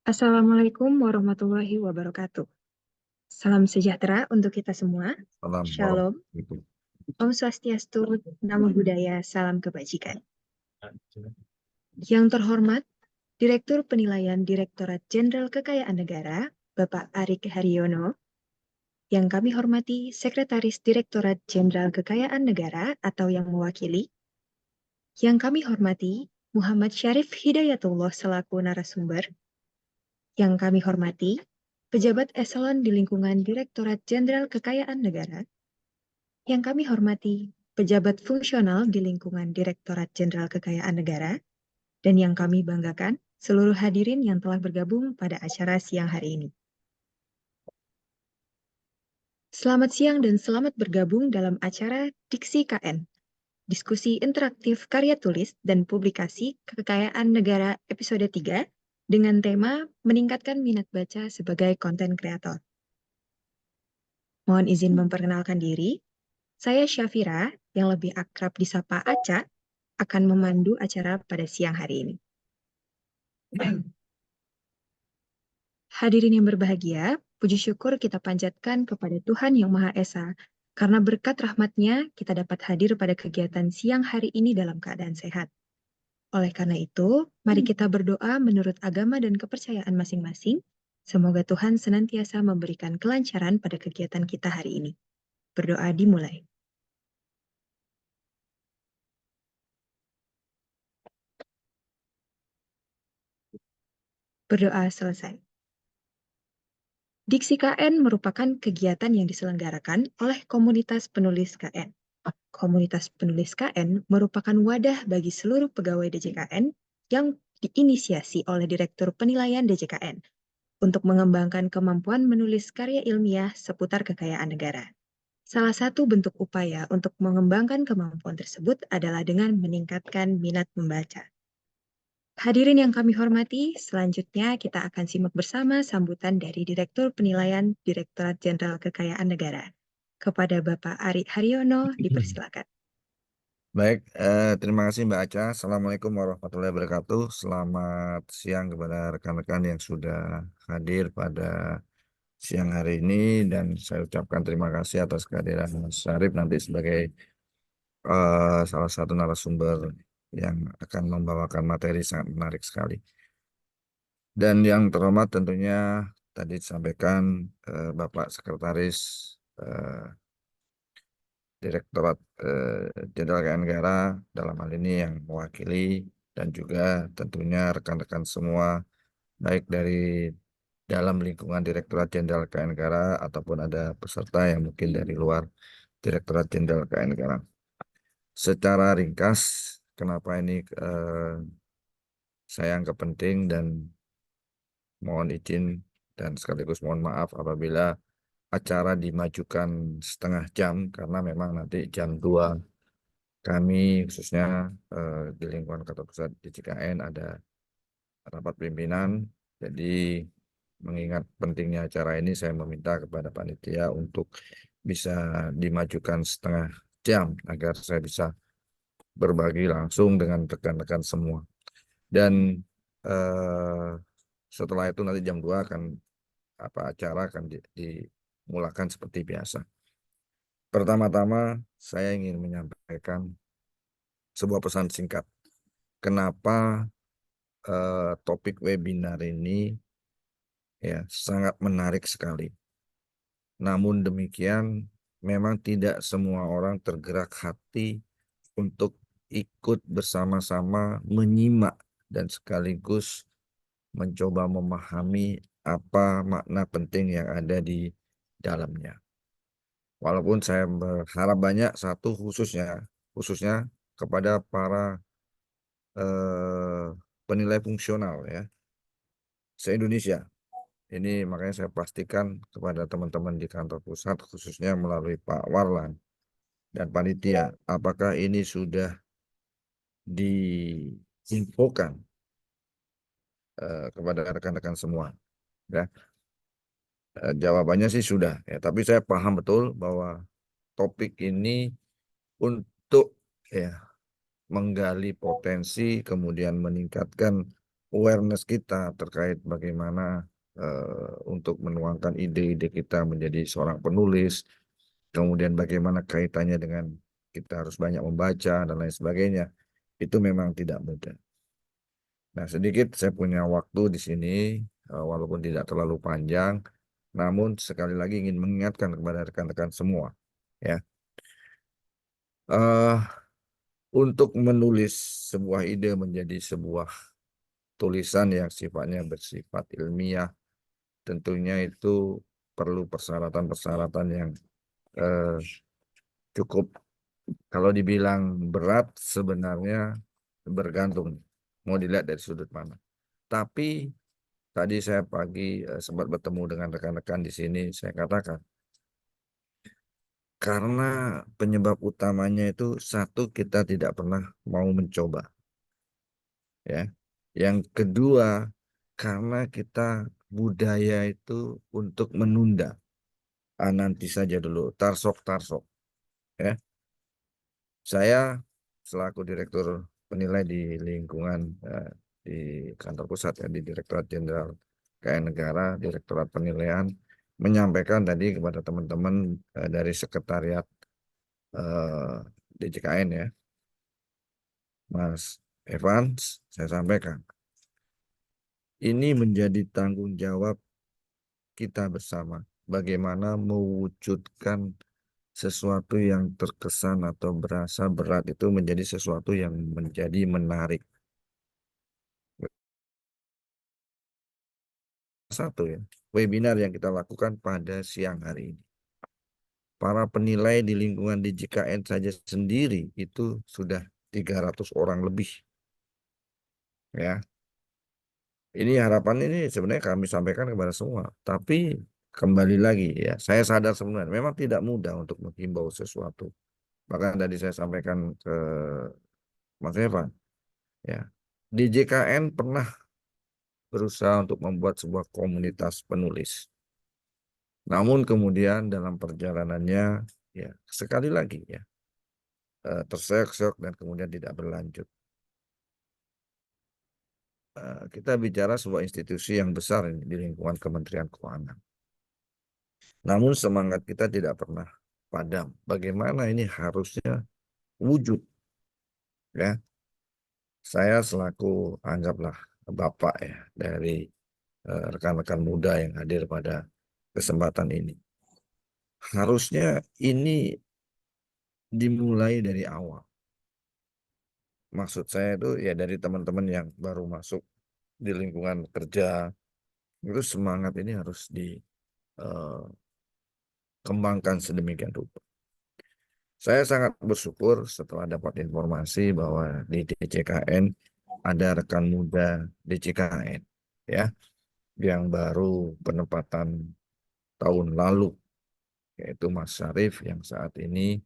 Assalamualaikum warahmatullahi wabarakatuh. Salam sejahtera untuk kita semua. Salam Shalom, warahmatullahi Om Swastiastu, Namo Buddhaya, Salam Kebajikan. Yang terhormat, Direktur Penilaian Direktorat Jenderal Kekayaan Negara, Bapak Arik Haryono. Yang kami hormati, Sekretaris Direktorat Jenderal Kekayaan Negara atau yang mewakili. Yang kami hormati, Muhammad Syarif Hidayatullah selaku narasumber. Yang kami hormati, pejabat eselon di lingkungan Direktorat Jenderal Kekayaan Negara. Yang kami hormati, pejabat fungsional di lingkungan Direktorat Jenderal Kekayaan Negara. Dan yang kami banggakan, seluruh hadirin yang telah bergabung pada acara siang hari ini. Selamat siang dan selamat bergabung dalam acara Diksi KN, Diskusi Interaktif Karya Tulis dan Publikasi Kekayaan Negara episode 3 dengan tema Meningkatkan Minat Baca sebagai Konten Kreator. Mohon izin memperkenalkan diri, saya Syafira, yang lebih akrab disapa Aca, akan memandu acara pada siang hari ini. Hadirin yang berbahagia, puji syukur kita panjatkan kepada Tuhan Yang Maha Esa, karena berkat rahmat-Nya kita dapat hadir pada kegiatan siang hari ini dalam keadaan sehat. Oleh karena itu, mari kita berdoa menurut agama dan kepercayaan masing-masing. Semoga Tuhan senantiasa memberikan kelancaran pada kegiatan kita hari ini. Berdoa dimulai. Berdoa selesai. Diksi KN merupakan kegiatan yang diselenggarakan oleh komunitas penulis KN. Komunitas penulis KN merupakan wadah bagi seluruh pegawai DJKN yang diinisiasi oleh Direktur Penilaian DJKN untuk mengembangkan kemampuan menulis karya ilmiah seputar kekayaan negara. Salah satu bentuk upaya untuk mengembangkan kemampuan tersebut adalah dengan meningkatkan minat membaca. Hadirin yang kami hormati, selanjutnya kita akan simak bersama sambutan dari Direktur Penilaian Direktorat Jenderal Kekayaan Negara. Kepada Bapak Ari Haryono, dipersilakan. Baik, terima kasih Mbak Aca. Assalamualaikum warahmatullahi wabarakatuh. Selamat siang kepada rekan-rekan yang sudah hadir pada siang hari ini dan saya ucapkan terima kasih atas kehadiran Mas Syarif nanti sebagai salah satu narasumber yang akan membawakan materi sangat menarik sekali. Dan yang terhormat tentunya tadi disampaikan Bapak Sekretaris Direktorat Jenderal Kekayaan Negara dalam hal ini yang mewakili dan juga tentunya rekan-rekan semua baik dari dalam lingkungan Direktorat Jenderal Kekayaan Negara ataupun ada peserta yang mungkin dari luar Direktorat Jenderal Kekayaan Negara. Secara ringkas, kenapa ini saya anggap penting dan mohon izin dan sekaligus mohon maaf apabila acara dimajukan setengah jam karena memang nanti jam 2 kami khususnya di lingkungan kantor pusat DJKN ada rapat pimpinan. Jadi mengingat pentingnya acara ini saya meminta kepada panitia untuk bisa dimajukan setengah jam agar saya bisa berbagi langsung dengan rekan-rekan semua. Dan eh, setelah itu nanti jam 2 akan acara akan dimulakan seperti biasa. Pertama-tama saya ingin menyampaikan sebuah pesan singkat. Kenapa topik webinar ini ya sangat menarik sekali. Namun demikian, memang tidak semua orang tergerak hati untuk ikut bersama-sama menyimak dan sekaligus mencoba memahami apa makna penting yang ada di dalamnya. Walaupun saya berharap banyak satu khususnya kepada para penilai fungsional ya se-Indonesia. Ini makanya saya pastikan kepada teman-teman di kantor pusat khususnya melalui Pak Warlan dan panitia, apakah ini sudah diinfokan kepada rekan-rekan semua. Ya, jawabannya sih sudah. Ya, tapi saya paham betul bahwa topik ini untuk ya menggali potensi, kemudian meningkatkan awareness kita terkait bagaimana untuk menuangkan ide-ide kita menjadi seorang penulis, kemudian bagaimana kaitannya dengan kita harus banyak membaca dan lain sebagainya, itu memang tidak mudah. Nah, sedikit saya punya waktu di sini, walaupun tidak terlalu panjang, namun sekali lagi ingin mengingatkan kepada rekan-rekan semua, ya, eh untuk menulis sebuah ide menjadi sebuah tulisan yang sifatnya bersifat ilmiah, tentunya itu perlu persyaratan-persyaratan yang eh, cukup, kalau dibilang berat sebenarnya bergantung mau dilihat dari sudut mana. Tapi tadi saya pagi sempat bertemu dengan rekan-rekan di sini, saya katakan karena penyebab utamanya itu satu, kita tidak pernah mau mencoba, ya. Yang kedua, karena kita budaya itu untuk menunda. Ah, nanti saja dulu, tarsok-tarsok, ya. Saya selaku direktur penilai di lingkungan di kantor pusat, ya, di Direktorat Jenderal KN Negara, Direktorat Penilaian, menyampaikan tadi kepada teman-teman dari Sekretariat eh, DJKN, ya, Mas Evans, saya sampaikan ini menjadi tanggung jawab kita bersama bagaimana mewujudkan sesuatu yang terkesan atau berasa berat itu menjadi sesuatu yang menjadi menarik. Satu, ya, webinar yang kita lakukan pada siang hari ini. Para penilai di lingkungan DJKN saja sendiri itu sudah 300 orang lebih. Ya, ini harapan ini sebenarnya kami sampaikan kepada semua. Tapi kembali lagi, ya, saya sadar sebenarnya memang tidak mudah untuk menghimbau sesuatu. Bahkan tadi saya sampaikan ke Mas Evan, ya, DJKN pernah berusaha untuk membuat sebuah komunitas penulis. Namun kemudian dalam perjalanannya, ya, sekali lagi, ya, terseok-seok dan kemudian tidak berlanjut. Kita bicara sebuah institusi yang besar ini di lingkungan Kementerian Keuangan. Namun semangat kita tidak pernah padam. Bagaimana ini harusnya wujud, ya. Saya selaku anggaplah bapak, ya, dari rekan-rekan muda yang hadir pada kesempatan ini. Harusnya ini dimulai dari awal. Maksud saya itu ya dari teman-teman yang baru masuk di lingkungan kerja, itu semangat ini harus dikembangkan sedemikian rupa. Saya sangat bersyukur setelah dapat informasi bahwa di DJKN ada rekan muda DJKN, ya, yang baru penempatan tahun lalu, yaitu Mas Syarif yang saat ini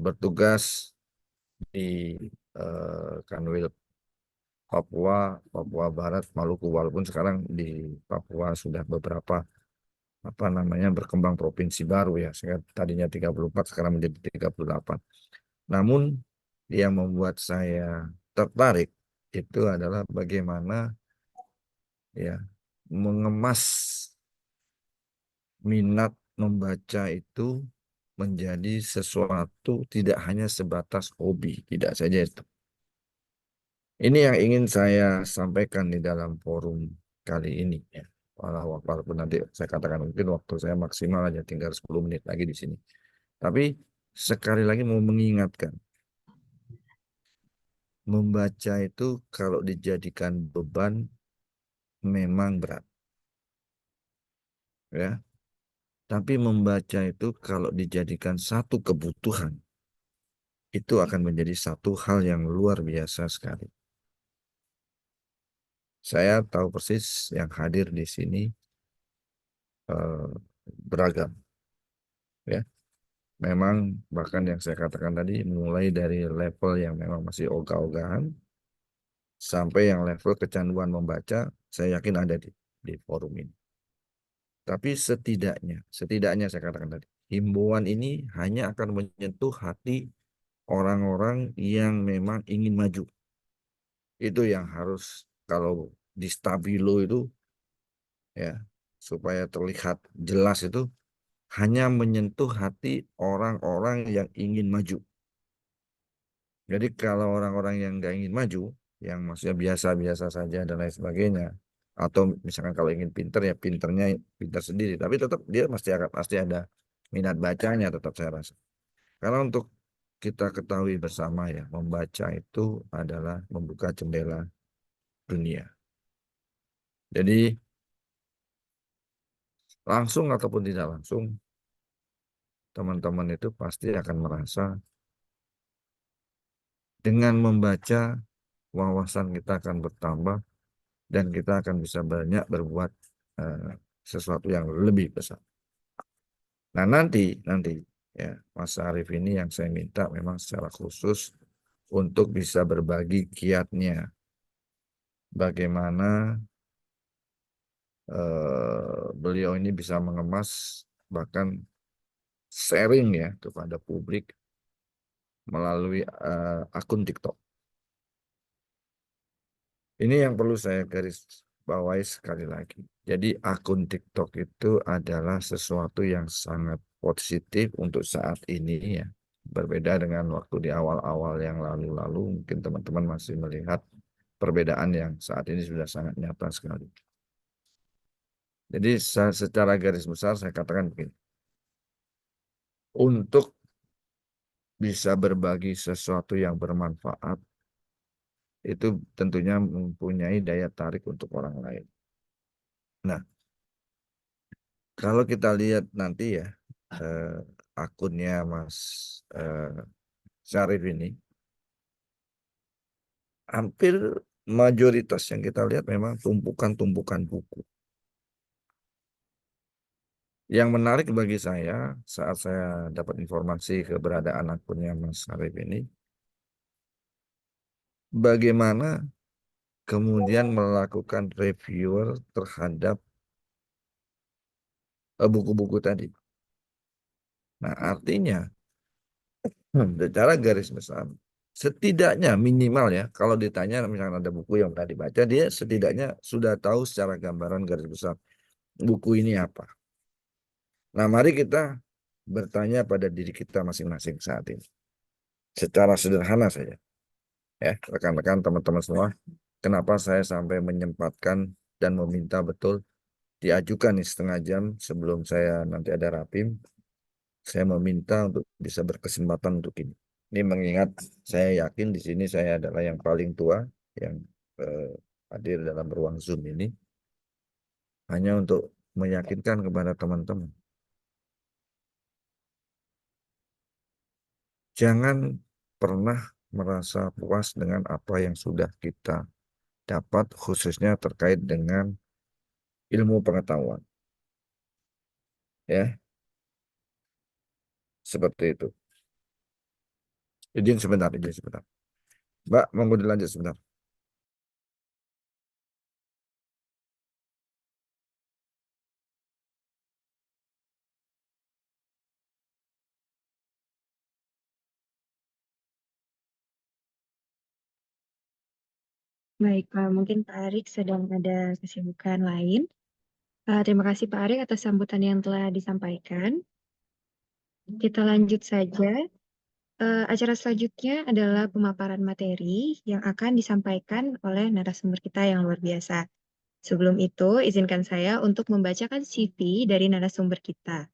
bertugas di Kanwil Papua, Papua Barat, Maluku, walaupun sekarang di Papua sudah beberapa berkembang provinsi baru, ya. Tadinya 34 sekarang menjadi 38. Namun yang membuat saya tertarik itu adalah bagaimana, ya, mengemas minat membaca itu menjadi sesuatu tidak hanya sebatas hobi, tidak saja itu. Ini yang ingin saya sampaikan di dalam forum kali ini, ya. Walaupun nanti saya katakan mungkin waktu saya maksimal aja tinggal 10 menit lagi di sini. Tapi sekali lagi mau mengingatkan, membaca itu kalau dijadikan beban memang berat, ya. Tapi membaca itu kalau dijadikan satu kebutuhan, itu akan menjadi satu hal yang luar biasa sekali. Saya tahu persis yang hadir di sini eh, beragam, ya. Memang bahkan yang saya katakan tadi mulai dari level yang memang masih ogah-ogahan sampai yang level kecanduan membaca, saya yakin ada di forum ini. Tapi setidaknya saya katakan tadi, himbauan ini hanya akan menyentuh hati orang-orang yang memang ingin maju. Itu yang harus kalau di stabilo itu ya supaya terlihat jelas itu hanya menyentuh hati orang-orang yang ingin maju. Jadi kalau orang-orang yang nggak ingin maju, yang maksudnya biasa-biasa saja dan lain sebagainya, atau misalkan kalau ingin pinter ya pinternya pinter sendiri, tapi tetap dia pasti ada minat bacanya tetap saya rasa. Karena untuk kita ketahui bersama ya, membaca itu adalah membuka jendela dunia. Jadi langsung ataupun tidak langsung, teman-teman itu pasti akan merasa dengan membaca wawasan kita akan bertambah dan kita akan bisa banyak berbuat eh, sesuatu yang lebih besar. Nah nanti ya Mas Arief ini yang saya minta memang secara khusus untuk bisa berbagi kiatnya, bagaimana beliau ini bisa mengemas bahkan sharing ya kepada publik melalui akun TikTok. Ini yang perlu saya garis bawahi sekali lagi. Jadi akun TikTok itu adalah sesuatu yang sangat positif untuk saat ini ya. Berbeda dengan waktu di awal-awal yang lalu-lalu, mungkin teman-teman masih melihat perbedaan yang saat ini sudah sangat nyata sekali. Jadi secara garis besar saya katakan begini. Untuk bisa berbagi sesuatu yang bermanfaat, itu tentunya mempunyai daya tarik untuk orang lain. Nah, kalau kita lihat nanti ya akunnya Mas eh, Syarif ini, hampir mayoritas yang kita lihat memang tumpukan-tumpukan buku. Yang menarik bagi saya saat saya dapat informasi keberadaan akunnya Mas Syarif ini, bagaimana kemudian melakukan reviewer terhadap buku-buku tadi. Nah, artinya secara garis besar, setidaknya minimal ya, kalau ditanya misalnya ada buku yang tadi baca, dia setidaknya sudah tahu secara gambaran garis besar buku ini apa. Nah, mari kita bertanya pada diri kita masing-masing saat ini. Secara sederhana saja, ya, rekan-rekan teman-teman semua, kenapa saya sampai menyempatkan dan meminta betul diajukan nih setengah jam sebelum saya nanti ada rapim, saya meminta untuk bisa berkesempatan untuk ini. Ini mengingat saya yakin di sini saya adalah yang paling tua yang eh, hadir dalam ruang Zoom ini, hanya untuk meyakinkan kepada teman-teman. Jangan pernah merasa puas dengan apa yang sudah kita dapat, khususnya terkait dengan ilmu pengetahuan. Ya, seperti itu. Izin sebentar. Mbak, mau dilanjut sebentar. Baik, Pak. Mungkin Pak Arik sedang ada kesibukan lain. Terima kasih Pak Arik atas sambutan yang telah disampaikan. Kita lanjut saja. Acara selanjutnya adalah pemaparan materi yang akan disampaikan oleh narasumber kita yang luar biasa. Sebelum itu, izinkan saya untuk membacakan CV dari narasumber kita.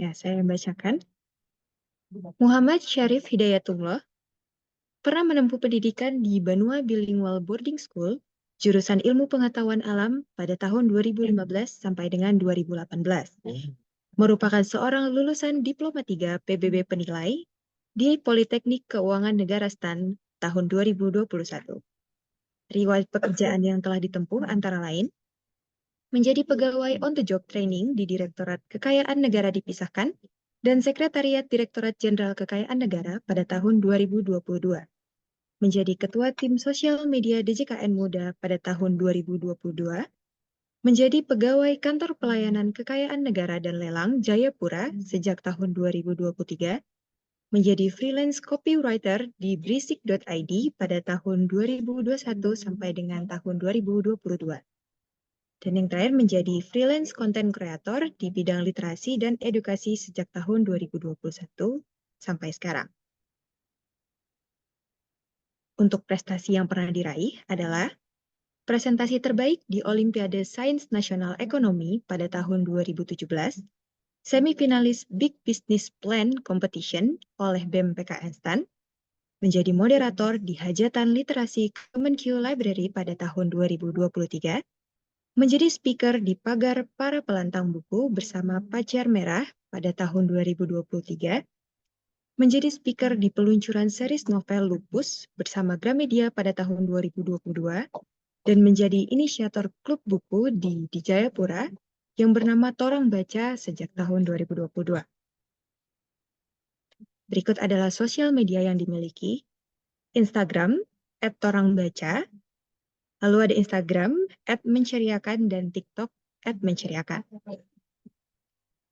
Ya, saya bacakan. Muhammad Syarif Hidayatullah pernah menempuh pendidikan di Banua Bilingual Boarding School, jurusan Ilmu Pengetahuan Alam pada tahun 2015 sampai dengan 2018. Merupakan seorang lulusan Diploma 3 PBB Penilai di Politeknik Keuangan Negara STAN tahun 2021. Riwayat pekerjaan yang telah ditempuh antara lain menjadi pegawai on-the-job training di Direktorat Kekayaan Negara dipisahkan, dan Sekretariat Direktorat Jenderal Kekayaan Negara pada tahun 2022. Menjadi Ketua Tim Sosial Media DJKN Muda pada tahun 2022, menjadi Pegawai Kantor Pelayanan Kekayaan Negara dan Lelang Jayapura sejak tahun 2023, menjadi freelance copywriter di Berisik.id pada tahun 2021 sampai dengan tahun 2022. Dan yang terakhir menjadi freelance content creator di bidang literasi dan edukasi sejak tahun 2021 sampai sekarang. Untuk prestasi yang pernah diraih adalah presentasi terbaik di Olimpiade Sains Nasional Ekonomi pada tahun 2017, semifinalis Big Business Plan Competition oleh BEM PKN STAN, menjadi moderator di Hajatan Literasi Kemenkyu Library pada tahun 2023, menjadi speaker di Pagar Para Pelantang Buku bersama Pacar Merah pada tahun 2023, menjadi speaker di peluncuran series novel Lupus bersama Gramedia pada tahun 2022, dan menjadi inisiator klub buku di Jayapura yang bernama Torang Baca sejak tahun 2022. Berikut adalah sosial media yang dimiliki. Instagram, @torangbaca, lalu ada Instagram, @menceriakan, dan TikTok, @menceriakan.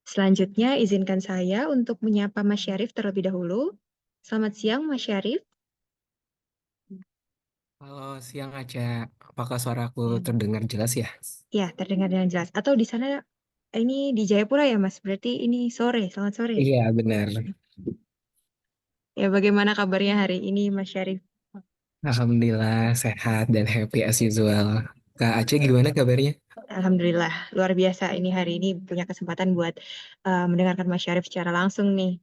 Selanjutnya, izinkan saya untuk menyapa Mas Syarif terlebih dahulu. Selamat siang, Mas Syarif. Halo, siang Aca. Apakah suaraku terdengar jelas ya? Ya, terdengar dengan jelas. Atau di sana, ini di Jayapura ya, Mas? Berarti ini sore, selamat sore. Iya, benar. Ya, bagaimana kabarnya hari ini, Mas Syarif? Alhamdulillah sehat dan happy as usual. Kak Aceh gimana kabarnya? Alhamdulillah, luar biasa. Ini hari ini punya kesempatan buat mendengarkan Mas Syarif secara langsung nih.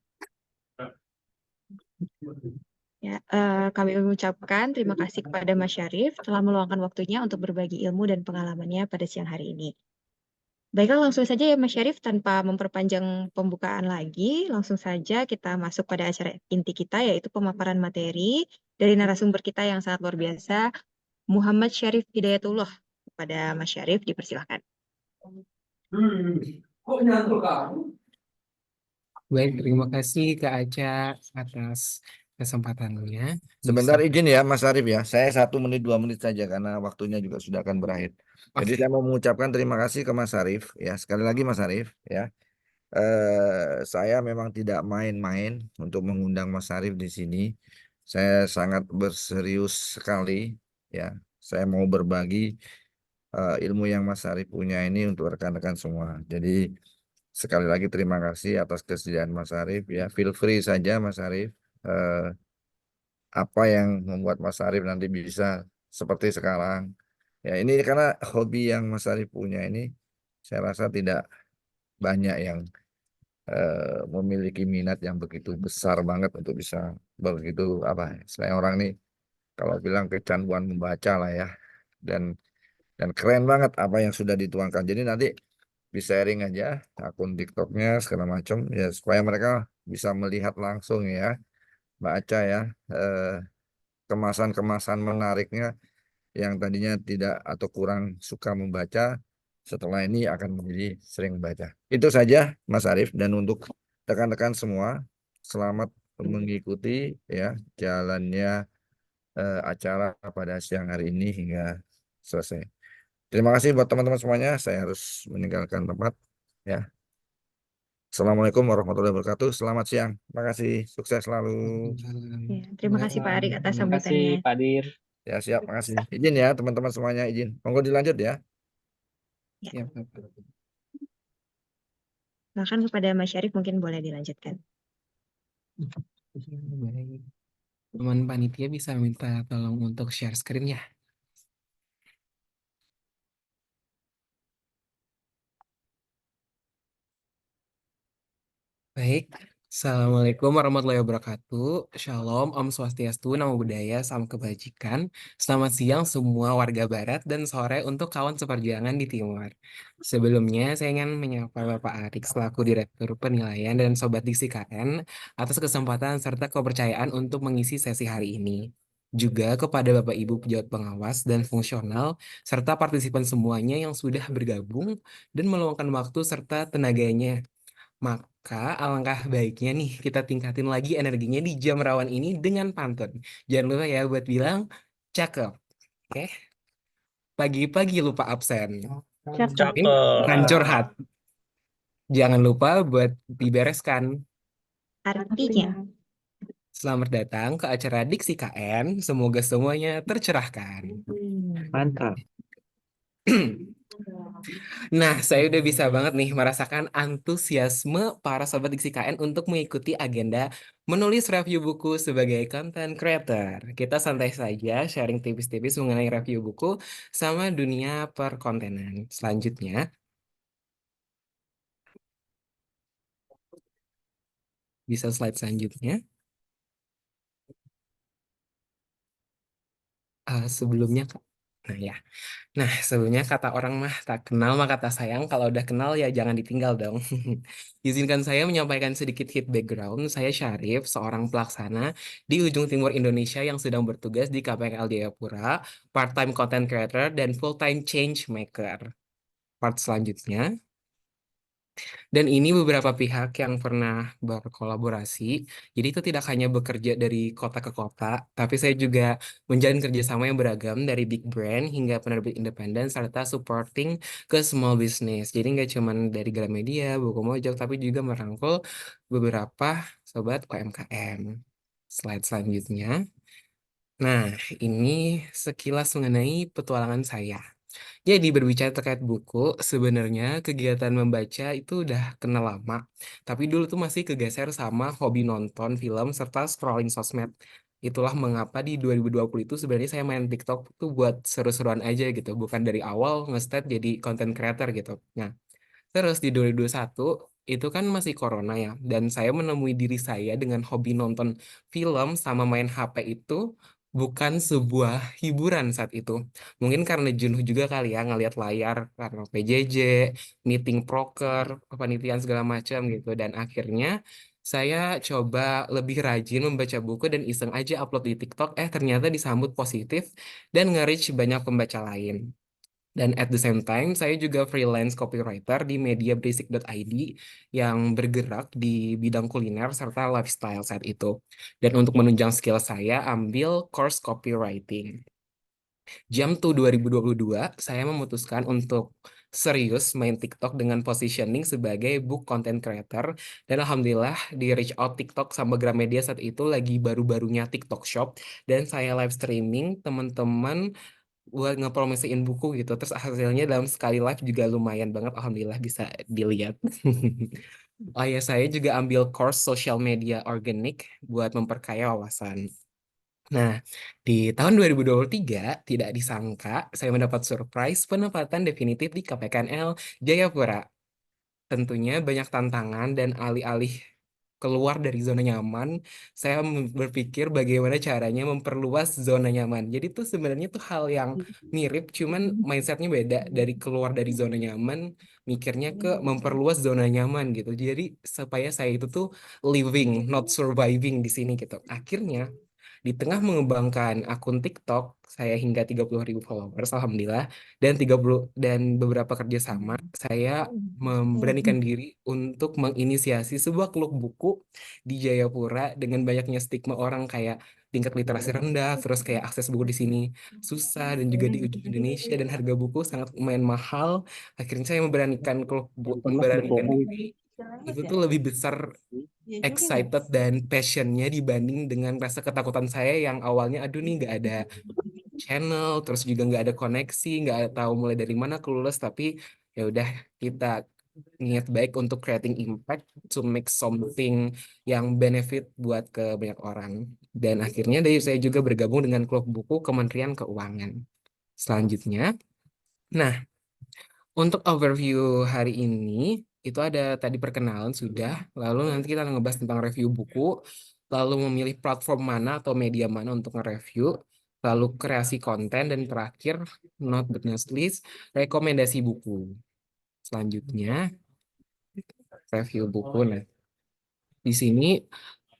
Ya, kami mengucapkan terima kasih kepada Mas Syarif telah meluangkan waktunya untuk berbagi ilmu dan pengalamannya pada siang hari ini. Baiklah, langsung saja ya Mas Syarif, tanpa memperpanjang pembukaan lagi, langsung saja kita masuk pada acara inti kita, yaitu pemaparan materi dari narasumber kita yang sangat luar biasa, Muhammad Syarif Hidayatullah. Kepada Mas Syarif, dipersilahkan. Baik, terima kasih Kak Aca atas kesempatannya. Sebentar Bisa. izin ya Mas Arif ya, saya 1 menit 2 menit saja karena waktunya juga sudah akan berakhir. Jadi Oke. saya mau mengucapkan terima kasih ke Mas Arif ya, sekali lagi Mas Arif ya. Saya memang tidak main-main untuk mengundang Mas Arif di sini. Saya sangat berserius sekali ya. Saya mau berbagi ilmu yang Mas Arif punya ini untuk rekan-rekan semua. Jadi sekali lagi terima kasih atas kesediaan Mas Arif ya. Feel free saja Mas Arif. Eh, apa yang membuat Mas Arif nanti bisa seperti sekarang. Ya ini karena hobi yang Mas Arif punya ini, saya rasa tidak banyak yang memiliki minat yang begitu besar banget untuk bisa begitu apa selain orang nih kalau bilang kecanduan membaca lah ya dan dan keren banget apa yang sudah dituangkan. Jadi nanti di sharing aja akun TikToknya segala macam ya supaya mereka bisa melihat langsung ya baca ya eh, kemasan-kemasan menariknya yang tadinya tidak atau kurang suka membaca setelah ini akan menjadi sering membaca. Itu saja Mas Arief dan untuk rekan-rekan semua selamat mengikuti ya jalannya acara pada siang hari ini hingga selesai. Terima kasih buat teman-teman semuanya. Saya harus meninggalkan tempat ya. Assalamualaikum warahmatullahi wabarakatuh. Selamat siang. Terima kasih. Sukses selalu. Ya, terima kasih Pak Arik atas Terima kasih sambutannya. Pak Dir. Ya, siap. Makasih. Izin ya teman-teman semuanya izin. Monggo dilanjut ya. Ya, Pak. Bahkan kepada Mas Syarif mungkin boleh dilanjutkan. Baik. Teman panitia bisa minta tolong untuk share screen ya. Baik, Assalamualaikum warahmatullahi wabarakatuh. Shalom, Om Swastiastu, Namo Buddhaya, Salam Kebajikan. Selamat siang semua warga Barat dan sore untuk kawan seperjuangan di Timur. Sebelumnya, saya ingin menyapa Bapak Arik selaku Direktur Penilaian dan Sobat Diksi KN atas kesempatan serta kepercayaan untuk mengisi sesi hari ini. Juga kepada Bapak Ibu pejabat pengawas dan fungsional, serta partisipan semuanya yang sudah bergabung dan meluangkan waktu serta tenaganya. Maka alangkah baiknya nih kita tingkatin lagi energinya di jam rawan ini dengan pantun. Jangan lupa ya buat bilang cakep. Oke, pagi-pagi lupa absen. Ini bukan curhat. Jangan lupa buat dibereskan. Artinya, Selamat datang ke acara Diksi KN. Semoga semuanya tercerahkan. Mantap. Nah, saya udah bisa banget nih merasakan antusiasme para sobat Diksi KN untuk mengikuti agenda menulis review buku sebagai content creator. Kita santai saja sharing tipis-tipis mengenai review buku sama dunia perkontenan. Selanjutnya, bisa slide selanjutnya. Sebelumnya, nah ya. Nah, sebelumnya kata orang mah tak kenal maka tak sayang. Kalau udah kenal ya jangan ditinggal dong. Izinkan saya menyampaikan sedikit hit background. Saya Syarif, seorang pelaksana di ujung timur Indonesia yang sedang bertugas di KPKL Jayapura, part-time content creator dan full-time change maker. Part selanjutnya. Dan ini beberapa pihak yang pernah berkolaborasi. Jadi itu tidak hanya bekerja dari kota ke kota, tapi saya juga menjalin kerjasama yang beragam dari big brand hingga penerbit independen serta supporting ke small business. Jadi nggak cuma dari Gramedia, Buku Mojok, tapi juga merangkul beberapa sobat UMKM. Slide selanjutnya. Nah, ini sekilas mengenai petualangan saya. Jadi berbicara terkait buku, sebenarnya kegiatan membaca itu udah kenal lama. Tapi dulu tuh masih kegeser sama hobi nonton film serta scrolling sosmed. Itulah mengapa di 2020 itu sebenarnya saya main TikTok tuh buat seru-seruan aja gitu. Bukan dari awal nge-start jadi content creator gitu. Nah, terus di 2021 itu kan masih corona ya. Dan saya menemui diri saya dengan hobi nonton film sama main HP itu bukan sebuah hiburan saat itu. Mungkin karena jenuh juga kali ya ngelihat layar karena PJJ, meeting proker, kepanitiaan segala macam gitu. Dan akhirnya saya coba lebih rajin membaca buku dan iseng aja upload di TikTok. Ternyata disambut positif dan nge-reach banyak pembaca lain. Dan at the same time, saya juga freelance copywriter di mediabasic.id yang bergerak di bidang kuliner serta lifestyle saat itu. Dan untuk menunjang skill saya, ambil course copywriting. Jam tuh 2022, saya memutuskan untuk serius main TikTok dengan positioning sebagai book content creator. Dan alhamdulillah di reach out TikTok sama Gramedia saat itu lagi baru-barunya TikTok Shop. Dan saya live streaming teman-teman buat ngepromosiin buku gitu. Terus hasilnya dalam sekali live juga lumayan banget. Alhamdulillah bisa dilihat. Oh ya, saya juga ambil course social media organik buat memperkaya wawasan. Nah, di tahun 2023 tidak disangka saya mendapat surprise penempatan definitif di KPKNL Jayapura. Tentunya banyak tantangan dan alih-alih keluar dari zona nyaman, saya berpikir bagaimana caranya memperluas zona nyaman. Jadi tuh sebenarnya tuh hal yang mirip, cuman mindsetnya beda dari keluar dari zona nyaman, mikirnya ke memperluas zona nyaman gitu. Jadi supaya saya itu tuh living, not surviving di sini gitu. Akhirnya di tengah mengembangkan akun TikTok, saya hingga 30.000 followers, alhamdulillah, dan 30 dan beberapa kerjasama, saya memberanikan diri untuk menginisiasi sebuah klub buku di Jayapura dengan banyaknya stigma orang kayak tingkat literasi rendah, terus kayak akses buku di sini susah dan juga di ujung Indonesia dan harga buku sangat lumayan mahal. Akhirnya saya memberanikan diri itu tuh lebih besar excited dan passionnya dibanding dengan rasa ketakutan saya yang awalnya aduh nih nggak ada channel terus juga nggak ada koneksi nggak tahu mulai dari mana clueless tapi ya udah kita niat baik untuk creating impact to make something yang benefit buat ke banyak orang dan akhirnya dari saya juga bergabung dengan klub buku Kementerian Keuangan selanjutnya. Nah, untuk overview hari ini, itu ada tadi perkenalan sudah, lalu nanti kita ngebahas tentang review buku, lalu memilih platform mana atau media mana untuk nge-review, lalu kreasi konten, dan terakhir, not but not least, rekomendasi buku. Selanjutnya, review buku. Nah, di sini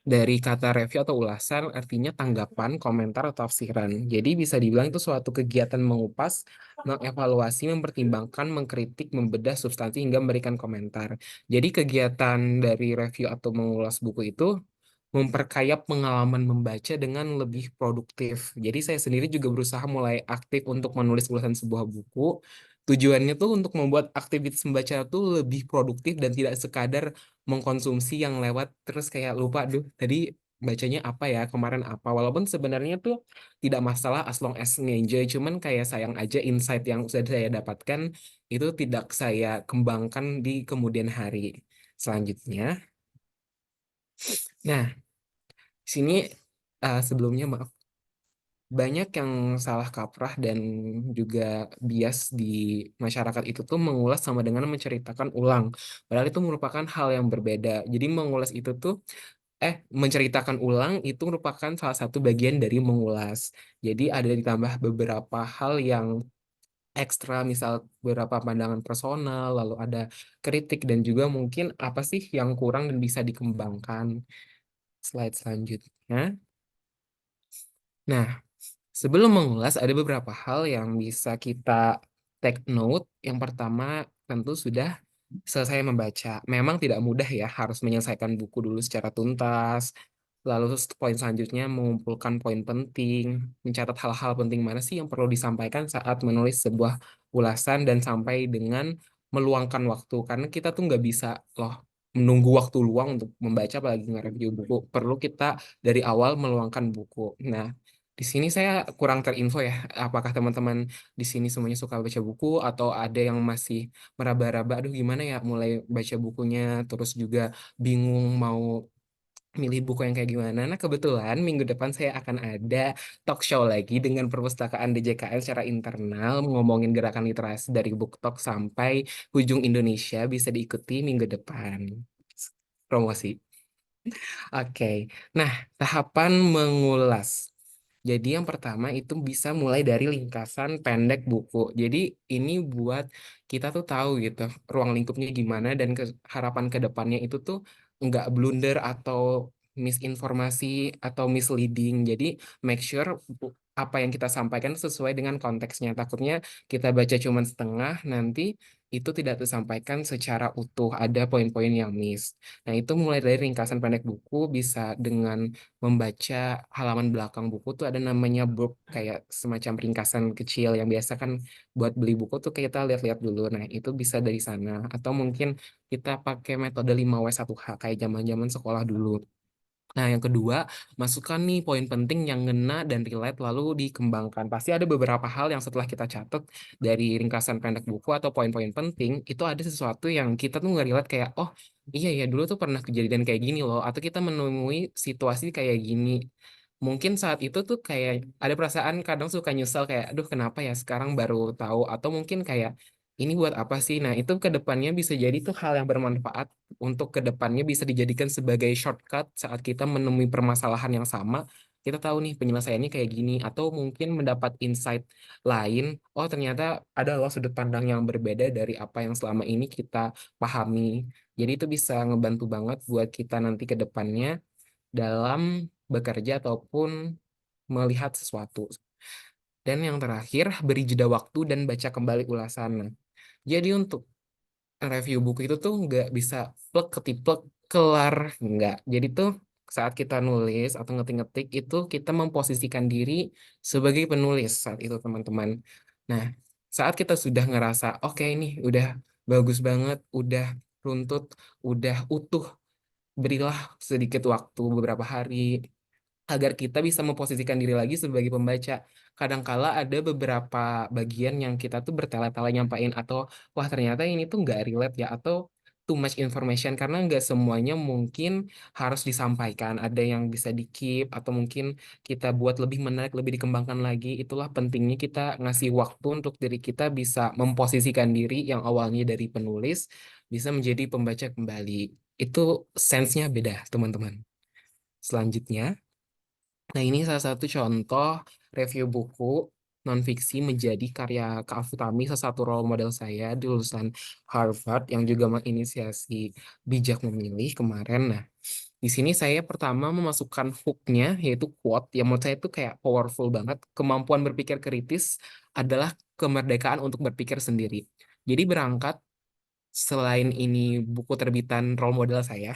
Dari kata review atau ulasan artinya tanggapan, komentar, atau tafsiran. Jadi bisa dibilang itu suatu kegiatan mengupas, mengevaluasi, mempertimbangkan, mengkritik, membedah substansi hingga memberikan komentar. Jadi kegiatan dari review atau mengulas buku itu memperkaya pengalaman membaca dengan lebih produktif. Jadi saya sendiri juga berusaha mulai aktif untuk menulis ulasan sebuah buku. Tujuannya tuh untuk membuat aktivitas membaca tuh lebih produktif dan tidak sekadar mengkonsumsi yang lewat terus kayak lupa, duh tadi bacanya apa ya, kemarin apa. Walaupun sebenarnya tuh tidak masalah as long as enjoy, cuman kayak sayang aja insight yang sudah saya dapatkan itu tidak saya kembangkan di kemudian hari. Selanjutnya, nah sini sebelumnya maaf, banyak yang salah kaprah dan juga bias di masyarakat itu tuh mengulas sama dengan menceritakan ulang. Padahal itu merupakan hal yang berbeda. Jadi mengulas itu tuh menceritakan ulang itu merupakan salah satu bagian dari mengulas. Jadi ada ditambah beberapa hal yang ekstra, misal beberapa pandangan personal, lalu ada kritik dan juga mungkin apa sih yang kurang dan bisa dikembangkan. Slide selanjutnya. Nah, sebelum mengulas, ada beberapa hal yang bisa kita take note. Yang pertama, tentu sudah selesai membaca. Memang tidak mudah ya, harus menyelesaikan buku dulu secara tuntas. Lalu poin selanjutnya, mengumpulkan poin penting, mencatat hal-hal penting mana sih yang perlu disampaikan saat menulis sebuah ulasan, dan sampai dengan meluangkan waktu. Karena kita tuh nggak bisa loh menunggu waktu luang untuk membaca, apalagi nge-review buku. Perlu kita dari awal meluangkan buku. Nah, di sini saya kurang terinfo ya, apakah teman-teman di sini semuanya suka baca buku atau ada yang masih meraba-raba, aduh gimana ya mulai baca bukunya, terus juga bingung mau milih buku yang kayak gimana. Nah, kebetulan minggu depan saya akan ada talk show lagi dengan perpustakaan DJKN secara internal, ngomongin gerakan literasi dari BookTok sampai ujung Indonesia, bisa diikuti minggu depan. Promosi. Oke, nah tahapan mengulas. Jadi yang pertama itu bisa mulai dari ringkasan pendek buku. Jadi ini buat kita tuh tahu gitu ruang lingkupnya gimana, dan harapan ke depannya itu tuh nggak blunder atau misinformasi atau misleading. Jadi make sure apa yang kita sampaikan sesuai dengan konteksnya. Takutnya kita baca cuman setengah, nanti itu tidak tersampaikan secara utuh, ada poin-poin yang miss. Nah, itu mulai dari ringkasan pendek buku, bisa dengan membaca halaman belakang buku tuh ada namanya blurb, kayak semacam ringkasan kecil yang biasa kan buat beli buku tuh kita lihat-lihat dulu. Nah, itu bisa dari sana. Atau mungkin kita pakai metode 5W1H kayak zaman-zaman sekolah dulu. Nah, yang kedua, masukkan nih poin penting yang ngena dan relate lalu dikembangkan. Pasti ada beberapa hal yang setelah kita catat dari ringkasan pendek buku atau poin-poin penting, itu ada sesuatu yang kita tuh nggak relate, kayak, oh iya ya dulu tuh pernah kejadian kayak gini loh, atau kita menemui situasi kayak gini. Mungkin saat itu tuh kayak ada perasaan kadang suka nyesel kayak, aduh kenapa ya sekarang baru tahu, atau mungkin kayak, ini buat apa sih? Nah, itu ke depannya bisa jadi tuh hal yang bermanfaat untuk ke depannya, bisa dijadikan sebagai shortcut saat kita menemui permasalahan yang sama. Kita tahu nih penyelesaiannya kayak gini, atau mungkin mendapat insight lain. Oh, ternyata ada loh sudut pandang yang berbeda dari apa yang selama ini kita pahami. Jadi itu bisa ngebantu banget buat kita nanti ke depannya dalam bekerja ataupun melihat sesuatu. Dan yang terakhir, beri jeda waktu dan baca kembali ulasan. Nah, jadi untuk review buku itu tuh nggak bisa plek ketiplek kelar, nggak. Jadi tuh saat kita nulis atau ngetik-ngetik itu kita memposisikan diri sebagai penulis saat itu, teman-teman. Nah, saat kita sudah ngerasa oke ini udah bagus banget, udah runtut, udah utuh, berilah sedikit waktu beberapa hari agar kita bisa memposisikan diri lagi sebagai pembaca. Kadangkala ada beberapa bagian yang kita tuh bertele-tele nyampain, atau wah ternyata ini tuh nggak relate ya, atau too much information, karena nggak semuanya mungkin harus disampaikan. Ada yang bisa di-keep, atau mungkin kita buat lebih menarik, lebih dikembangkan lagi. Itulah pentingnya kita ngasih waktu untuk diri kita bisa memposisikan diri yang awalnya dari penulis, bisa menjadi pembaca kembali. Itu sense-nya beda, teman-teman. Selanjutnya, nah, ini salah satu contoh review buku. non-fiksi menjadi karya Kak Futami, salah satu role model saya di lulusan Harvard yang juga menginisiasi bijak memilih kemarin. Nah, di sini saya pertama memasukkan hook-nya yaitu quote yang menurut saya itu kayak powerful banget. Kemampuan berpikir kritis adalah kemerdekaan untuk berpikir sendiri. Jadi berangkat selain ini buku terbitan role model saya,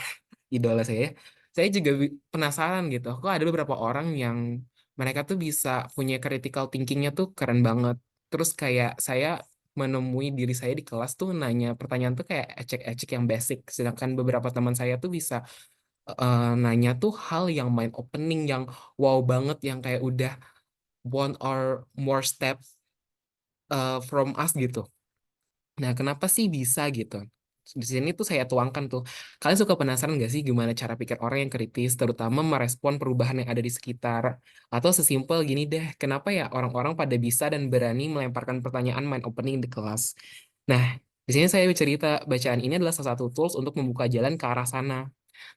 idola saya juga penasaran gitu. Kok ada beberapa orang yang mereka tuh bisa punya critical thinkingnya tuh keren banget. Terus kayak saya menemui diri saya di kelas tuh nanya pertanyaan tuh kayak ecek-ecek yang basic. Sedangkan beberapa teman saya tuh bisa nanya tuh hal yang mind opening, yang wow banget, yang kayak udah one or more step from us gitu. Nah, kenapa sih bisa gitu? Di sini tuh saya tuangkan tuh. Kalian suka penasaran gak sih gimana cara pikir orang yang kritis, terutama merespon perubahan yang ada di sekitar? Atau sesimpel gini deh, kenapa ya orang-orang pada bisa dan berani melemparkan pertanyaan mind opening di kelas? Nah, di sini saya cerita bacaan ini adalah salah satu tools untuk membuka jalan ke arah sana.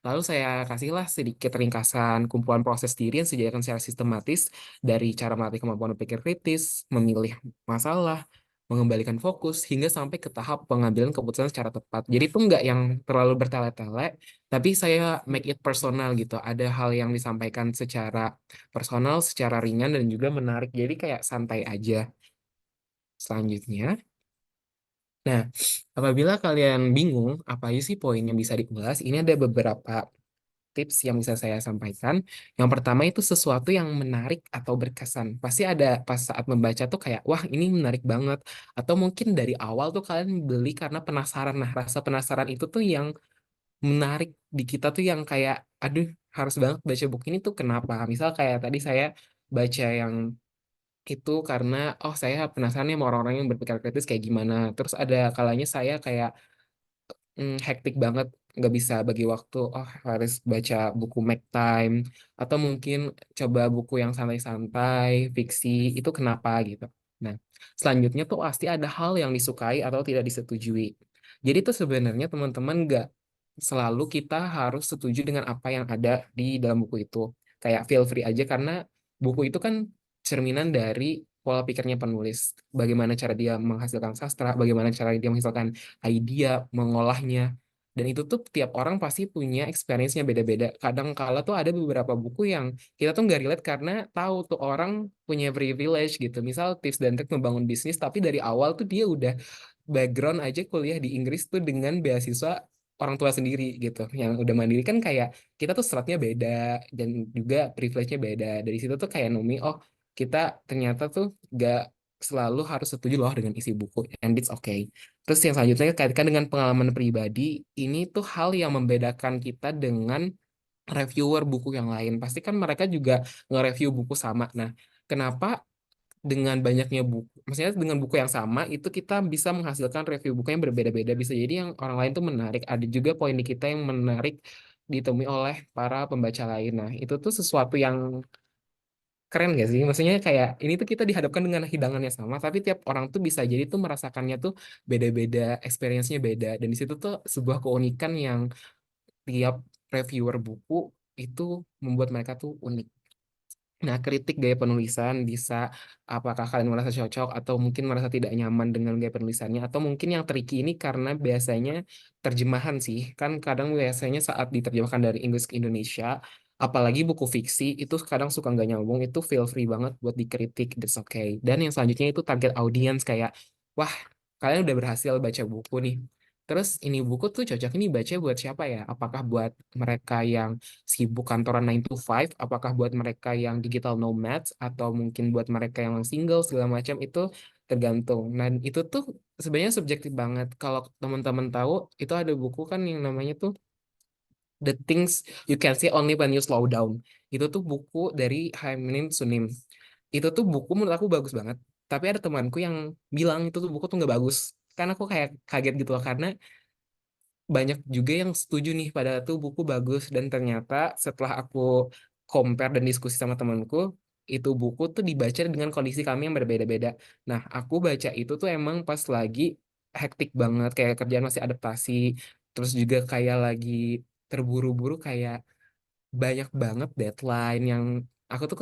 Lalu saya kasihlah sedikit ringkasan kumpulan proses diri yang disediakan secara sistematis dari cara melatih kemampuan berpikir kritis, memilih masalah, mengembalikan fokus, hingga sampai ke tahap pengambilan keputusan secara tepat. Jadi itu nggak yang terlalu bertele-tele, tapi saya make it personal gitu. Ada hal yang disampaikan secara personal, secara ringan, dan juga menarik. Jadi kayak santai aja. Selanjutnya, nah, apabila kalian bingung apa aja sih poin yang bisa diulas, ini ada beberapa tips yang bisa saya sampaikan. Yang pertama itu sesuatu yang menarik atau berkesan. Pasti ada pas saat membaca tuh kayak, wah ini menarik banget. Atau mungkin dari awal tuh kalian beli karena penasaran. Nah, rasa penasaran itu tuh yang menarik di kita tuh yang kayak, aduh harus banget baca buku ini tuh kenapa. Misal kayak tadi saya baca yang itu karena, oh saya penasaran nih sama orang-orang yang berpikir kritis kayak gimana. Terus ada kalanya saya kayak hektik banget, nggak bisa bagi waktu, oh harus baca buku Make Time atau mungkin coba buku yang santai-santai fiksi, itu kenapa gitu. Nah, selanjutnya tuh pasti ada hal yang disukai atau tidak disetujui. Jadi tuh sebenarnya teman-teman nggak selalu kita harus setuju dengan apa yang ada di dalam buku itu. Kayak feel free aja, karena buku itu kan cerminan dari pola pikirnya penulis, bagaimana cara dia menghasilkan sastra, bagaimana cara dia menghasilkan idea, mengolahnya. Dan itu tuh tiap orang pasti punya experience-nya beda-beda. Kadang kala tuh ada beberapa buku yang kita tuh nggak relate karena tahu tuh orang punya privilege gitu. Misal tips dan trik membangun bisnis, tapi dari awal tuh dia udah background aja kuliah di Inggris tuh dengan beasiswa orang tua sendiri gitu. Yang udah mandiri kan kayak kita tuh seratnya beda dan juga privilege-nya beda. Dari situ tuh kayak Numi, oh kita ternyata tuh gak selalu harus setuju loh dengan isi buku, and it's okay. Terus yang selanjutnya kaitkan dengan pengalaman pribadi, ini tuh hal yang membedakan kita dengan reviewer buku yang lain. Pasti kan mereka juga nge-review buku sama. Nah, kenapa dengan banyaknya buku, maksudnya dengan buku yang sama itu kita bisa menghasilkan review buku yang berbeda-beda. Bisa jadi yang orang lain tuh menarik, ada juga poin di kita yang menarik ditemui oleh para pembaca lain. Nah, itu tuh sesuatu yang keren gak sih? Maksudnya kayak ini tuh kita dihadapkan dengan hidangan yang sama, tapi tiap orang tuh bisa jadi tuh merasakannya tuh beda-beda, experience-nya beda. Dan di situ tuh sebuah keunikan yang tiap reviewer buku itu membuat mereka tuh unik. Nah, kritik gaya penulisan bisa, apakah kalian merasa cocok atau mungkin merasa tidak nyaman dengan gaya penulisannya, atau mungkin yang tricky ini karena biasanya terjemahan sih. Kan kadang biasanya saat diterjemahkan dari Inggris ke Indonesia, apalagi buku fiksi, itu kadang suka nggak nyambung, itu feel free banget buat dikritik, that's okay. Dan yang selanjutnya itu target audience kayak, wah, kalian udah berhasil baca buku nih. Terus ini buku tuh cocok ini baca buat siapa ya? Apakah buat mereka yang sibuk kantoran 9 to 5, apakah buat mereka yang digital nomads, atau mungkin buat mereka yang single segala macam, itu tergantung. Dan itu tuh sebenarnya subjektif banget. Kalau teman-teman tahu, itu ada buku kan yang namanya tuh The Things You Can See Only When You Slow Down. Itu tuh buku dari Haemin Sunim. Itu tuh buku menurut aku bagus banget. Tapi ada temanku yang bilang itu tuh buku tuh nggak bagus. Karena aku kayak kaget gitu loh, karena banyak juga yang setuju nih pada tuh buku bagus, dan ternyata setelah aku compare dan diskusi sama temanku, itu buku tuh dibaca dengan kondisi kami yang berbeda-beda. Nah, aku baca itu tuh emang pas lagi hektik banget, kayak kerjaan masih adaptasi, terus juga kayak lagi terburu-buru, kayak banyak banget deadline yang aku tuh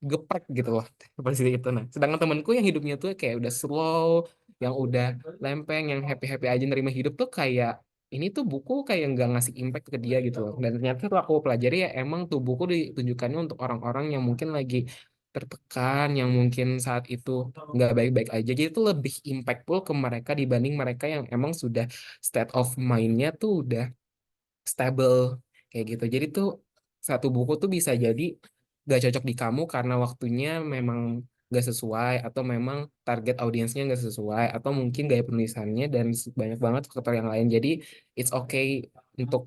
geprek gitu loh seperti itu. Nah, sedangkan temanku yang hidupnya tuh kayak udah slow, yang udah lempeng, yang happy happy aja nerima hidup tuh kayak ini tuh buku kayak nggak ngasih impact ke dia gitu loh. Dan ternyata tuh aku pelajari ya emang tuh buku ditunjukkannya untuk orang-orang yang mungkin lagi tertekan, yang mungkin saat itu nggak baik-baik aja. Jadi itu lebih impactful ke mereka dibanding mereka yang emang sudah state of mind-nya tuh udah stable kayak gitu. Jadi tuh satu buku tuh bisa jadi gak cocok di kamu karena waktunya memang gak sesuai, atau memang target audiensnya gak sesuai, atau mungkin gaya penulisannya dan banyak banget faktor yang lain. Jadi it's okay untuk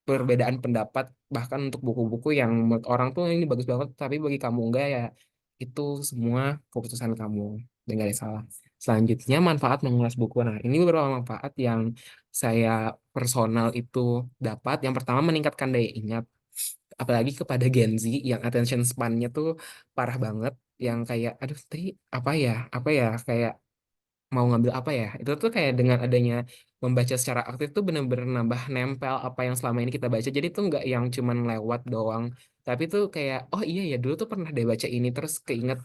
perbedaan pendapat, bahkan untuk buku-buku yang menurut orang tuh ini bagus banget tapi bagi kamu enggak, ya itu semua keputusan kamu dan gak ada salah. Selanjutnya, manfaat mengulas buku. Nah, ini beberapa manfaat yang saya personal itu dapat. Yang pertama, meningkatkan daya ingat, apalagi kepada Gen Z yang attention span-nya tuh parah banget, yang kayak aduh tadi apa ya kayak mau ngambil apa ya, itu tuh kayak dengan adanya membaca secara aktif tuh bener-bener nambah nempel apa yang selama ini kita baca. Jadi tuh nggak yang cuman lewat doang, tapi tuh kayak oh iya ya dulu tuh pernah deh baca ini, terus keinget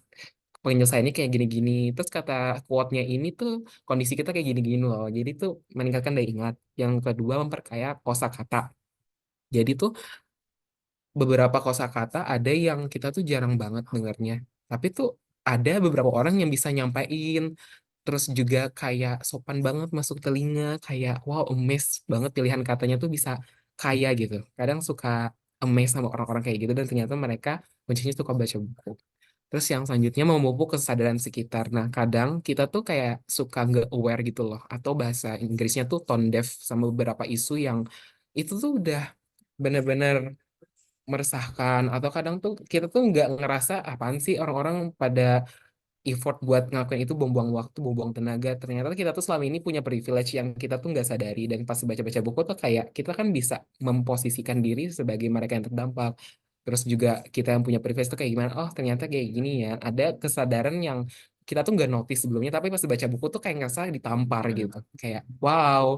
penyelesaiannya kayak gini-gini, terus kata quote-nya ini tuh kondisi kita kayak gini-gini loh. Jadi tuh meningkatkan daya ingat. Yang kedua, memperkaya kosakata. Jadi tuh beberapa kosakata ada yang kita tuh jarang banget dengarnya, tapi tuh ada beberapa orang yang bisa nyampein, terus juga kayak sopan banget masuk telinga, kayak wow, amazed banget pilihan katanya tuh bisa kaya gitu. Kadang suka amazed sama orang-orang kayak gitu, dan ternyata mereka kuncinya suka baca buku. Terus yang selanjutnya, memupuk kesadaran sekitar. Nah, kadang kita tuh kayak suka nggak aware gitu loh, atau bahasa Inggrisnya tuh tone deaf sama beberapa isu yang itu tuh udah bener-bener meresahkan, atau kadang tuh kita tuh nggak ngerasa apaan sih orang-orang pada effort buat ngelakuin itu, buang-buang waktu, buang-buang tenaga. Ternyata kita tuh selama ini punya privilege yang kita tuh nggak sadari, dan pas baca-baca buku tuh kayak kita kan bisa memposisikan diri sebagai mereka yang terdampak. Terus juga kita yang punya privilege tuh kayak gimana, oh ternyata kayak gini ya, ada kesadaran yang kita tuh nggak notice sebelumnya, tapi pas baca buku tuh kayak ngerasa ditampar gitu, kayak wow.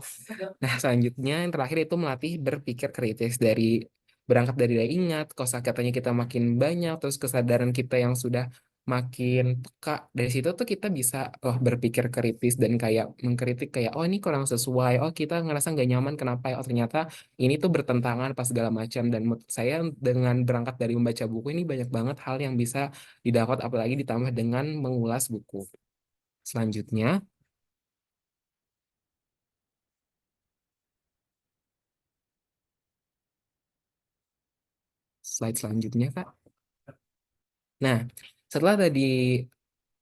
Nah, selanjutnya yang terakhir itu melatih berpikir kritis. Berangkat dari daya ingat, kosakatanya kita makin banyak, terus kesadaran kita yang sudah makin peka. Dari situ tuh kita bisa berpikir kritis dan kayak mengkritik kayak oh ini kurang sesuai, oh kita ngerasa nggak nyaman kenapa ya, oh ternyata ini tuh bertentangan pas segala macam. Dan menurut saya dengan berangkat dari membaca buku ini banyak banget hal yang bisa didapat, apalagi ditambah dengan mengulas buku. Selanjutnya, slide selanjutnya, Kak. Nah, setelah tadi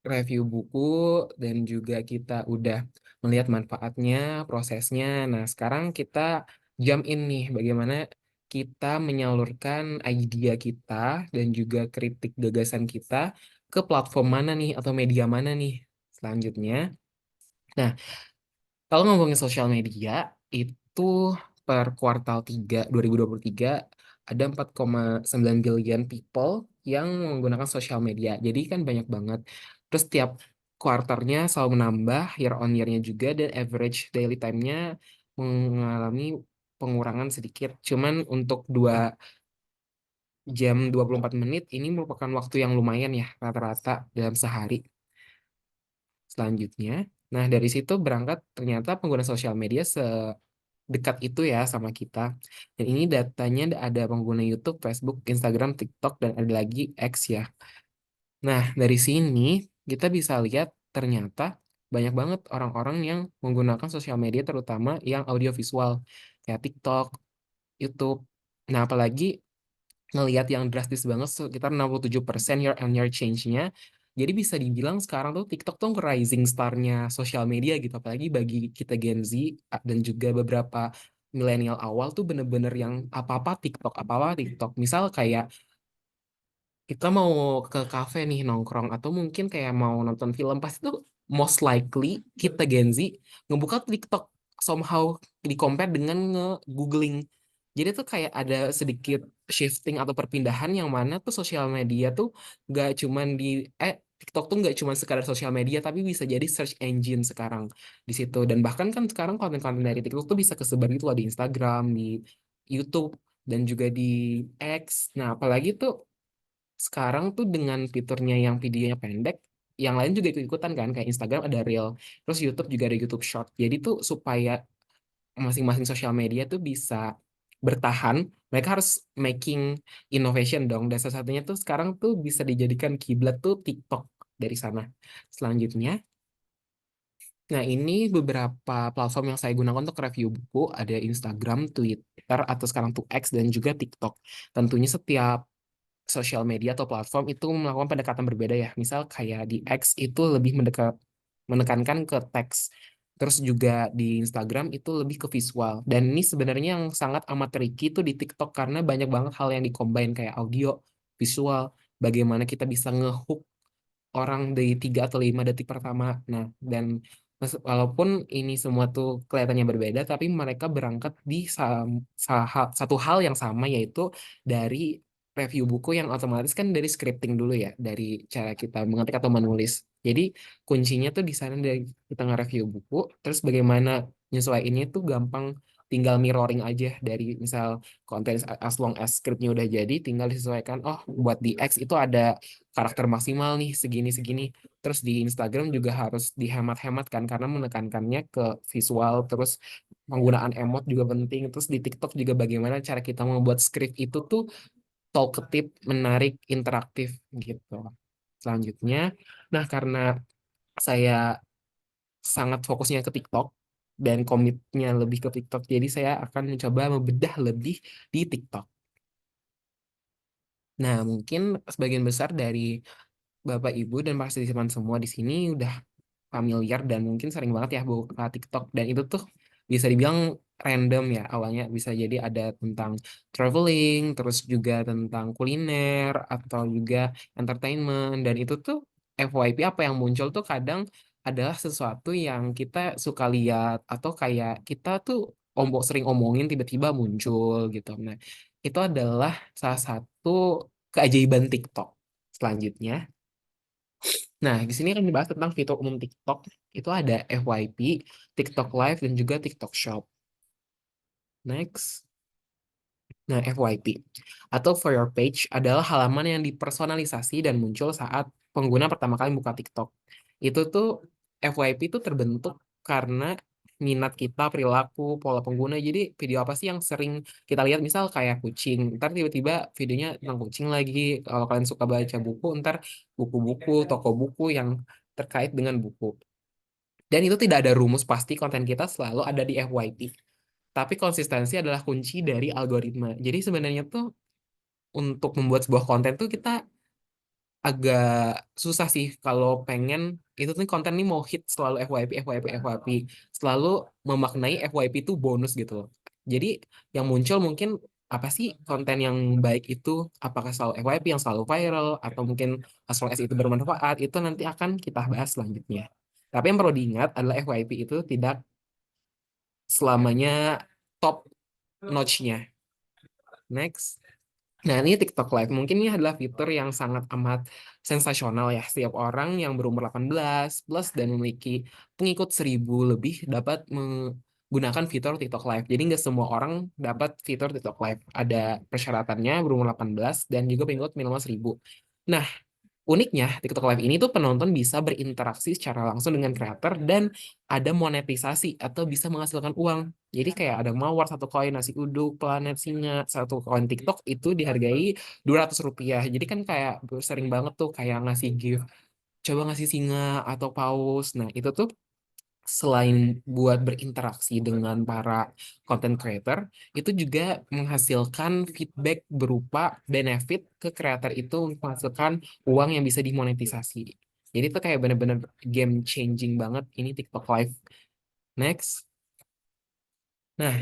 review buku dan juga kita udah melihat manfaatnya, prosesnya. Nah, sekarang kita jump in nih, bagaimana kita menyalurkan idea kita dan juga kritik gagasan kita ke platform mana nih atau media mana nih selanjutnya. Nah, kalau ngomongin sosial media, itu per kuartal 3 2023 ada 4,9 billion people yang menggunakan sosial media. Jadi kan banyak banget. Terus tiap kuartalnya selalu menambah, year on year-nya juga, dan average daily time-nya mengalami pengurangan sedikit. Cuman untuk 2 jam 24 menit ini merupakan waktu yang lumayan ya rata-rata dalam sehari. Selanjutnya, nah dari situ berangkat ternyata pengguna sosial media dekat itu ya sama kita. Dan ini datanya ada pengguna YouTube, Facebook, Instagram, TikTok, dan ada lagi X ya. Nah, dari sini kita bisa lihat ternyata banyak banget orang-orang yang menggunakan sosial media, terutama yang audiovisual kayak TikTok, YouTube. Nah, apalagi ngelihat yang drastis banget sekitar 67% year on year change-nya. Jadi bisa dibilang sekarang tuh TikTok tuh rising star-nya sosial media gitu. Apalagi bagi kita Gen Z dan juga beberapa milenial awal tuh bener-bener yang apa-apa TikTok, apa-apa TikTok. Misal kayak kita mau ke kafe nih nongkrong, atau mungkin kayak mau nonton film, pasti tuh most likely kita Gen Z ngebuka TikTok, somehow di compare dengan nge-googling. Jadi tuh kayak ada sedikit shifting atau perpindahan yang mana tuh sosial media tuh gak cuman TikTok tuh nggak cuma sekadar sosial media, tapi bisa jadi search engine sekarang di situ. Dan bahkan kan sekarang konten-konten dari TikTok tuh bisa kesebar gitu loh di Instagram, di YouTube, dan juga di X. Nah, apalagi tuh sekarang tuh dengan fiturnya yang videonya pendek, yang lain juga ikut-ikutan kan, kayak Instagram ada Reel, terus YouTube juga ada YouTube Short. Jadi tuh supaya masing-masing sosial media tuh bisa bertahan, mereka harus making innovation dong. Dan salah satunya tuh sekarang tuh bisa dijadikan kiblat tuh TikTok dari sana. Selanjutnya, nah ini beberapa platform yang saya gunakan untuk review buku, ada Instagram, Twitter, atau sekarang tuh X, dan juga TikTok. Tentunya setiap sosial media atau platform itu melakukan pendekatan berbeda ya. Misal kayak di X itu lebih menekankan ke teks. Terus juga di Instagram itu lebih ke visual. Dan ini sebenarnya yang sangat amat tricky itu di TikTok karena banyak banget hal yang di-combine kayak audio, visual, bagaimana kita bisa ngehook orang di 3 atau 5 detik pertama. Nah, dan walaupun ini semua tuh kelihatannya berbeda, tapi mereka berangkat di satu hal yang sama, yaitu dari review buku yang otomatis kan dari scripting dulu ya, dari cara kita mengetik atau menulis. Jadi kuncinya tuh di sana dari kita nge-review buku, terus bagaimana nyesuaiinnya tuh gampang, tinggal mirroring aja dari misal konten as long as scriptnya udah jadi, tinggal disesuaikan. Oh, buat di X itu ada karakter maksimal nih segini-segini. Terus di Instagram juga harus dihemat-hemat kan karena menekankannya ke visual, terus penggunaan emot juga penting. Terus di TikTok juga bagaimana cara kita membuat script itu tuh talkative, menarik, interaktif gitu. Selanjutnya, nah karena saya sangat fokusnya ke TikTok dan komitnya lebih ke TikTok, jadi saya akan mencoba membedah lebih di TikTok. Nah, mungkin sebagian besar dari Bapak Ibu dan partisipan semua di sini udah familiar dan mungkin sering banget ya buka TikTok, dan itu tuh bisa dibilang random ya. Awalnya bisa jadi ada tentang traveling, terus juga tentang kuliner atau juga entertainment, dan itu tuh FYP apa yang muncul tuh kadang adalah sesuatu yang kita suka lihat atau kayak kita tuh sering omongin tiba-tiba muncul gitu. Nah, itu adalah salah satu keajaiban TikTok. Selanjutnya, nah, di sini akan dibahas tentang fitur umum TikTok. Itu ada FYP, TikTok Live, dan juga TikTok Shop. Next. Nah, FYP atau For Your Page adalah halaman yang dipersonalisasi dan muncul saat pengguna pertama kali buka TikTok. Itu tuh FYP itu terbentuk karena minat kita, perilaku, pola pengguna. Jadi video apa sih yang sering kita lihat, misal kayak kucing. Ntar tiba-tiba videonya tentang kucing lagi. Kalau kalian suka baca buku, ntar buku-buku, toko buku yang terkait dengan buku. Dan itu tidak ada rumus pasti, konten kita selalu ada di FYP. Tapi konsistensi adalah kunci dari algoritma. Jadi sebenarnya tuh untuk membuat sebuah konten tuh kita agak susah sih kalau pengen itu tuh konten ini mau hit selalu FYP, FYP, FYP. Selalu memaknai FYP itu bonus gitu loh. Jadi yang muncul mungkin apa sih konten yang baik itu, apakah selalu FYP yang selalu viral atau mungkin as long as itu bermanfaat, itu nanti akan kita bahas selanjutnya. Tapi yang perlu diingat adalah FYP itu tidak selamanya top notch-nya. Next. Nah, ini TikTok Live. Mungkin ini adalah fitur yang sangat amat sensasional ya. Setiap orang yang berumur 18 plus dan memiliki pengikut 1.000 lebih dapat menggunakan fitur TikTok Live. Jadi nggak semua orang dapat fitur TikTok Live. Ada persyaratannya, berumur 18 dan juga pengikut minimal 1.000. Nah, uniknya, TikTok Live ini tuh penonton bisa berinteraksi secara langsung dengan kreator dan ada monetisasi atau bisa menghasilkan uang. Jadi kayak ada mawar, satu koin nasi uduk, planet singa, satu koin TikTok itu dihargai Rp200. Jadi kan kayak sering banget tuh kayak ngasih gift, coba ngasih singa atau paus. Nah, itu tuh selain buat berinteraksi dengan para content creator, itu juga menghasilkan feedback berupa benefit ke creator itu, menghasilkan uang yang bisa dimonetisasi. Jadi itu kayak bener-bener game changing banget ini TikTok Live. Next. Nah,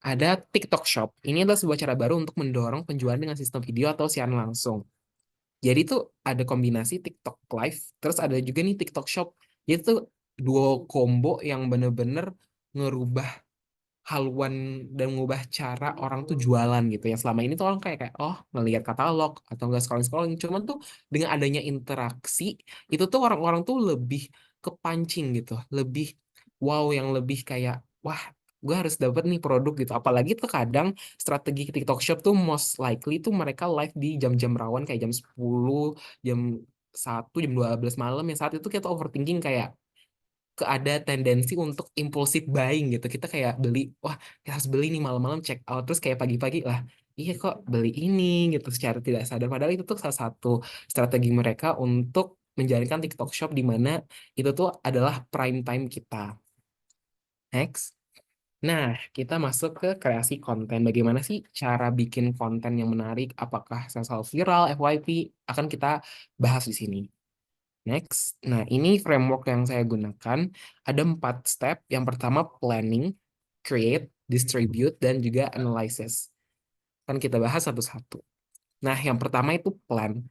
ada TikTok Shop. Ini adalah sebuah cara baru untuk mendorong penjualan dengan sistem video atau siaran langsung. Jadi tuh ada kombinasi TikTok Live, terus ada juga nih TikTok Shop. Jadi tuh dua combo yang bener-bener ngerubah haluan dan mengubah cara orang tuh jualan gitu ya. Selama ini tuh orang kayak oh ngelihat katalog atau enggak scrolling-scrolling. Cuman tuh dengan adanya interaksi itu tuh orang-orang tuh lebih kepancing gitu, lebih wow, yang lebih kayak wah, gue harus dapat nih produk gitu. Apalagi tuh kadang strategi TikTok Shop tuh most likely tuh mereka live di jam-jam rawan kayak jam 10, jam 1, jam 12 malam. Yang saat itu kita overthinking kayak ada tendensi untuk impulsif buying gitu. Kita kayak beli, wah kita harus beli nih malam-malam check out. Terus kayak pagi-pagi lah, iya kok beli ini gitu secara tidak sadar. Padahal itu tuh salah satu strategi mereka untuk menjalankan TikTok Shop di mana itu tuh adalah prime time kita. Next. Nah, kita masuk ke kreasi konten. Bagaimana sih cara bikin konten yang menarik? Apakah sosial viral, FYP? Akan kita bahas di sini. Next. Nah, ini framework yang saya gunakan. Ada 4 step. Yang pertama planning, create, distribute, dan juga analysis. Kan kita bahas satu-satu. Nah, yang pertama itu plan.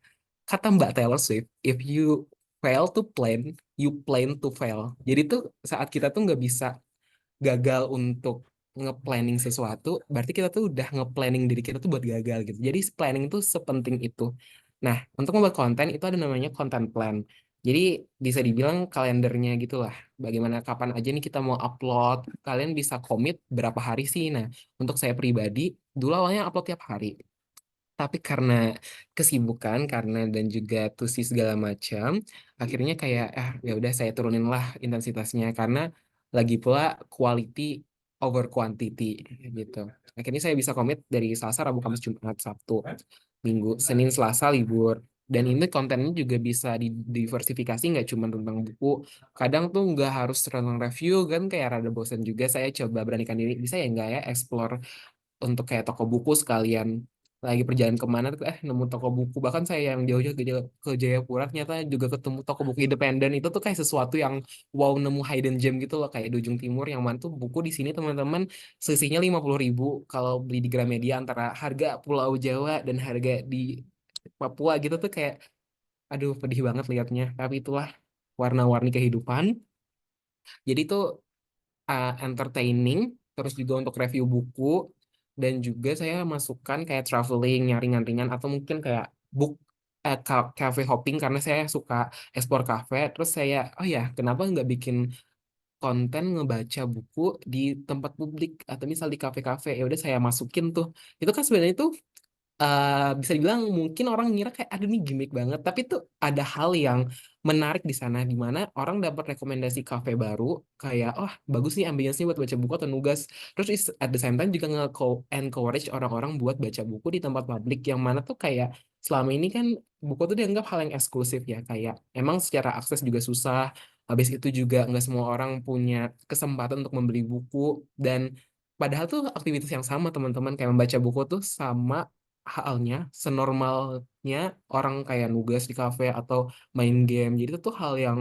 Kata Mbak Taylor Swift, if you fail to plan, you plan to fail. Jadi tuh saat kita tuh nggak bisa gagal untuk nge-planning sesuatu, berarti kita tuh udah nge-planning diri kita tuh buat gagal gitu. Jadi planning tuh sepenting itu. Nah, untuk membuat konten itu ada namanya content plan. Jadi bisa dibilang kalendernya gitu lah. Bagaimana kapan aja nih kita mau upload, kalian bisa komit berapa hari sih. Nah, untuk saya pribadi, dulu awalnya upload tiap hari. Tapi karena kesibukan, karena dan juga tusi segala macam, akhirnya kayak ya udah saya turunin lah intensitasnya karena lagi pula quality over quantity gitu. Akhirnya saya bisa komit dari Selasa, Rabu, Kamis, Jumat, Sabtu, Minggu, Senin, Selasa libur. Dan ini kontennya juga bisa diversifikasi, nggak cuma tentang buku. Kadang tuh nggak harus tentang review kan, kayak rada bosan juga. Saya coba beranikan diri, bisa ya nggak ya explore untuk kayak toko buku sekalian lagi perjalanan kemana tuh nemu toko buku, bahkan saya yang jauh-jauh ke Jayapura ternyata juga ketemu toko buku independen. Itu tuh kayak sesuatu yang wow, nemu hidden gem gitu loh, kayak di ujung timur yang mana tuh buku di sini teman-teman selisihnya 50.000 kalau beli di Gramedia antara harga Pulau Jawa dan harga di Papua gitu. Tuh kayak aduh pedih banget liatnya, tapi itulah warna-warni kehidupan. Jadi tuh entertaining, terus juga untuk review buku, dan juga saya masukkan kayak traveling, yang ringan-ringan, atau mungkin kayak book cafe hopping karena saya suka explore cafe. Terus saya, oh ya, kenapa nggak bikin konten ngebaca buku di tempat publik atau misal di kafe-kafe? Ya udah saya masukin tuh. Itu kan sebenarnya tuh bisa dibilang mungkin orang ngira kayak aduh nih gimmick banget, tapi tuh ada hal yang menarik di sana di mana orang dapat rekomendasi kafe baru kayak oh bagus nih ambience-nya buat baca buku atau nugas. Terus at the same time juga encourage orang-orang buat baca buku di tempat publik yang mana tuh kayak selama ini kan buku tuh dianggap hal yang eksklusif ya, kayak emang secara akses juga susah. Habis itu juga nggak semua orang punya kesempatan untuk membeli buku, dan padahal tuh aktivitas yang sama teman-teman, kayak membaca buku tuh sama halnya senormalnya orang kayak nugas di kafe atau main game. Jadi itu tuh hal yang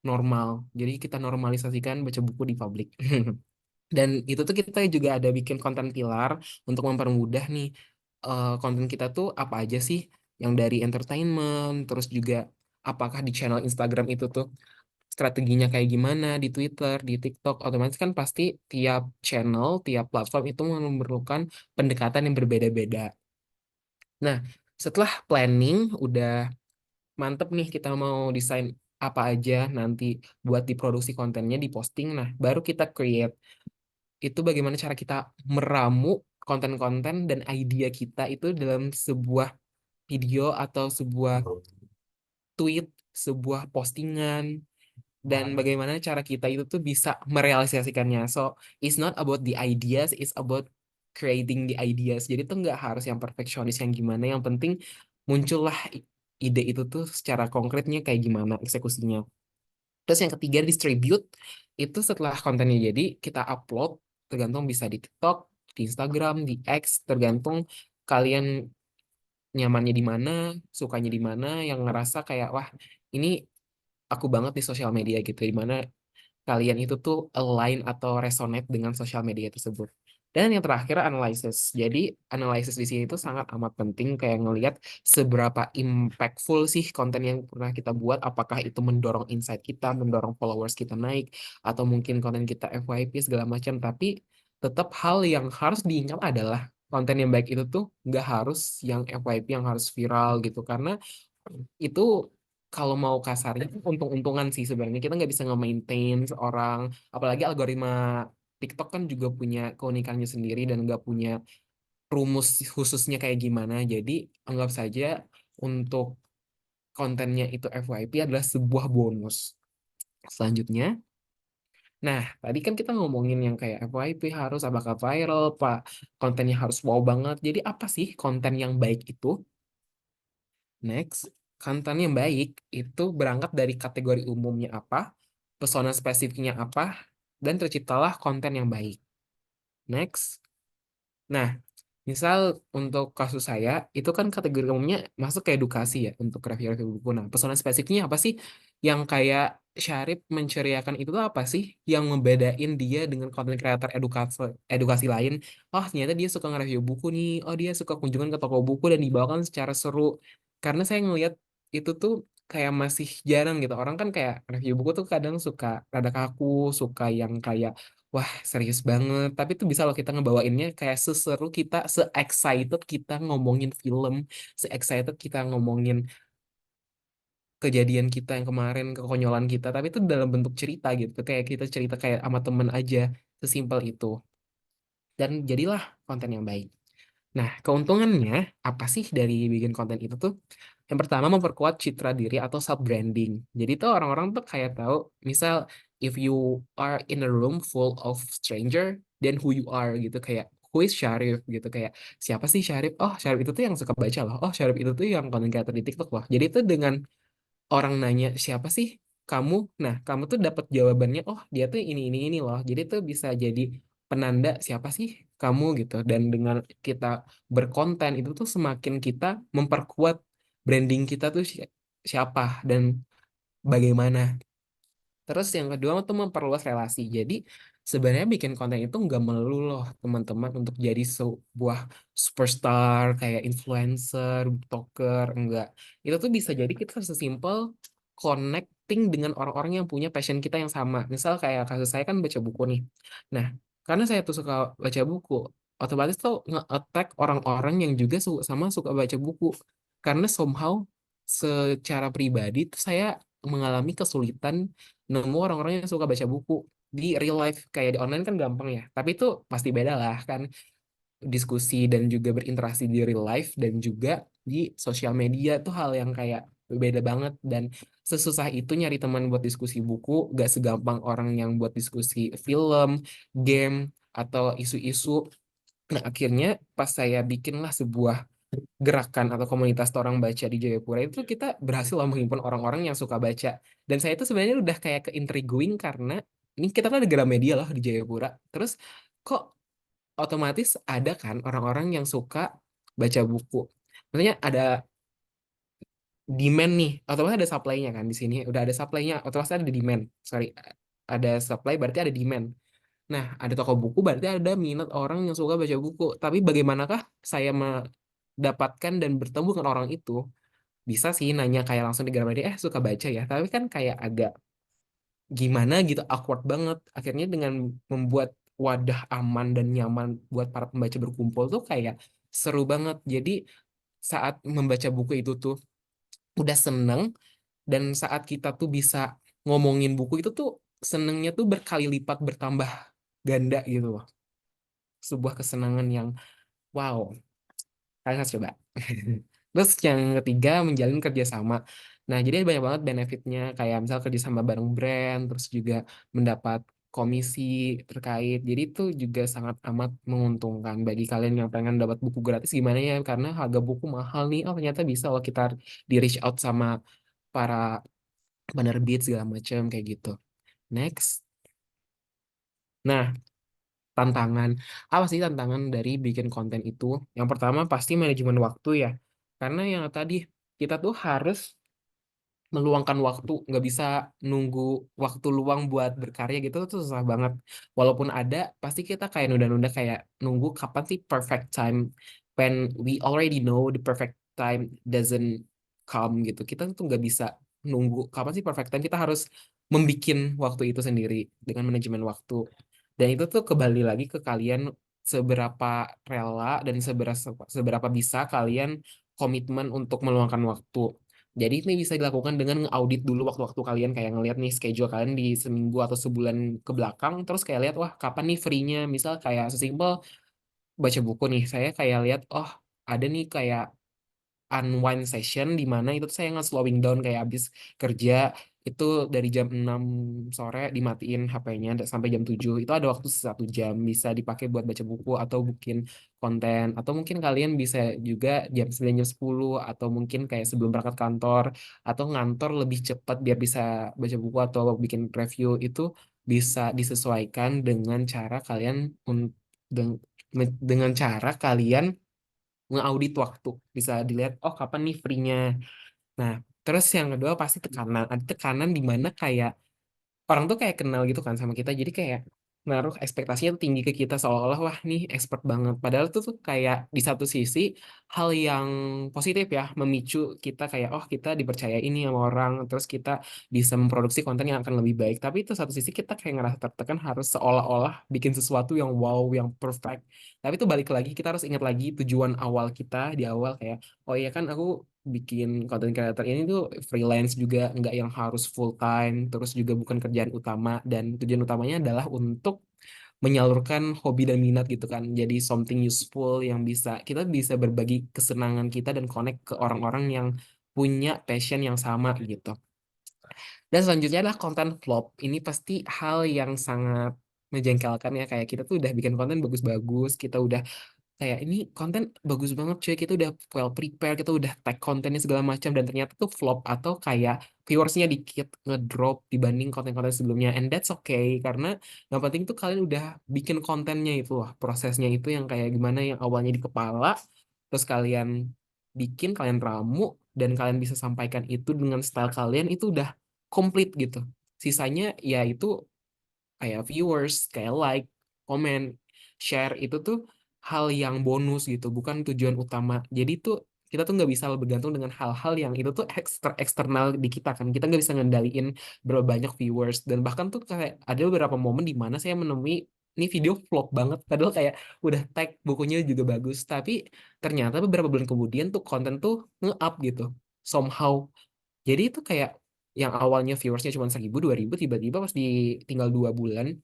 normal. Jadi kita normalisasikan baca buku di publik. Dan itu tuh kita juga ada bikin konten pilar untuk mempermudah nih konten kita tuh apa aja sih yang dari entertainment, terus juga apakah di channel Instagram itu tuh strateginya kayak gimana, di Twitter, di TikTok, otomatis kan pasti tiap channel, tiap platform itu memerlukan pendekatan yang berbeda-beda. Nah, setelah planning udah mantep nih kita mau desain apa aja nanti buat diproduksi kontennya, diposting. Nah, baru kita create. Itu bagaimana cara kita meramu konten-konten dan idea kita itu dalam sebuah video atau sebuah tweet, sebuah postingan, dan bagaimana cara kita itu tuh bisa merealisasikannya. So, it's not about the ideas, it's about creating the ideas. Jadi tuh nggak harus yang perfeksionis yang gimana, yang penting muncullah ide itu tuh secara konkretnya kayak gimana eksekusinya. Terus yang ketiga distribute, itu setelah kontennya jadi kita upload, tergantung bisa di TikTok, di Instagram, di X, tergantung kalian nyamannya di mana, sukanya di mana, yang ngerasa kayak wah ini aku banget di sosial media gitu, di mana kalian itu tuh align atau resonate dengan sosial media tersebut. Dan yang terakhir analysis. Jadi analysis di sini tuh sangat amat penting, kayak ngelihat seberapa impactful sih konten yang pernah kita buat, apakah itu mendorong insight kita, mendorong followers kita naik, atau mungkin konten kita FYP segala macam. Tapi tetap hal yang harus diingat adalah konten yang baik itu tuh nggak harus yang FYP yang harus viral gitu, karena itu kalau mau kasarnya tuh untung-untungan sih sebenarnya, kita nggak bisa nge-maintain seorang, apalagi algoritma TikTok kan juga punya keunikannya sendiri dan nggak punya rumus khususnya kayak gimana. Jadi anggap saja untuk kontennya itu FYP adalah sebuah bonus. Selanjutnya, nah tadi kan kita ngomongin yang kayak FYP harus apakah viral, Pak, kontennya harus wow banget. Jadi apa sih konten yang baik itu? Next, konten yang baik itu berangkat dari kategori umumnya apa, pesona spesifiknya apa, dan terciptalah konten yang baik. Next, nah misal untuk kasus saya, itu kan kategori umumnya masuk ke edukasi ya, untuk review-review buku. Nah, pesona spesifiknya apa sih? Yang kayak Syarif menceriakan itu tuh apa sih? Yang membedain dia dengan konten kreator edukasi edukasi lain. Oh, ternyata dia suka nge-review buku nih. Oh, dia suka kunjungan ke toko buku dan dibawakan secara seru. Karena saya ngelihat itu tuh kayak masih jarang gitu. Orang kan kayak review buku tuh kadang suka rada kaku, suka yang kayak wah, serius banget. Tapi itu bisa loh kita ngebawainnya kayak seseru kita, se-excited kita ngomongin film, se-excited kita ngomongin kejadian kita yang kemarin, kekonyolan kita. Tapi itu dalam bentuk cerita gitu. Kayak kita cerita kayak sama temen aja. Sesimpel itu. Dan jadilah konten yang baik. Nah, keuntungannya apa sih dari bikin konten itu tuh? Yang pertama memperkuat citra diri atau self branding. Jadi tuh orang-orang tuh kayak tahu, misal if you are in a room full of stranger, then who you are gitu kayak who is Syarif gitu kayak siapa sih Syarif? Oh, Syarif itu tuh yang suka baca loh. Oh, Syarif itu tuh yang konten kreator di TikTok loh. Jadi itu dengan orang nanya siapa sih kamu, nah kamu tuh dapat jawabannya oh dia tuh ini loh, jadi tuh bisa jadi penanda siapa sih kamu gitu. Dan dengan kita berkonten itu tuh semakin kita memperkuat branding kita tuh siapa dan bagaimana. Terus yang kedua tuh memperluas relasi. Jadi sebenarnya bikin konten itu nggak melulu loh teman-teman untuk jadi sebuah superstar kayak influencer, TikToker, enggak. Itu tuh bisa jadi kita sesimpel connecting dengan orang-orang yang punya passion kita yang sama. Misal kayak kasus saya kan baca buku nih. Nah, karena saya tuh suka baca buku, otomatis tuh nge-attack orang-orang yang juga sama suka baca buku. Karena somehow secara pribadi tuh saya mengalami kesulitan nemu orang-orang yang suka baca buku di real life. Kayak di online kan gampang ya, tapi itu pasti beda lah kan, diskusi dan juga berinteraksi di real life dan juga di sosial media tuh hal yang kayak beda banget. Dan sesusah itu nyari teman buat diskusi buku, gak segampang orang yang buat diskusi film, game, atau isu-isu. Nah, akhirnya pas saya bikinlah sebuah gerakan atau komunitas orang baca di Jayapura, itu kita berhasil lah menghimpun orang-orang yang suka baca. Dan saya itu sebenarnya udah kayak ke-intriguing karena ini kita kan ada Gramedia loh di Jayapura. Terus kok otomatis ada kan orang-orang yang suka baca buku. Maksudnya ada demand nih, otomatis ada supply-nya kan di sini. Udah ada supply-nya, otomatis ada demand. Sorry, ada supply berarti ada demand. Nah, ada toko buku berarti ada minat orang yang suka baca buku. Tapi bagaimanakah saya mendapatkan dan bertemu dengan orang itu? Bisa sih nanya kayak langsung di Gramedia, suka baca ya. Tapi kan kayak agak gimana gitu, awkward banget. Akhirnya dengan membuat wadah aman dan nyaman buat para pembaca berkumpul tuh kayak seru banget. Jadi saat membaca buku itu tuh udah seneng, dan saat kita tuh bisa ngomongin buku itu tuh senengnya tuh berkali lipat bertambah ganda gitu loh. Sebuah kesenangan yang wow, kalian harus coba. Terus yang ketiga menjalin kerjasama. Nah, jadi ada banyak banget benefitnya kayak misal kerjasama bareng brand, terus juga mendapat komisi terkait. Jadi itu juga sangat amat menguntungkan bagi kalian yang pengen dapat buku gratis gimana ya, karena harga buku mahal nih. Oh, ternyata bisa loh kita di reach out sama para penerbit segala macam kayak gitu. Next. Nah, tantangan. Apa sih tantangan dari bikin konten itu? Yang pertama pasti manajemen waktu ya. Karena yang tadi kita tuh harus meluangkan waktu, nggak bisa nunggu waktu luang buat berkarya gitu tuh susah banget. Walaupun ada, pasti kita kayak nunda-nunda kayak nunggu kapan sih perfect time. When we already know the perfect time doesn't come gitu. Kita tuh nggak bisa nunggu kapan sih perfect time. Kita harus membikin waktu itu sendiri dengan manajemen waktu. Dan itu tuh kembali lagi ke kalian seberapa rela dan seberapa bisa kalian komitmen untuk meluangkan waktu. Jadi ini bisa dilakukan dengan ngaudit dulu waktu-waktu kalian, kayak ngeliat nih schedule kalian di seminggu atau sebulan ke belakang, terus kayak lihat wah kapan nih free-nya, misal kayak sesimpel baca buku nih, saya kayak lihat oh ada nih kayak unwind session di mana itu tuh saya nge-slowing down kayak habis kerja itu dari jam 6 sore dimatiin HP-nya sampai jam 7 itu ada waktu 1 jam bisa dipakai buat baca buku atau bikin konten, atau mungkin kalian bisa juga jam 9 jam 10 atau mungkin kayak sebelum berangkat kantor atau ngantor lebih cepat biar bisa baca buku atau bikin review, itu bisa disesuaikan dengan cara kalian deng- dengan cara kalian ngeaudit waktu, bisa dilihat oh kapan nih free-nya. Nah, terus yang kedua pasti tekanan. Ada tekanan di mana kayak orang tuh kayak kenal gitu kan sama kita, jadi kayak naruh ekspektasinya tinggi ke kita seolah-olah wah nih expert banget, padahal itu tuh kayak di satu sisi hal yang positif ya, memicu kita kayak oh kita dipercaya ini sama orang, terus kita bisa memproduksi konten yang akan lebih baik, tapi itu satu sisi kita kayak ngerasa tertekan harus seolah-olah bikin sesuatu yang wow yang perfect. Tapi itu balik lagi kita harus ingat lagi tujuan awal kita di awal, kayak oh iya kan aku bikin content creator ini tuh freelance juga, nggak yang harus full time, terus juga bukan kerjaan utama, dan tujuan utamanya adalah untuk menyalurkan hobi dan minat gitu kan, jadi something useful yang bisa kita bisa berbagi kesenangan kita dan connect ke orang-orang yang punya passion yang sama gitu. Dan selanjutnya adalah konten flop. Ini pasti hal yang sangat menjengkelkan ya, kayak kita tuh udah bikin konten bagus-bagus, kita udah kayak ini konten bagus banget cuy, kita udah well prepare, kita udah tag kontennya segala macam, dan ternyata tuh flop atau kayak viewersnya dikit, ngedrop dibanding konten-konten sebelumnya, and that's okay karena yang penting tuh kalian udah bikin kontennya itu loh, prosesnya itu yang kayak gimana, yang awalnya di kepala terus kalian bikin, kalian ramu, dan kalian bisa sampaikan itu dengan style kalian, itu udah komplit gitu. Sisanya ya itu kayak viewers, kayak like, komen, share, itu tuh hal yang bonus gitu, bukan tujuan utama. Jadi tuh kita tuh nggak bisa bergantung dengan hal-hal yang itu tuh eksternal di kita kan. Kita nggak bisa ngendaliin berapa banyak viewers, dan bahkan tuh kayak ada beberapa momen di mana saya menemui ini video vlog banget, padahal kayak udah tag bukunya juga bagus, tapi ternyata beberapa bulan kemudian tuh konten tuh nge-up gitu somehow. Jadi itu kayak yang awalnya viewersnya cuma 1.000 2.000, tiba-tiba pas tinggal 2 bulan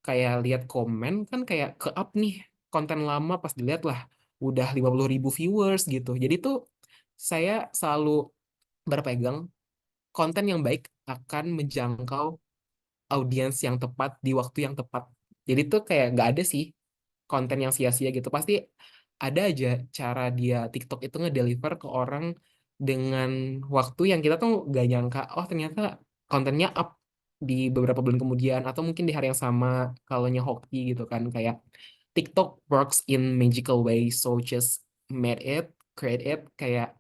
kayak lihat komen kan kayak ke up nih, konten lama pas dilihat lah udah 50.000 viewers gitu. Jadi tuh saya selalu berpegang konten yang baik akan menjangkau audiens yang tepat di waktu yang tepat. Jadi tuh kayak nggak ada sih konten yang sia-sia gitu. Pasti ada aja cara dia TikTok itu ngedeliver ke orang dengan waktu yang kita tuh gak nyangka. Oh ternyata kontennya up di beberapa bulan kemudian atau mungkin di hari yang sama kalau nya hoki gitu kan. Kayak TikTok works in magical way, so just made it, create it. Kayak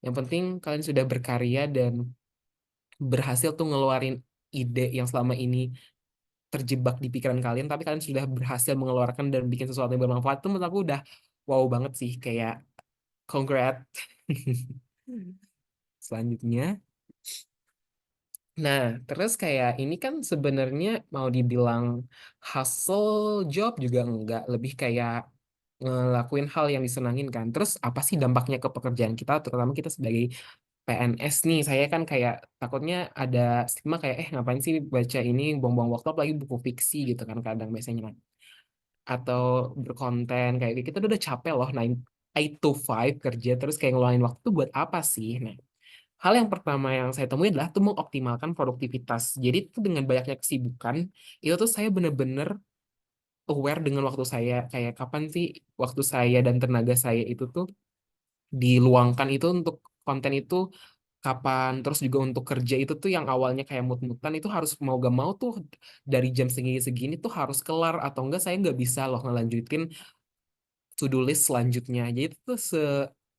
yang penting kalian sudah berkarya dan berhasil tuh ngeluarin ide yang selama ini terjebak di pikiran kalian, tapi kalian sudah berhasil mengeluarkan dan bikin sesuatu yang bermanfaat. Itu menurut aku udah wow banget sih, kayak congrats. Selanjutnya, nah terus kayak ini kan sebenarnya mau dibilang hustle job juga enggak, lebih kayak ngelakuin hal yang disenangin kan. Terus apa sih dampaknya ke pekerjaan kita, terutama kita sebagai PNS nih? Saya kan kayak takutnya ada stigma kayak ngapain sih baca ini, buang-buang waktu, apalagi buku fiksi gitu kan kadang biasanya kan, atau berkonten kayak gitu. Kita udah capek loh 8 to 5 kerja, terus kayak ngeluangin waktu buat apa sih? Nah, hal yang pertama yang saya temui adalah tuh mengoptimalkan produktivitas. Jadi tuh dengan banyaknya kesibukan, itu tuh saya bener-bener aware dengan waktu saya, kayak kapan sih waktu saya dan tenaga saya itu tuh diluangkan itu untuk konten itu, kapan, terus juga untuk kerja itu tuh yang awalnya kayak mut-mutan itu harus mau gak mau tuh dari jam segini-segini tuh harus kelar, atau enggak saya nggak bisa loh ngelanjutin to-do list selanjutnya. Jadi itu tuh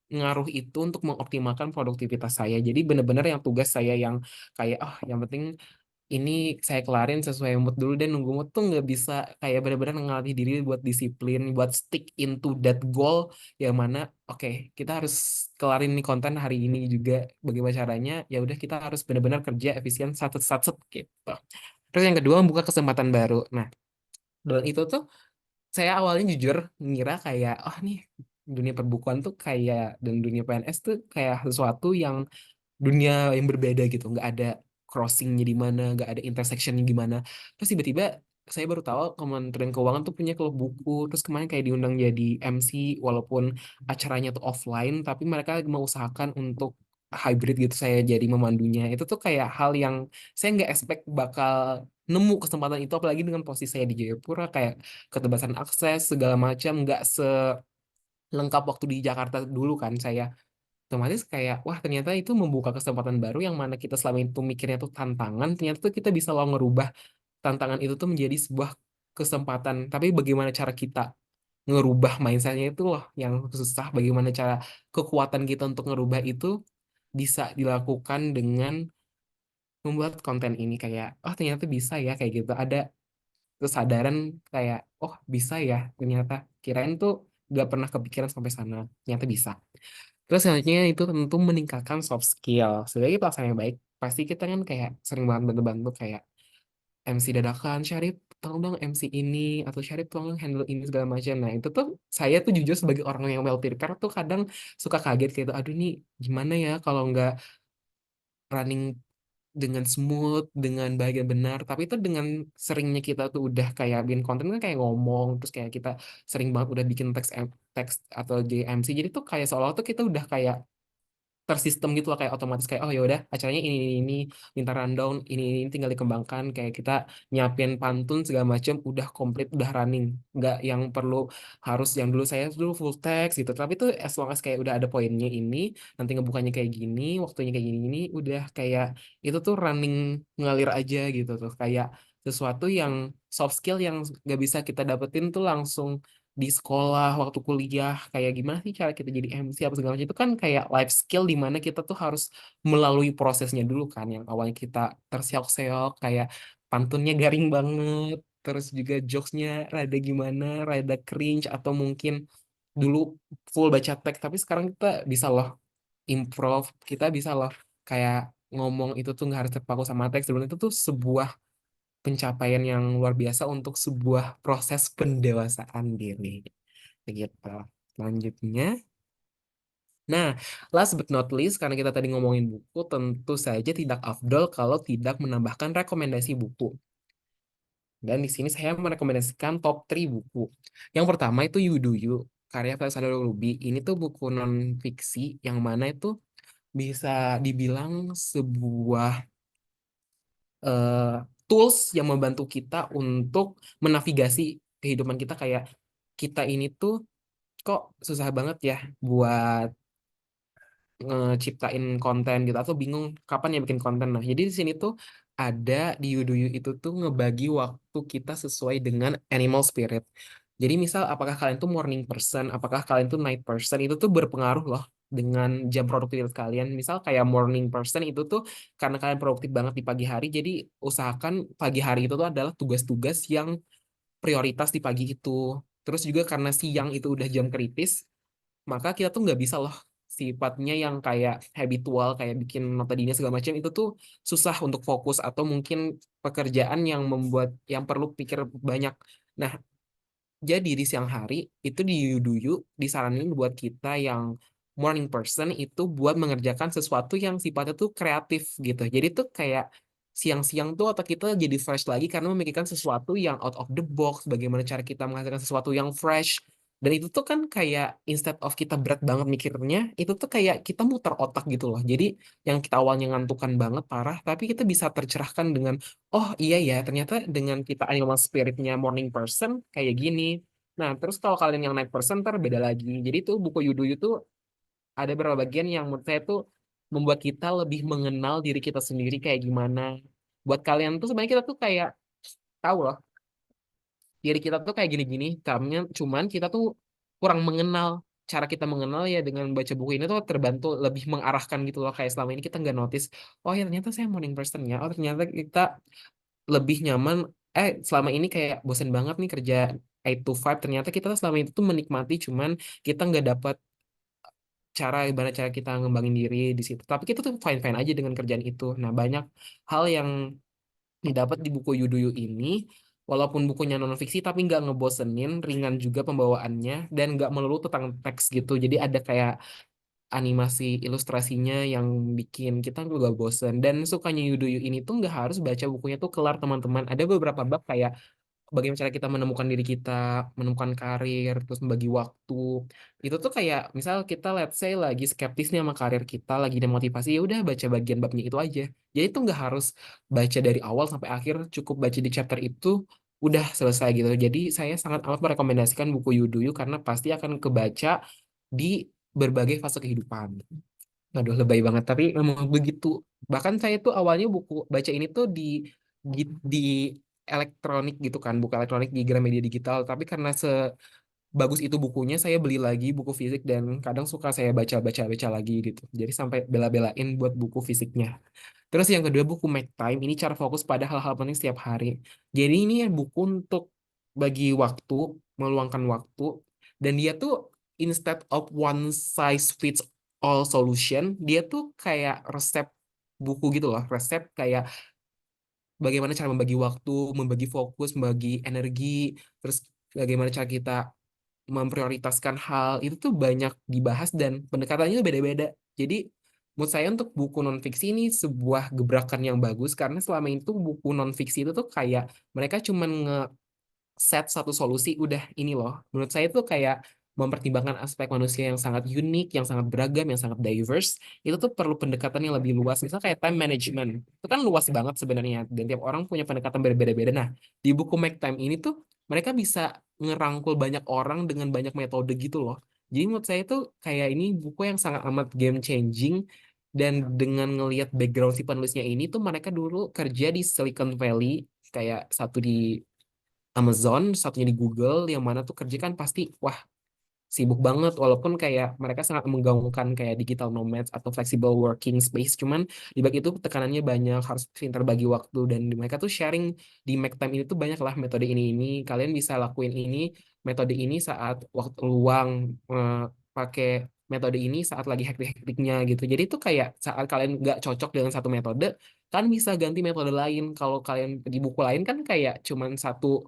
ngaruh itu untuk mengoptimalkan produktivitas saya. Jadi bener-bener yang tugas saya yang kayak yang penting ini saya kelarin sesuai mood dulu, dan nunggu mood tuh nggak bisa, kayak bener-bener ngelatih diri buat disiplin, buat stick into that goal, yang mana oke kita harus kelarin nih konten hari ini juga, bagaimana caranya, ya udah kita harus bener-bener kerja efisien satu satu gitu. Terus yang kedua, membuka kesempatan baru. Nah, dan itu tuh saya awalnya jujur ngira kayak nih dunia perbukuan tuh kayak, dan dunia PNS tuh kayak sesuatu yang dunia yang berbeda gitu, nggak ada crossingnya di mana, nggak ada intersectionnya gimana. Terus tiba-tiba saya baru tahu Kementerian Keuangan tuh punya klub buku, terus kemarin kayak diundang jadi MC, walaupun acaranya tuh offline, tapi mereka mengusahakan untuk hybrid gitu, saya jadi memandunya. Itu tuh kayak hal yang saya nggak expect bakal nemu kesempatan itu, apalagi dengan posisi saya di Jayapura, kayak keterbatasan akses segala macam, nggak selengkap waktu di Jakarta dulu kan saya. Otomatis kayak, wah ternyata itu membuka kesempatan baru yang mana kita selama itu mikirnya tuh tantangan, ternyata tuh kita bisa loh ngerubah tantangan itu tuh menjadi sebuah kesempatan. Tapi bagaimana cara kita ngerubah mindsetnya itu loh yang susah. Bagaimana cara kekuatan kita untuk ngerubah itu bisa dilakukan dengan membuat konten ini, kayak, oh ternyata bisa ya kayak gitu. Ada kesadaran kayak, oh bisa ya ternyata. Kirain tuh gak pernah kepikiran sampai sana. Ternyata bisa. Terus selanjutnya itu tentu meningkatkan soft skill. Sebagai pelaksana yang baik, pasti kita kan kayak sering banget bantu-bantu kayak MC dadakan, Syarif tolong dong MC ini, atau Syarif tolong dong handle ini segala macam. Nah itu tuh saya tuh jujur sebagai orang yang well prepared tuh kadang suka kaget kayak, aduh nih gimana ya kalau nggak running dengan smooth, dengan baik dan benar. Tapi itu dengan seringnya kita tuh udah kayak bikin konten kan kayak ngomong, terus kayak kita sering banget udah bikin teks atau JMC. Jadi tuh kayak seolah-olah tuh kita udah kayak tersistem gitu loh, kayak otomatis kayak, oh ya udah acaranya ini minta rundown ini tinggal dikembangkan, kayak kita nyiapin pantun segala macam udah komplit udah running, nggak yang perlu harus yang dulu saya dulu full text gitu. Tapi tuh as long as kayak udah ada poinnya ini, nanti ngebukanya kayak gini, waktunya kayak gini udah kayak itu tuh running ngalir aja gitu tuh, kayak sesuatu yang soft skill yang nggak bisa kita dapetin tuh langsung di sekolah waktu kuliah. Kayak gimana sih cara kita jadi MC apa segala macam, itu kan kayak life skill di mana kita tuh harus melalui prosesnya dulu kan, yang awalnya kita terseok-seok kayak pantunnya garing banget, terus juga jokesnya rada gimana, rada cringe, atau mungkin dulu full baca teks, tapi sekarang kita bisa loh improv, kita bisa loh kayak ngomong itu tuh nggak harus terpaku sama teks. Dulu itu tuh sebuah pencapaian yang luar biasa untuk sebuah proses pendewasaan diri. Begitu. Selanjutnya, nah, last but not least, karena kita tadi ngomongin buku, tentu saja tidak afdol kalau tidak menambahkan rekomendasi buku. Dan di sini saya merekomendasikan top 3 buku. Yang pertama itu You Do You, karya Alexander Luby. Ini tuh buku non fiksi yang mana itu bisa dibilang sebuah eh, tools yang membantu kita untuk menavigasi kehidupan kita, kayak kita ini tuh kok susah banget ya buat ngeciptain konten gitu, atau bingung kapan ya bikin konten. Nah, jadi di sini tuh ada di Yuduyu itu tuh ngebagi waktu kita sesuai dengan animal spirit. Jadi misal apakah kalian tuh morning person, apakah kalian tuh night person, itu tuh berpengaruh loh dengan jam produktivitas kalian. Misal kayak morning person itu tuh karena kalian produktif banget di pagi hari, jadi usahakan pagi hari itu tuh adalah tugas-tugas yang prioritas di pagi itu. Terus juga karena siang itu udah jam kritis, maka kita tuh nggak bisa loh sifatnya yang kayak habitual, kayak bikin nota dini segala macam, itu tuh susah untuk fokus, atau mungkin pekerjaan yang membuat yang perlu pikir banyak. Nah, jadi di siang hari itu di Yuduyu disaranin buat kita yang morning person itu buat mengerjakan sesuatu yang sifatnya tuh kreatif gitu. Jadi tuh kayak siang-siang tuh otak kita jadi fresh lagi karena memikirkan sesuatu yang out of the box, bagaimana cara kita menghasilkan sesuatu yang fresh. Dan itu tuh kan kayak instead of kita berat banget mikirnya, itu tuh kayak kita muter otak gitu loh. Jadi yang kita awalnya ngantukan banget parah, tapi kita bisa tercerahkan dengan, oh iya ya, ternyata dengan kita animal spiritnya morning person kayak gini. Nah, terus kalau kalian yang night person ntar beda lagi. Jadi tuh buku Yuduyu tuh ada beberapa bagian yang menurut saya tuh membuat kita lebih mengenal diri kita sendiri kayak gimana. Buat kalian tuh sebenarnya kita tuh kayak tahu loh diri kita tuh kayak gini-gini, cuman kita tuh kurang mengenal. Cara kita mengenal ya dengan baca buku ini tuh terbantu lebih mengarahkan gitu loh, kayak selama ini kita nggak notice, oh ya ternyata saya morning person ya, oh ternyata kita lebih nyaman, selama ini kayak bosen banget nih kerja 8 to 5, ternyata kita selama itu tuh menikmati, cuman kita nggak dapat gimana cara kita ngembangin diri di situ, tapi kita tuh fine fine aja dengan kerjaan itu. Nah, banyak hal yang didapat di buku Yuduyu ini, walaupun bukunya non fiksi tapi nggak ngebosenin, ringan juga pembawaannya, dan nggak melulu tentang teks gitu. Jadi ada kayak animasi ilustrasinya yang bikin kita juga bosen. Dan sukanya Yudoyo ini tuh nggak harus baca bukunya tuh kelar teman-teman. Ada beberapa bab kayak bagaimana cara kita menemukan diri kita, menemukan karir, terus membagi waktu. Itu tuh kayak misal kita let's say lagi skeptis nih sama karir kita, lagi demotivasi, ya udah baca bagian babnya itu aja. Jadi tuh nggak harus baca dari awal sampai akhir, cukup baca di chapter itu udah selesai gitu. Jadi saya sangat amat merekomendasikan buku Yuduyu karena pasti akan kebaca di berbagai fase kehidupan. Aduh, lebay banget, tapi memang begitu. Bahkan saya tuh awalnya buku baca ini tuh di elektronik gitu kan, buku elektronik di Gramedia Digital. Tapi karena sebagus itu bukunya, saya beli lagi buku fisik dan kadang suka saya baca lagi gitu. Jadi sampai bela-belain buat buku fisiknya. Terus yang kedua buku Make Time, ini cara fokus pada hal-hal penting setiap hari. Jadi ini buku untuk bagi waktu, meluangkan waktu, dan dia tuh instead of one size fits all solution, dia tuh kayak resep buku gitu loh, resep kayak bagaimana cara membagi waktu, membagi fokus, membagi energi, terus bagaimana cara kita memprioritaskan hal itu tuh banyak dibahas dan pendekatannya tuh beda-beda. Jadi menurut saya untuk buku non-fiksi ini sebuah gebrakan yang bagus karena selama itu buku non-fiksi itu tuh kayak mereka cuman set satu solusi udah ini loh. Menurut saya itu kayak mempertimbangkan aspek manusia yang sangat unik, yang sangat beragam, yang sangat diverse. Itu tuh perlu pendekatan yang lebih luas. Misalnya kayak time management. Itu kan luas banget sebenarnya dan tiap orang punya pendekatan berbeda-beda. Nah, di buku Make Time ini tuh mereka bisa ngerangkul banyak orang dengan banyak metode gitu loh. Jadi menurut saya itu kayak ini buku yang sangat amat game changing dan dengan ngelihat background si penulisnya ini tuh mereka dulu kerja di Silicon Valley kayak satu di Amazon, satunya di Google, yang mana tuh kerja kan pasti, wah, sibuk banget. Walaupun kayak mereka sangat menggaungkan kayak digital nomads atau flexible working space, cuman di balik itu tekanannya banyak, harus pintar bagi waktu, dan mereka tuh sharing di Make Time ini tuh banyak lah metode ini, kalian bisa lakuin ini, metode ini saat waktu luang, pakai metode ini saat lagi hektik-hektiknya gitu. Jadi tuh kayak saat kalian nggak cocok dengan satu metode, kan bisa ganti metode lain. Kalau kalian di buku lain kan kayak cuman satu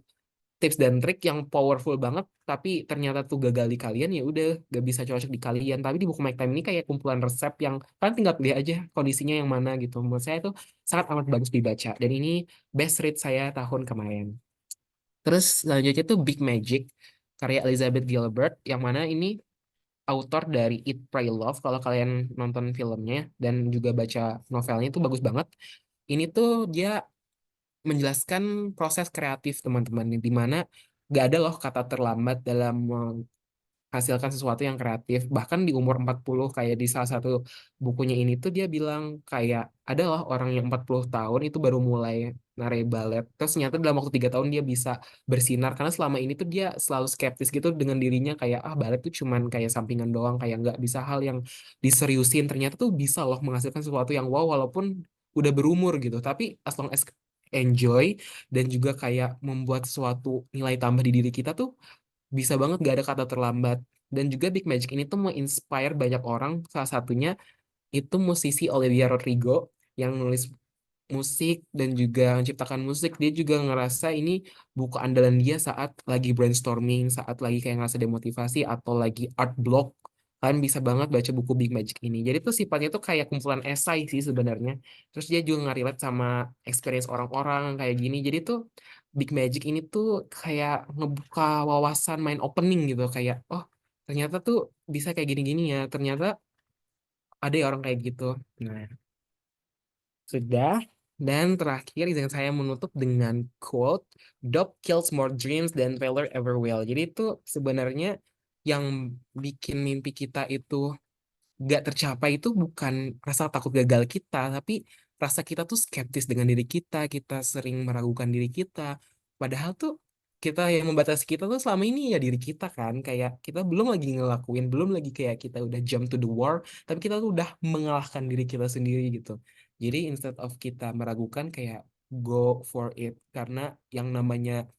tips dan trik yang powerful banget tapi ternyata tuh gagal di kalian, ya udah gak bisa cocok di kalian. Tapi di buku Make Time ini kayak kumpulan resep yang kalian tinggal pilih aja kondisinya yang mana gitu. Menurut saya itu sangat amat bagus dibaca dan ini best read saya tahun kemarin. Terus selanjutnya tuh Big Magic karya Elizabeth Gilbert yang mana ini autor dari Eat Pray Love. Kalau kalian nonton filmnya dan juga baca novelnya itu bagus banget. Ini tuh dia menjelaskan proses kreatif teman-teman, di mana gak ada loh kata terlambat dalam menghasilkan sesuatu yang kreatif. Bahkan di umur 40 kayak di salah satu bukunya ini tuh dia bilang kayak ada loh orang yang 40 tahun itu baru mulai nari balet. Terus ternyata dalam waktu 3 tahun dia bisa bersinar karena selama ini tuh dia selalu skeptis gitu dengan dirinya kayak ah balet tuh cuman kayak sampingan doang, kayak nggak bisa hal yang diseriusin. Ternyata tuh bisa loh menghasilkan sesuatu yang wow walaupun udah berumur gitu. Tapi as long as enjoy dan juga kayak membuat sesuatu nilai tambah di diri kita tuh bisa banget, gak ada kata terlambat. Dan juga Big Magic ini tuh menginspire banyak orang, salah satunya itu musisi Olivia Rodrigo yang nulis musik dan juga menciptakan musik. Dia juga ngerasa ini buku andalan dia saat lagi brainstorming, saat lagi kayak ngerasa demotivasi atau lagi art block. Kalian bisa banget baca buku Big Magic ini. Jadi tuh sifatnya tuh kayak kumpulan esai sih sebenarnya. Terus dia juga nge-relate sama experience orang-orang kayak gini. Jadi tuh Big Magic ini tuh kayak ngebuka wawasan, mind opening gitu. Kayak, oh ternyata tuh bisa kayak gini-gini ya. Ternyata ada ya orang kayak gitu. Nah, sudah. Dan terakhir, izin saya menutup dengan quote, "Dope kills more dreams than failure ever will." Jadi itu sebenarnya yang bikin mimpi kita itu gak tercapai itu bukan rasa takut gagal kita, tapi rasa kita tuh skeptis dengan diri kita, kita sering meragukan diri kita. Padahal tuh kita yang membatasi kita tuh selama ini ya diri kita kan, kayak kita belum lagi ngelakuin, belum lagi kayak kita udah jump to the war, tapi kita tuh udah mengalahkan diri kita sendiri gitu. Jadi instead of kita meragukan, kayak go for it, karena yang namanya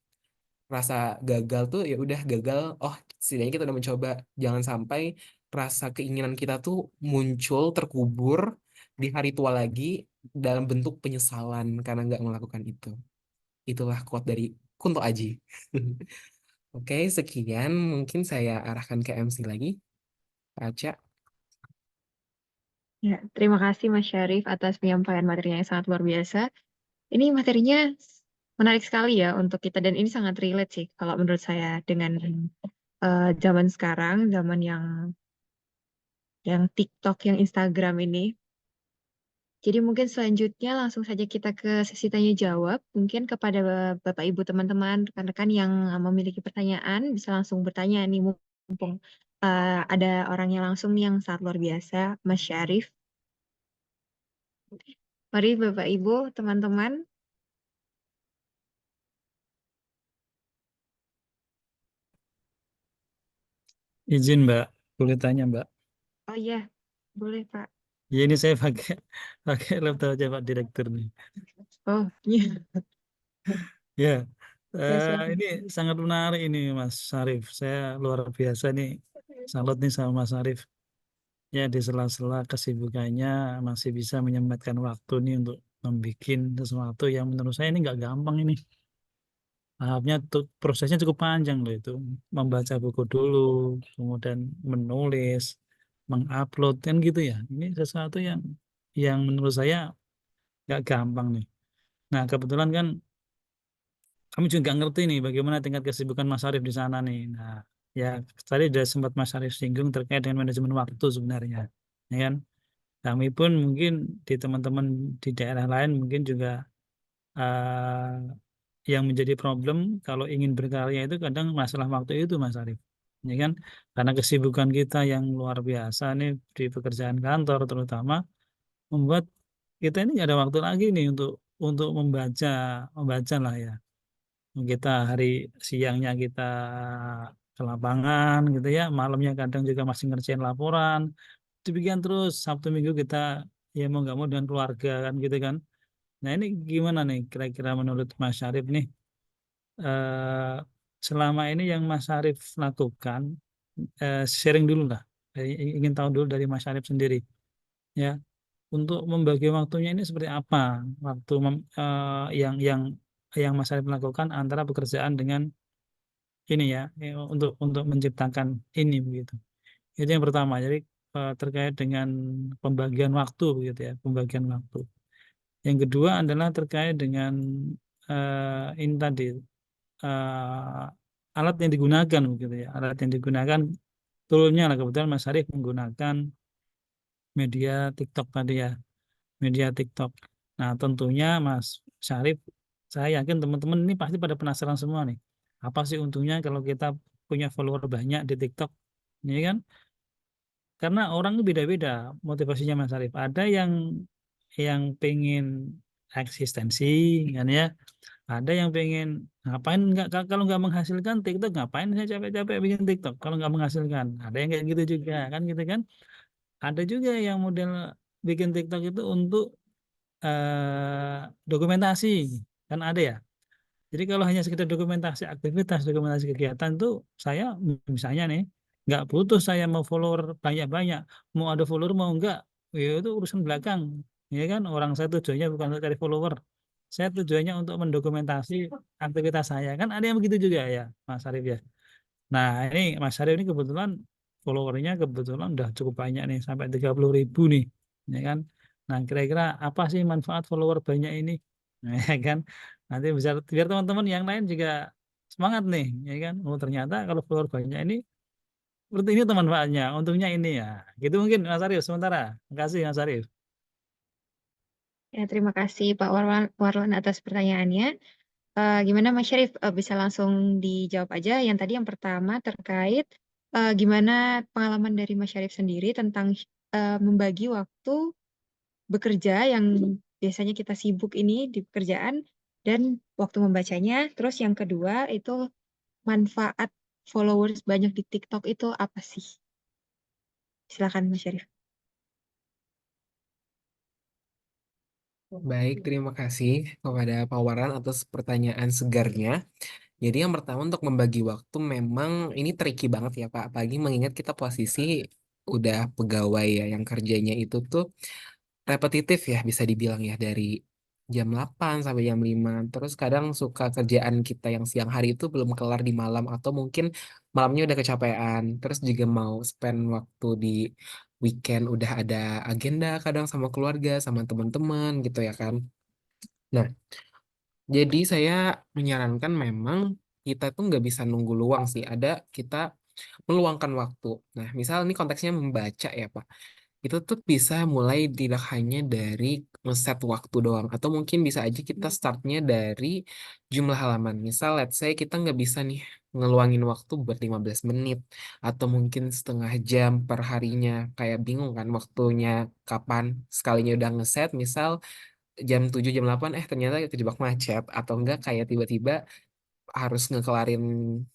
rasa gagal tuh ya udah gagal, oh setidaknya kita udah mencoba. Jangan sampai rasa keinginan kita tuh muncul terkubur di hari tua lagi dalam bentuk penyesalan karena nggak melakukan itu. Itulah quote dari Kunto Aji. Oke, sekian mungkin saya arahkan ke MC lagi, Aca. Ya, terima kasih Mas Syarif atas penyampaian materinya yang sangat luar biasa. Ini materinya menarik sekali ya untuk kita dan ini sangat relate sih kalau menurut saya dengan zaman sekarang, zaman yang TikTok, yang Instagram ini. Jadi mungkin selanjutnya langsung saja kita ke sesi tanya jawab. Mungkin kepada Bapak Ibu teman-teman, rekan-rekan yang memiliki pertanyaan bisa langsung bertanya nih mumpung ada orangnya langsung nih yang sangat luar biasa, Mas Syarif. Mari Bapak Ibu, teman-teman. Izin Mbak, boleh tanya Mbak? Oh iya, boleh Pak. Ya ini saya pakai pakai laptop aja Pak Direktur nih. Oh iya, Ya, ya silakan. ini sangat menarik ini Mas Syarif. Saya luar biasa nih, salut nih sama Mas Syarif. Ya di sela-sela kesibukannya masih bisa menyempatkan waktu nih untuk membuat sesuatu yang menurut saya ini nggak gampang ini. Tahapnya tuh prosesnya cukup panjang loh itu. Membaca buku dulu, kemudian menulis, mengupload kan gitu ya. Ini sesuatu yang menurut saya nggak gampang nih. Nah kebetulan kan kami juga nggak ngerti nih bagaimana tingkat kesibukan Mas Arief di sana nih. Nah ya tadi sudah sempat Mas Arief singgung terkait dengan manajemen waktu sebenarnya. Ya kan? Kami pun mungkin di teman-teman di daerah lain mungkin juga yang menjadi problem kalau ingin berkarya itu kadang masalah waktu itu Mas Arief. Ya kan? Karena kesibukan kita yang luar biasa nih di pekerjaan kantor terutama membuat kita ini nggak ada waktu lagi nih untuk membaca membaca lah ya. Kita hari siangnya kita ke lapangan gitu ya, malamnya kadang juga masih ngerjain laporan. Demikian terus Sabtu Minggu kita ya mau nggak mau dengan keluarga kan gitu kan. Nah ini gimana nih kira-kira menurut Mas Syarif nih eh, selama ini yang Mas Syarif lakukan sharing dulu lah. Ingin tahu dulu dari Mas Syarif sendiri ya untuk membagi waktunya ini seperti apa waktu yang Mas Syarif lakukan antara pekerjaan dengan ini ya untuk menciptakan ini begitu. Itu yang pertama. Jadi terkait dengan pembagian waktu begitu ya, pembagian waktu. Yang kedua adalah terkait dengan ini tadi alat yang digunakan begitu ya. Alat yang digunakan toolnya lah kebetulan Mas Arif menggunakan media TikTok tadi ya, media TikTok. Nah, tentunya Mas Syarif, saya yakin teman-teman ini pasti pada penasaran semua nih. Apa sih untungnya kalau kita punya follower banyak di TikTok? Ini kan karena orang itu beda-beda motivasinya Mas Arif. Ada yang pengen eksistensi kan ya. Ada yang pengen ngapain nggak kalau nggak menghasilkan TikTok ngapain saya capek-capek bikin TikTok kalau nggak menghasilkan. Ada yang kayak gitu juga kan gitu kan. Ada juga yang model bikin TikTok itu untuk dokumentasi kan ada ya. Jadi kalau hanya sekedar dokumentasi aktivitas, dokumentasi kegiatan itu saya misalnya nih nggak butuh saya mau follower banyak-banyak, mau ada follower mau enggak, ya itu urusan belakang, ya kan orang saya tujuannya bukan untuk cari follower, saya tujuannya untuk mendokumentasi aktivitas saya kan ada yang begitu juga ya Mas Arif ya. Nah ini Mas Arif ini kebetulan followernya kebetulan udah cukup banyak nih sampai 30.000 nih, ya kan. Nah kira-kira apa sih manfaat follower banyak ini, nah, ya kan. Nanti bisa biar teman-teman yang lain juga semangat nih, ya kan. Oh ternyata kalau follower banyak ini seperti ini teman manfaatnya, untungnya ini ya. Gitu mungkin Mas Arif sementara. Terima kasih Mas Arif. Ya, terima kasih Pak Warwan atas pertanyaannya. Gimana Mas Syarif bisa langsung dijawab aja. Yang tadi yang pertama terkait gimana pengalaman dari Mas Syarif sendiri tentang membagi waktu bekerja yang biasanya kita sibuk ini di pekerjaan dan waktu membacanya. Terus yang kedua itu manfaat followers banyak di TikTok itu apa sih? Silakan Mas Syarif. Baik, terima kasih kepada Pak Waran atas pertanyaan segarnya. Jadi yang pertama untuk membagi waktu memang ini tricky banget ya Pak. Apalagi mengingat kita posisi udah pegawai ya yang kerjanya itu tuh repetitif ya bisa dibilang ya dari jam 8 sampai jam 5. Terus kadang suka kerjaan kita yang siang hari itu belum kelar di malam atau mungkin malamnya udah kecapean. Terus juga mau spend waktu di weekend udah ada agenda kadang sama keluarga, sama teman-teman gitu ya kan. Nah, jadi saya menyarankan memang kita tuh nggak bisa nunggu luang sih. Kita meluangkan waktu. Nah, misal ini konteksnya membaca ya Pak. Itu tuh bisa mulai tidak hanya dari ngeset waktu doang. Atau mungkin bisa aja kita startnya dari jumlah halaman. Misal, let's say kita nggak bisa nih ngeluangin waktu buat 15 menit. Atau mungkin setengah jam per harinya. Kayak bingung kan waktunya kapan. Sekalinya udah ngeset, misal jam 7 jam 8 ternyata terjebak macet. Atau enggak kayak tiba-tiba harus ngekelarin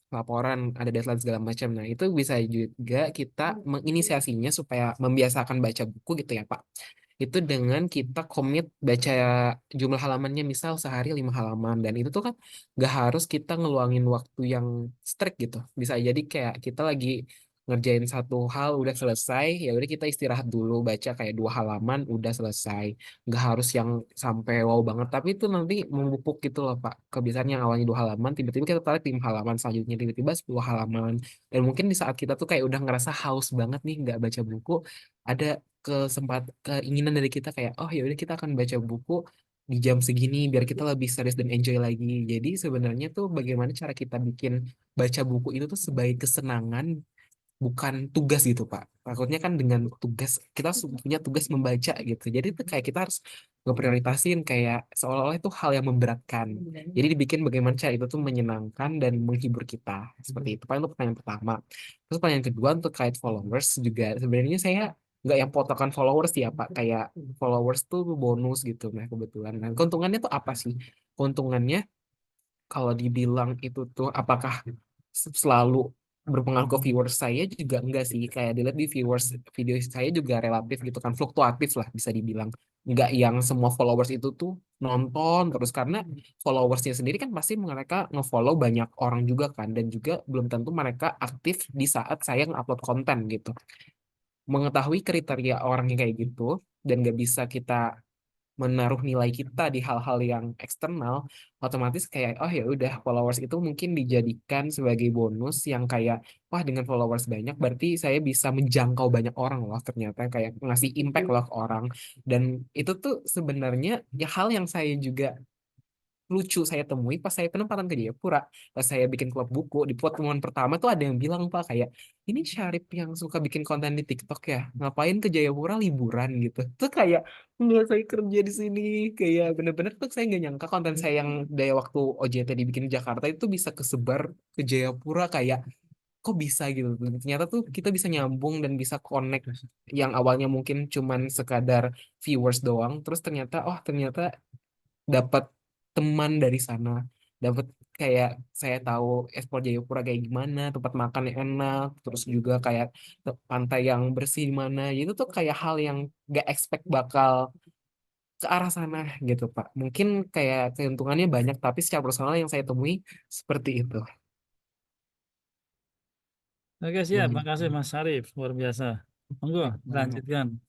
laporan, ada deadline segala macam. Nah, itu bisa juga kita menginisiasinya supaya membiasakan baca buku gitu ya, Pak. Itu dengan kita komit baca jumlah halamannya misal sehari 5 halaman. Dan itu tuh kan gak harus kita ngeluangin waktu yang strict gitu. Bisa jadi kayak kita lagi ngerjain satu hal udah selesai, ya udah kita istirahat dulu baca kayak 2 halaman udah selesai. Nggak harus yang sampai wow banget, tapi itu nanti membupuk gitu loh Pak. Kebiasaan yang awalnya 2 halaman, tiba-tiba kita tarik 5 halaman, selanjutnya tiba-tiba 10 halaman. Dan mungkin di saat kita tuh kayak udah ngerasa haus banget nih nggak baca buku, ada keinginan dari kita kayak oh ya udah kita akan baca buku di jam segini biar kita lebih serius dan enjoy lagi. Jadi sebenarnya tuh bagaimana cara kita bikin baca buku itu tuh sebagai kesenangan, bukan tugas gitu Pak. Takutnya kan dengan tugas kita punya tugas membaca gitu. Jadi itu kayak kita harus ngeprioritasin kayak seolah-olah itu hal yang memberatkan. Jadi dibikin bagaimana cara itu tuh menyenangkan dan menghibur kita. Seperti itu. Pak, itu pertanyaan pertama. Terus pertanyaan kedua untuk kait followers juga sebenarnya saya nggak yang potokan followers ya Pak. Kayak followers tuh bonus gitu. Nah kebetulan. Nah keuntungannya tuh apa sih? Keuntungannya kalau dibilang itu tuh apakah selalu berpengaruh ke viewers saya juga enggak sih, kayak dilihat di viewers video saya juga relatif gitu kan, fluktuatif lah bisa dibilang, enggak yang semua followers itu tuh nonton terus, karena followersnya sendiri kan pasti mereka ngefollow banyak orang juga kan, dan juga belum tentu mereka aktif di saat saya ngupload konten gitu. Mengetahui kriteria orang yang kayak gitu dan gak bisa kita menaruh nilai kita di hal-hal yang eksternal, otomatis kayak oh ya udah followers itu mungkin dijadikan sebagai bonus yang kayak wah dengan followers banyak berarti saya bisa menjangkau banyak orang loh, ternyata kayak ngasih impact loh ke orang. Dan itu tuh sebenarnya ya hal yang saya juga lucu saya temui pas saya penempatan ke Jayapura, pas saya bikin klub buku di pertemuan pertama tuh ada yang bilang Pak kayak ini Syarif yang suka bikin konten di TikTok ya, ngapain ke Jayapura liburan gitu tuh, kayak nggak, saya kerja di sini, kayak bener-bener tuh saya nggak nyangka konten saya yang dari waktu OJT dibikin di Jakarta itu bisa kesebar ke Jayapura, kayak kok bisa gitu. Dan ternyata tuh kita bisa nyambung dan bisa connect yang awalnya mungkin cuman sekadar viewers doang, terus ternyata oh ternyata dapat teman dari sana, dapat kayak saya tahu ekspor Jayapura kayak gimana, tempat makan yang enak, terus juga kayak pantai yang bersih di mana. Itu tuh kayak hal yang gak expect bakal ke arah sana gitu Pak. Mungkin kayak keuntungannya banyak, tapi secara personal yang saya temui seperti itu. Oke, siap. Makasih Mas Syarif. Luar biasa. Monggo, lanjutkan.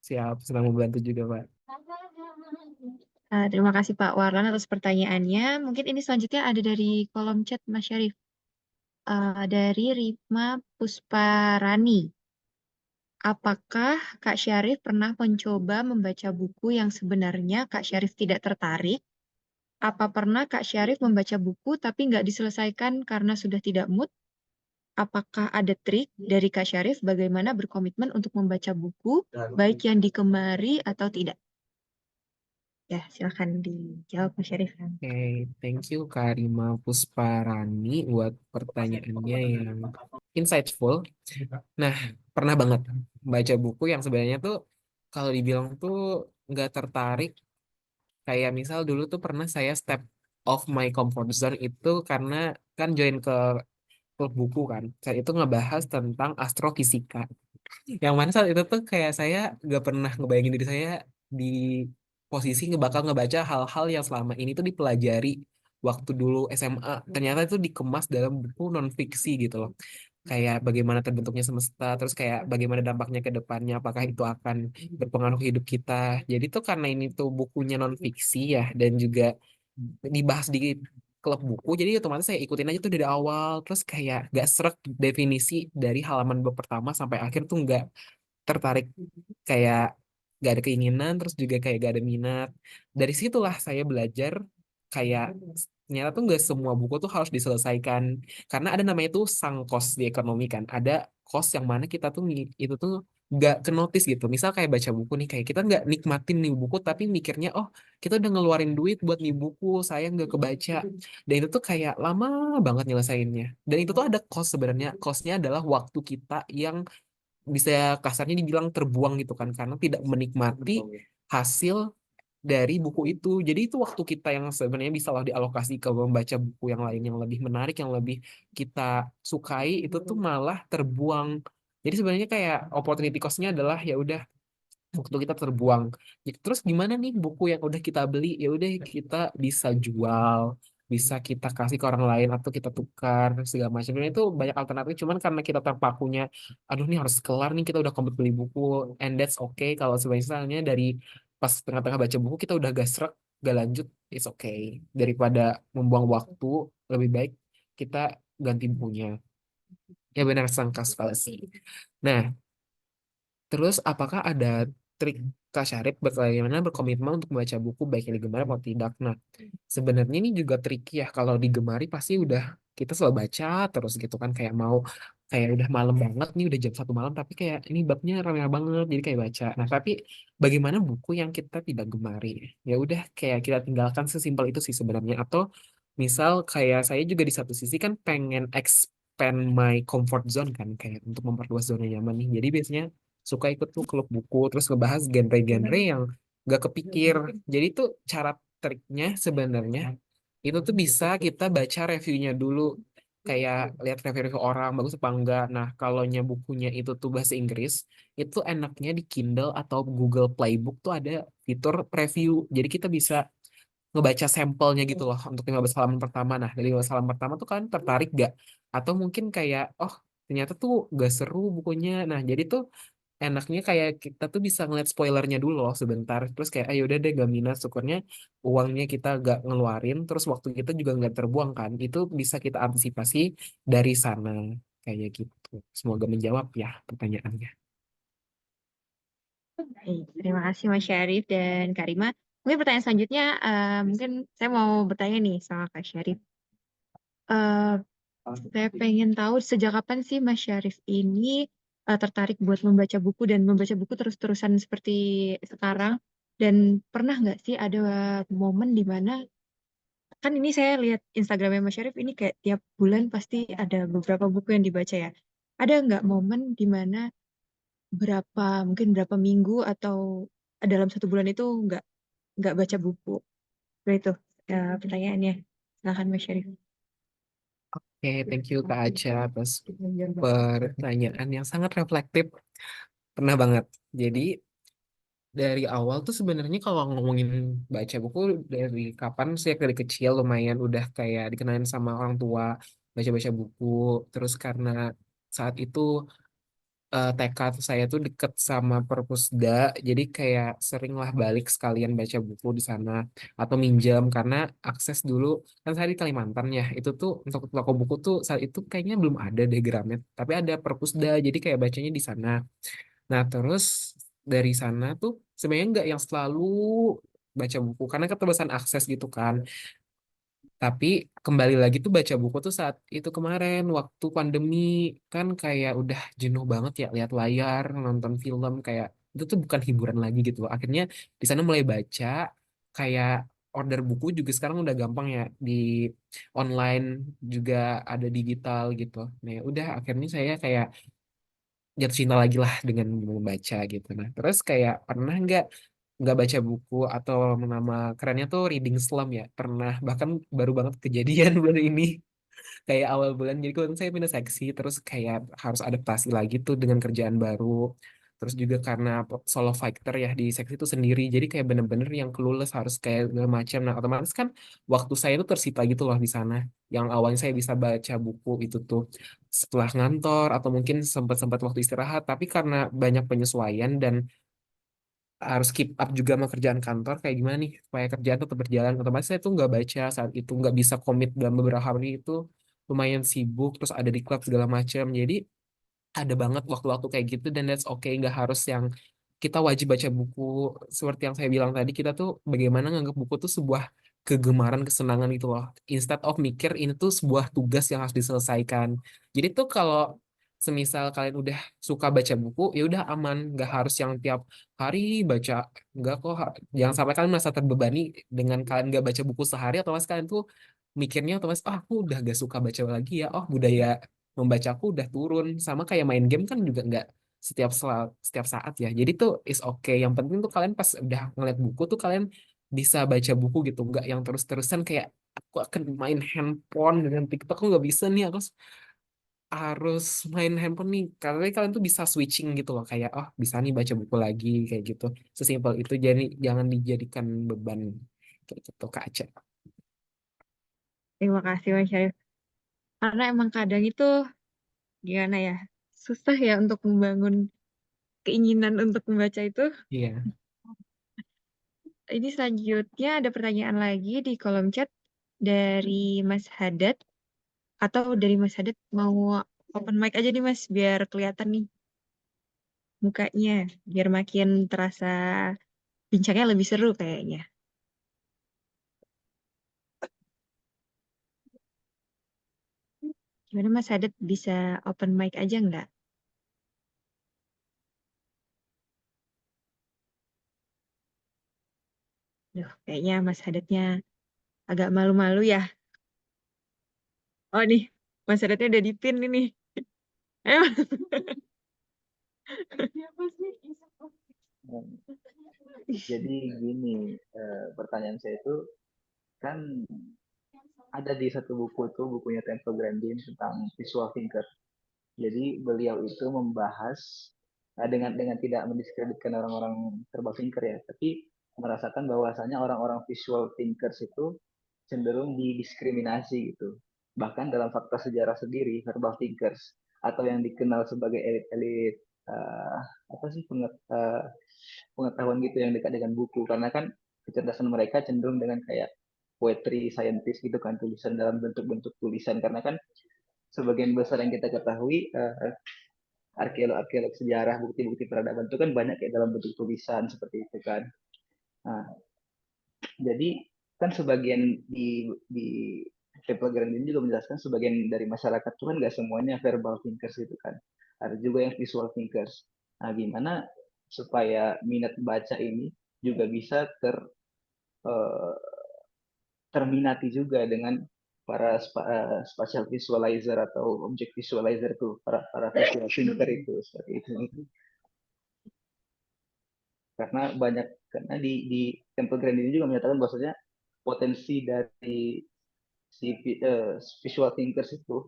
Siap, senang membantu juga Pak. Terima kasih Pak Warlan atas pertanyaannya. Mungkin ini selanjutnya ada dari kolom chat Mas Syarif. Dari Rima Pusparani. Apakah Kak Syarif pernah mencoba membaca buku yang sebenarnya Kak Syarif tidak tertarik? Apa pernah Kak Syarif membaca buku tapi nggak diselesaikan karena sudah tidak mood? Apakah ada trik dari Kak Syarif bagaimana berkomitmen untuk membaca buku, baik yang digemari atau tidak? Ya, silakan dijawab Mas Syarif. Oke, thank you Karima Pusparani buat pertanyaannya yang insightful. Nah, pernah banget baca buku yang sebenarnya tuh kalau dibilang tuh nggak tertarik. Kayak misal dulu tuh pernah saya step off my comfort zone itu karena kan join ke klub buku kan. Saya itu ngebahas tentang astrofisika. Yang mana saat itu tuh kayak saya gak pernah ngebayangin diri saya di posisi bakal ngebaca hal-hal yang selama ini tuh dipelajari waktu dulu SMA. Ternyata itu dikemas dalam buku non fiksi gitu loh. Kayak bagaimana terbentuknya semesta, terus kayak bagaimana dampaknya ke depannya, apakah itu akan berpengaruh ke hidup kita. Jadi tuh karena ini tuh bukunya non fiksi ya, dan juga dibahas di klub buku, jadi otomatis saya ikutin aja tuh dari awal, terus kayak gak srek definisi dari halaman bab pertama sampai akhir tuh tertarik, kayak gak ada keinginan, terus juga kayak gak ada minat. Dari situlah saya belajar kayak ternyata tuh nggak semua buku tuh harus diselesaikan, karena ada namanya tuh sunk cost di ekonomi kan. Ada cost yang mana kita tuh itu tuh nggak ke notice gitu. Misal kayak baca buku nih, kayak kita nggak nikmatin nih buku tapi mikirnya oh kita udah ngeluarin duit buat nih buku, saya nggak kebaca. Dan itu tuh kayak lama banget nyelesainnya. Dan itu tuh ada cost sebenarnya. Costnya adalah waktu kita yang bisa kasarnya dibilang terbuang gitu kan, karena tidak menikmati hasil dari buku itu. Jadi itu waktu kita yang sebenarnya bisa lah dialokasi ke membaca buku yang lain yang lebih menarik, yang lebih kita sukai, itu tuh malah terbuang. Jadi sebenarnya kayak opportunity cost-nya adalah ya udah waktu kita terbuang. Ya, terus gimana nih buku yang udah kita beli, ya udah kita bisa jual, bisa kita kasih ke orang lain atau kita tukar segala macam. Dan itu banyak alternatif. Cuman karena kita terpakunya, aduh nih harus kelar nih, kita udah komplit beli buku, and that's okay. Kalau misalnya dari pas tengah-tengah baca buku kita udah gak srek, gak lanjut, it's okay. Daripada membuang waktu, lebih baik kita ganti bukunya. Ya benar, sangka fallacy. Nah, terus, apakah ada trik Kak Syarif bagaimana berkomitmen untuk membaca buku baik yang digemari atau tidak? Nah, sebenarnya ini juga tricky ya. Kalau digemari pasti udah kita selalu baca terus gitu kan, kayak mau kayak udah malam banget nih, udah jam 1 malam tapi kayak ini babnya ramai banget jadi kayak baca. Nah, tapi bagaimana buku yang kita tidak gemari? Ya udah kayak kita tinggalkan, sesimpel itu sih sebenarnya. Atau misal kayak saya juga di satu sisi kan pengen expand my comfort zone kan, kayak untuk memperluas zona nyaman nih. Jadi biasanya suka ikut tuh klub buku terus ngebahas genre-genre yang gak kepikir. Jadi tuh cara triknya sebenarnya itu tuh bisa kita baca reviewnya dulu, kayak lihat review-review orang bagus apa enggak. Nah, kalau bukunya itu tuh bahasa Inggris, itu enaknya di Kindle atau Google Playbook tuh ada fitur review. Jadi kita bisa ngebaca sampelnya gitu loh untuk 15 halaman pertama. Nah, dari 15 halaman pertama tuh kan tertarik gak? Atau mungkin kayak, oh ternyata tuh gak seru bukunya. Nah, jadi tuh enaknya kayak kita tuh bisa ngeliat spoilernya dulu loh sebentar. Terus kayak, ayo udah deh gak minat, syukurnya uangnya kita gak ngeluarin, terus waktu kita juga gak terbuang kan. Itu bisa kita antisipasi dari sana. Kayak gitu. Semoga menjawab ya pertanyaannya. Baik, terima kasih Mas Syarif dan Kak Rima. Mungkin pertanyaan selanjutnya, mungkin saya mau bertanya nih sama Kak Syarif. Eh, saya pengen tahu sejak kapan sih Mas Syarif ini tertarik buat membaca buku dan membaca buku terus-terusan seperti sekarang? Dan pernah nggak sih ada momen di mana, kan ini saya lihat Instagramnya Mas Syarif ini kayak tiap bulan pasti ada beberapa buku yang dibaca ya. Ada nggak momen di mana mungkin berapa minggu atau dalam 1 bulan itu nggak baca buku? Nah, itu pertanyaannya. Silahkan Mas Syarif. Oke, thank you Kak Aca atas pertanyaan yang sangat reflektif. Pernah banget. Jadi dari awal tuh sebenarnya kalau ngomongin baca buku, dari kapan sih, dari kecil lumayan udah kayak dikenalin sama orang tua baca-baca buku. Terus karena saat itu TK saya tuh deket sama perpusda, jadi kayak sering lah balik sekalian baca buku di sana atau minjam, karena akses dulu kan saya di Kalimantan ya, itu tuh untuk toko buku tuh saat itu kayaknya belum ada deh Gramet, tapi ada perpusda, jadi kayak bacanya di sana. Nah, terus dari sana tuh sebenarnya nggak yang selalu baca buku karena keterbatasan akses gitu kan. Tapi kembali lagi tuh baca buku tuh saat itu kemarin waktu pandemi, kan kayak udah jenuh banget ya lihat layar, nonton film, kayak itu tuh bukan hiburan lagi gitu loh. Akhirnya di sana mulai baca, kayak order buku juga sekarang udah gampang ya, di online juga ada digital gitu. Nah, ya udah akhirnya saya kayak jatuh cinta lagi lah dengan membaca gitu. Nah, terus kayak pernah nggak baca buku, atau nama kerennya tuh reading slump ya. Pernah, bahkan baru banget kejadian bulan ini, kayak awal bulan. Jadi kebetulan saya pindah seksi, terus kayak harus adaptasi lagi tuh dengan kerjaan baru. Terus juga karena solo fighter ya di seksi itu sendiri, jadi kayak bener-bener yang clueless, harus kayak segala macam. Nah, otomatis kan waktu saya itu tersita gitu loh di sana. Yang awalnya saya bisa baca buku itu tuh setelah ngantor atau mungkin sempat-sempat waktu istirahat, tapi karena banyak penyesuaian dan harus keep up juga sama kerjaan kantor, kayak gimana nih supaya kerjaan tetap berjalan, otomatis saya tuh nggak baca saat itu, nggak bisa komit dalam beberapa hari itu, lumayan sibuk terus ada di klub segala macam. Jadi ada banget waktu-waktu kayak gitu dan that's okay, nggak harus yang kita wajib baca buku. Seperti yang saya bilang tadi, kita tuh bagaimana nganggap buku tuh sebuah kegemaran, kesenangan gitu loh, instead of mikir ini tuh sebuah tugas yang harus diselesaikan. Jadi tuh kalau semisal kalian udah suka baca buku, ya udah aman, nggak harus yang tiap hari baca. Nggak kok, jangan sampai kalian merasa terbebani dengan kalian nggak baca buku sehari, atau kalian tuh mikirnya otomatis, oh aku udah gak suka baca lagi ya, oh budaya membacaku udah turun. Sama kayak main game kan juga nggak setiap saat ya. Jadi tuh is okay. Yang penting tuh kalian pas udah ngeliat buku tuh kalian bisa baca buku gitu, nggak yang terus-terusan kayak aku akan main handphone dengan TikTok, aku nggak bisa nih, aku harus main handphone nih. Karena kalian tuh bisa switching gitu loh, kayak oh bisa nih baca buku lagi kayak gitu. Sesimpel itu. Jadi jangan dijadikan beban kayak gitu, Kak Aca. Terima kasih Mas Syarif. Karena emang kadang itu gimana ya, susah ya untuk membangun keinginan untuk membaca itu. Iya. Ini selanjutnya ada pertanyaan lagi di kolom chat dari Mas Haddad. Atau dari Mas Haddad mau open mic aja nih Mas, biar kelihatan nih mukanya. Biar makin terasa bincangnya lebih seru kayaknya. Gimana Mas Haddad, bisa open mic aja nggak? Duh, kayaknya Mas Haddadnya agak malu-malu ya. Oh nih, Mas Haddadnya udah dipin ini. Ayo. Jadi gini, pertanyaan saya itu kan ada di satu buku tuh, bukunya Temple Grandin tentang visual thinker. Jadi beliau itu membahas dengan tidak mendiskreditkan orang-orang verbal thinker ya, tapi merasakan bahwasanya orang-orang visual thinkers itu cenderung didiskriminasi gitu. Bahkan dalam fakta sejarah sendiri, verbal thinkers atau yang dikenal sebagai elit-elit apa sih pengetahuan gitu yang dekat dengan buku, karena kan kecerdasan mereka cenderung dengan kayak poetry scientist gitu kan, tulisan dalam bentuk-bentuk tulisan, karena kan sebagian besar yang kita ketahui arkeolog sejarah, bukti-bukti peradaban itu kan banyak kayak dalam bentuk tulisan seperti itu kan. Nah, jadi kan sebagian di Temple Grandin juga menjelaskan sebagian dari masyarakat itu kan nggak semuanya verbal thinkers itu kan, ada juga yang visual thinkers. Nah, gimana supaya minat baca ini juga bisa eh, terminati juga dengan para spatial visualizer atau object visualizer tuh, para visual thinker itu seperti itu. Karena di Temple Grandin ini juga menyatakan bahwasanya potensi dari si visual thinkers itu,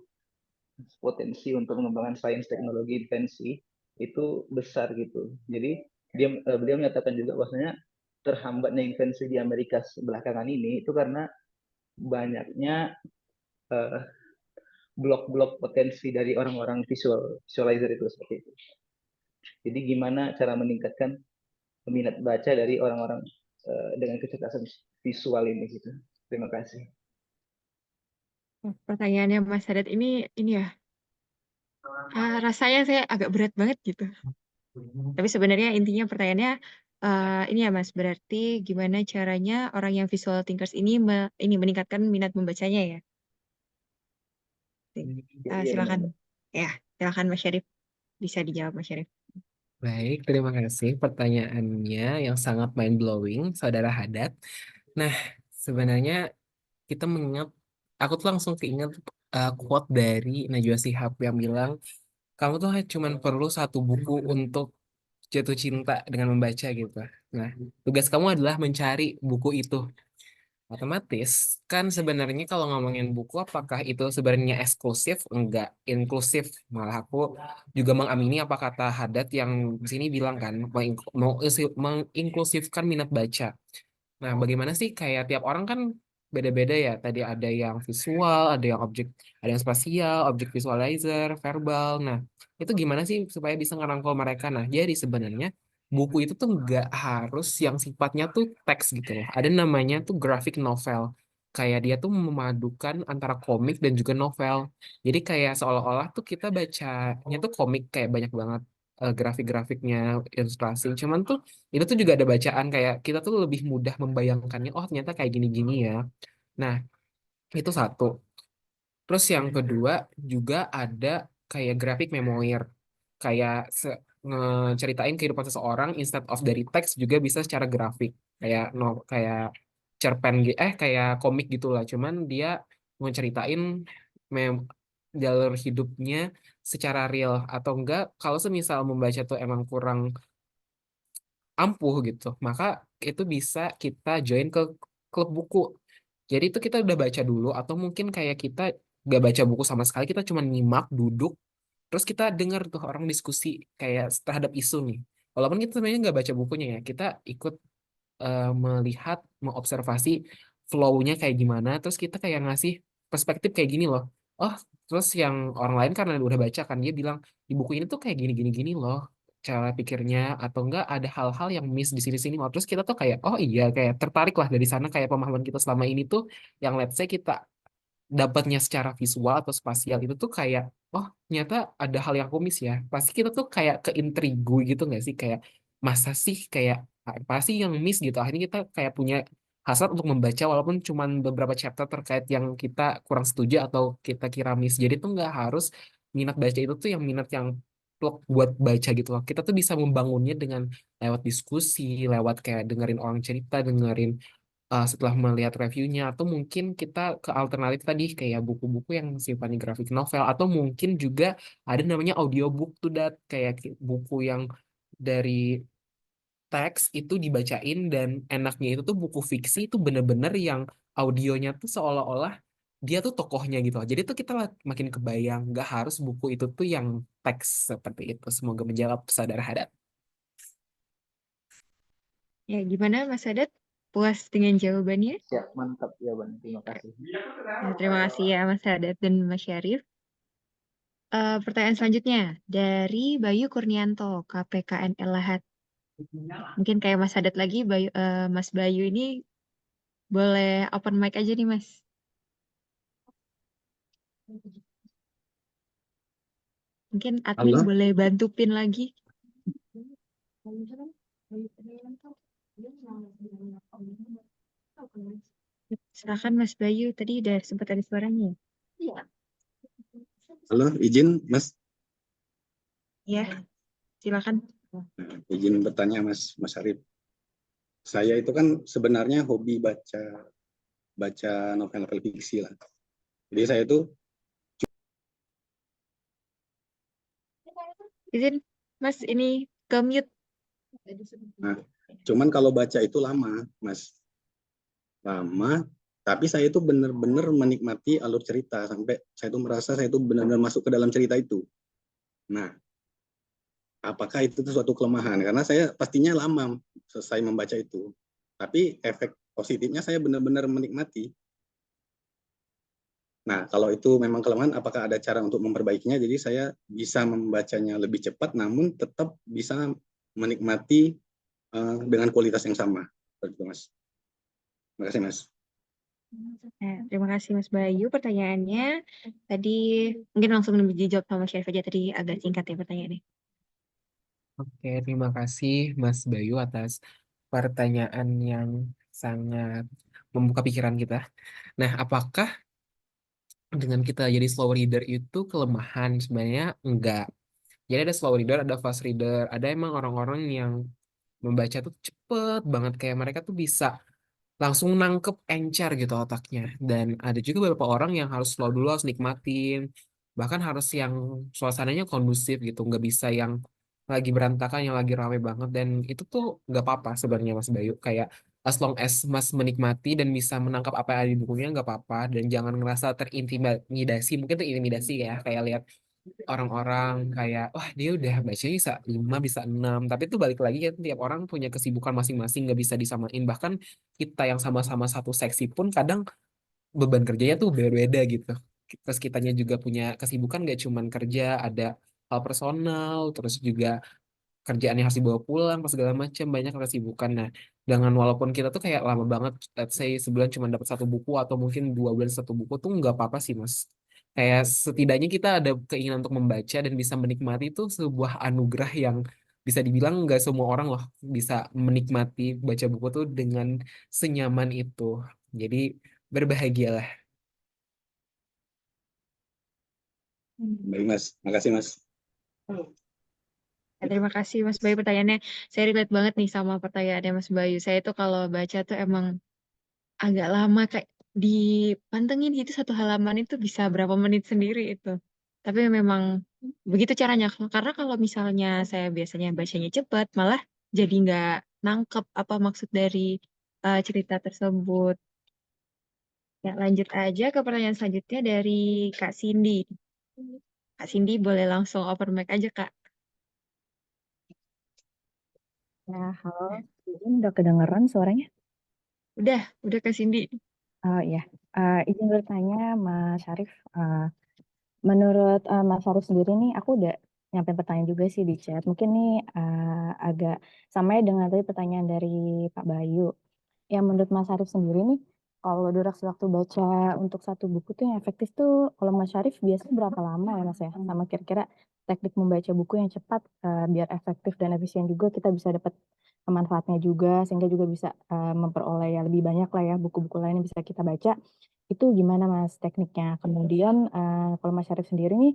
potensi untuk mengembangkan sains, teknologi, invensi itu besar gitu. Jadi beliau menyatakan juga bahwasanya terhambatnya invensi di Amerika belakangan ini itu karena banyaknya uh, blok-blok potensi dari orang-orang visualizer itu seperti itu. Jadi gimana cara meningkatkan minat baca dari orang-orang dengan kecerdasan visual ini gitu. Terima kasih. Pertanyaannya Mas Haddad ini ya, rasanya saya agak berat banget gitu. Tapi sebenarnya intinya pertanyaannya ini ya Mas, berarti gimana caranya orang yang visual thinkers ini meningkatkan minat membacanya ya? Silakan. Ya, silakan Mas Syarif. Bisa dijawab Mas Syarif. Baik, terima kasih pertanyaannya yang sangat mind blowing, Saudara Haddad. Nah, sebenarnya kita mengingat, aku tuh langsung keinget quote dari Najwa Shihab yang bilang, kamu tuh cuma perlu satu buku untuk jatuh cinta dengan membaca gitu. Nah, tugas kamu adalah mencari buku itu. Otomatis kan sebenarnya kalau ngomongin buku, apakah itu sebenarnya eksklusif? Enggak, inklusif. Malah aku juga mengamini apa kata Haddad yang di sini bilang kan, menginklusifkan minat baca. Nah, bagaimana sih, kayak tiap orang kan beda-beda ya. Tadi ada yang visual, ada yang objek, ada yang spasial, objek visualizer, verbal. Nah, itu gimana sih supaya bisa ngerangkul mereka? Nah, jadi sebenarnya buku itu tuh nggak harus yang sifatnya tuh teks gitu loh. Ada namanya tuh graphic novel. kayak dia tuh memadukan antara komik dan juga novel. Jadi kayak seolah-olah tuh kita bacanya tuh komik kayak banyak banget grafik-grafiknya, ilustrasi. Cuman tuh itu tuh juga ada bacaan kayak kita tuh lebih mudah membayangkannya. Oh ternyata kayak gini-gini ya. Nah itu satu. Terus yang kedua juga ada kayak grafik memoir. Kayak ngeceritain kehidupan seseorang instead of dari teks juga bisa secara grafik. Kayak kayak cerpen kayak komik gitulah. Cuman dia ngeceritain mem jalur hidupnya secara real atau enggak kalau semisal membaca tuh emang kurang ampuh gitu, maka itu bisa kita join ke klub buku. Jadi itu kita udah baca dulu atau mungkin kayak kita gak baca buku sama sekali, kita cuma nyimak, duduk, terus kita dengar tuh orang diskusi kayak terhadap isu nih. Walaupun kita sebenarnya nggak baca bukunya ya, kita ikut melihat, mengobservasi flow-nya kayak gimana, terus kita kayak ngasih perspektif kayak gini loh. Oh, terus yang orang lain karena udah baca kan dia bilang di buku ini tuh kayak gini gini gini loh cara pikirnya atau enggak ada hal-hal yang miss di sini-sini loh. Terus kita tuh kayak oh iya kayak tertarik lah dari sana kayak pemahaman kita selama ini tuh yang let's say kita dapatnya secara visual atau spasial itu tuh kayak oh ternyata ada hal yang kumis ya pasti kita tuh kayak keintrigu gitu nggak sih kayak masa sih kayak apa sih yang miss gitu akhirnya kita kayak punya hasrat untuk membaca walaupun cuman beberapa chapter terkait yang kita kurang setuju atau kita kira miss jadi tuh nggak harus minat baca itu tuh yang minat yang plok buat baca gitu loh kita tuh bisa membangunnya dengan lewat diskusi lewat kayak dengerin orang cerita dengerin setelah melihat reviewnya atau mungkin kita ke alternatif tadi kayak buku-buku yang sifatnya grafik novel atau mungkin juga ada namanya audiobook tuh kayak buku yang dari teks itu dibacain dan enaknya itu tuh buku fiksi itu bener-bener yang audionya tuh seolah-olah dia tuh tokohnya gitu loh. Jadi tuh kita makin kebayang nggak harus buku itu tuh yang teks seperti itu. Semoga menjawab saudara Hadat. Ya, gimana Mas Sadat? Puas dengan jawabannya? Siap, mantap jawaban. Terima kasih. Nah, terima kasih ya Mas Sadat dan Mas Syarif. Pertanyaan selanjutnya dari Bayu Kurnianto, KPKN Lahat. Mungkin kayak Mas Sadat lagi, Mas Bayu ini boleh open mic aja nih Mas. Mungkin admin Halo, boleh bantu pin lagi. Silakan Mas Bayu, tadi udah sempat ada suaranya. halo, izin Mas, Ya, silakan. izin bertanya Mas Arif. Saya itu kan sebenarnya hobi baca novel-novel fiksi lah. Jadi saya itu, Izin, Mas, ini ke mute. nah, cuman kalau baca itu lama, Mas, lama. Tapi saya itu benar-benar menikmati alur cerita sampai saya itu merasa saya itu benar-benar masuk ke dalam cerita itu. Nah, apakah itu tuh suatu kelemahan? Karena saya pastinya lama selesai membaca itu. Tapi efek positifnya saya benar-benar menikmati. Nah, kalau itu memang kelemahan, apakah ada cara untuk memperbaikinya? Jadi saya bisa membacanya lebih cepat, namun tetap bisa menikmati dengan kualitas yang sama. Begitu, Mas. Terima kasih, Mas. Nah, terima kasih Mas Bayu pertanyaannya. Tadi mungkin langsung dijawab sama Syarif aja, tadi agak singkat ya pertanyaannya. Oke, terima kasih Mas Bayu atas pertanyaan yang sangat membuka pikiran kita. Nah, apakah dengan kita jadi slow reader itu kelemahan? Sebenarnya enggak. Jadi ada slow reader, ada fast reader, ada emang orang-orang yang membaca tuh cepet banget kayak mereka tuh bisa langsung nangkep encer gitu otaknya. Dan ada juga beberapa orang yang harus slow dulu, harus nikmatin. Bahkan harus yang suasananya kondusif gitu, nggak bisa yang lagi berantakan, yang lagi rame banget. Dan itu tuh nggak apa-apa sebenarnya Mas Bayu. Kayak as long as Mas menikmati dan bisa menangkap apa yang ada di bukunya nggak apa-apa. Dan jangan ngerasa terintimidasi, mungkin tuh intimidasi ya, kayak lihat orang-orang kayak wah dia udah bacanya bisa 5 bisa 6 tapi itu balik lagi ya tiap orang punya kesibukan masing-masing nggak bisa disamain bahkan kita yang sama-sama satu seksi pun kadang beban kerjanya tuh beda-beda gitu terus kitanya juga punya kesibukan nggak cuman kerja ada hal personal terus juga kerjaan yang harus dibawa pulang, pas segala macam banyak kesibukan. Nah, dengan walaupun kita tuh kayak lama banget, let's say sebulan cuma dapat satu buku atau mungkin 2 bulan satu buku tuh nggak apa-apa sih Mas. Kayak setidaknya kita ada keinginan untuk membaca dan bisa menikmati itu sebuah anugerah yang bisa dibilang nggak semua orang loh bisa menikmati baca buku tuh dengan senyaman itu. Jadi berbahagialah. Baik Mas, makasih Mas. Ya, terima kasih Mas Bayu pertanyaannya. Saya relate banget nih sama pertanyaannya Mas Bayu. Saya tuh kalau baca tuh emang agak lama, kayak dipantengin gitu satu halaman itu bisa berapa menit sendiri itu. Tapi memang begitu caranya. Karena kalau misalnya saya biasanya bacanya cepat, malah jadi nggak nangkep apa maksud dari cerita tersebut. Ya, lanjut aja ke pertanyaan selanjutnya dari Kak Cindy. Kak Cindy boleh langsung open mic aja, Kak. Ya, halo. Izin udah kedengeran suaranya? Udah Kak Cindy. Oh iya. Izin bertanya Mas Syarif. Menurut Mas Syarif sendiri nih, aku udah nyampein pertanyaan juga sih di chat. Mungkin nih agak sama ya dengan tadi pertanyaan dari Pak Bayu. Ya menurut Mas Syarif sendiri nih, kalau durasi waktu baca untuk satu buku tuh yang efektif tuh, kalau Mas Syarif biasanya berapa lama ya Mas ya? Sama kira-kira teknik membaca buku yang cepat biar efektif dan efisien juga kita bisa dapat manfaatnya juga, sehingga juga bisa memperoleh ya lebih banyak lah ya buku-buku lain yang bisa kita baca. Itu gimana Mas tekniknya? Kemudian kalau Mas Syarif sendiri nih,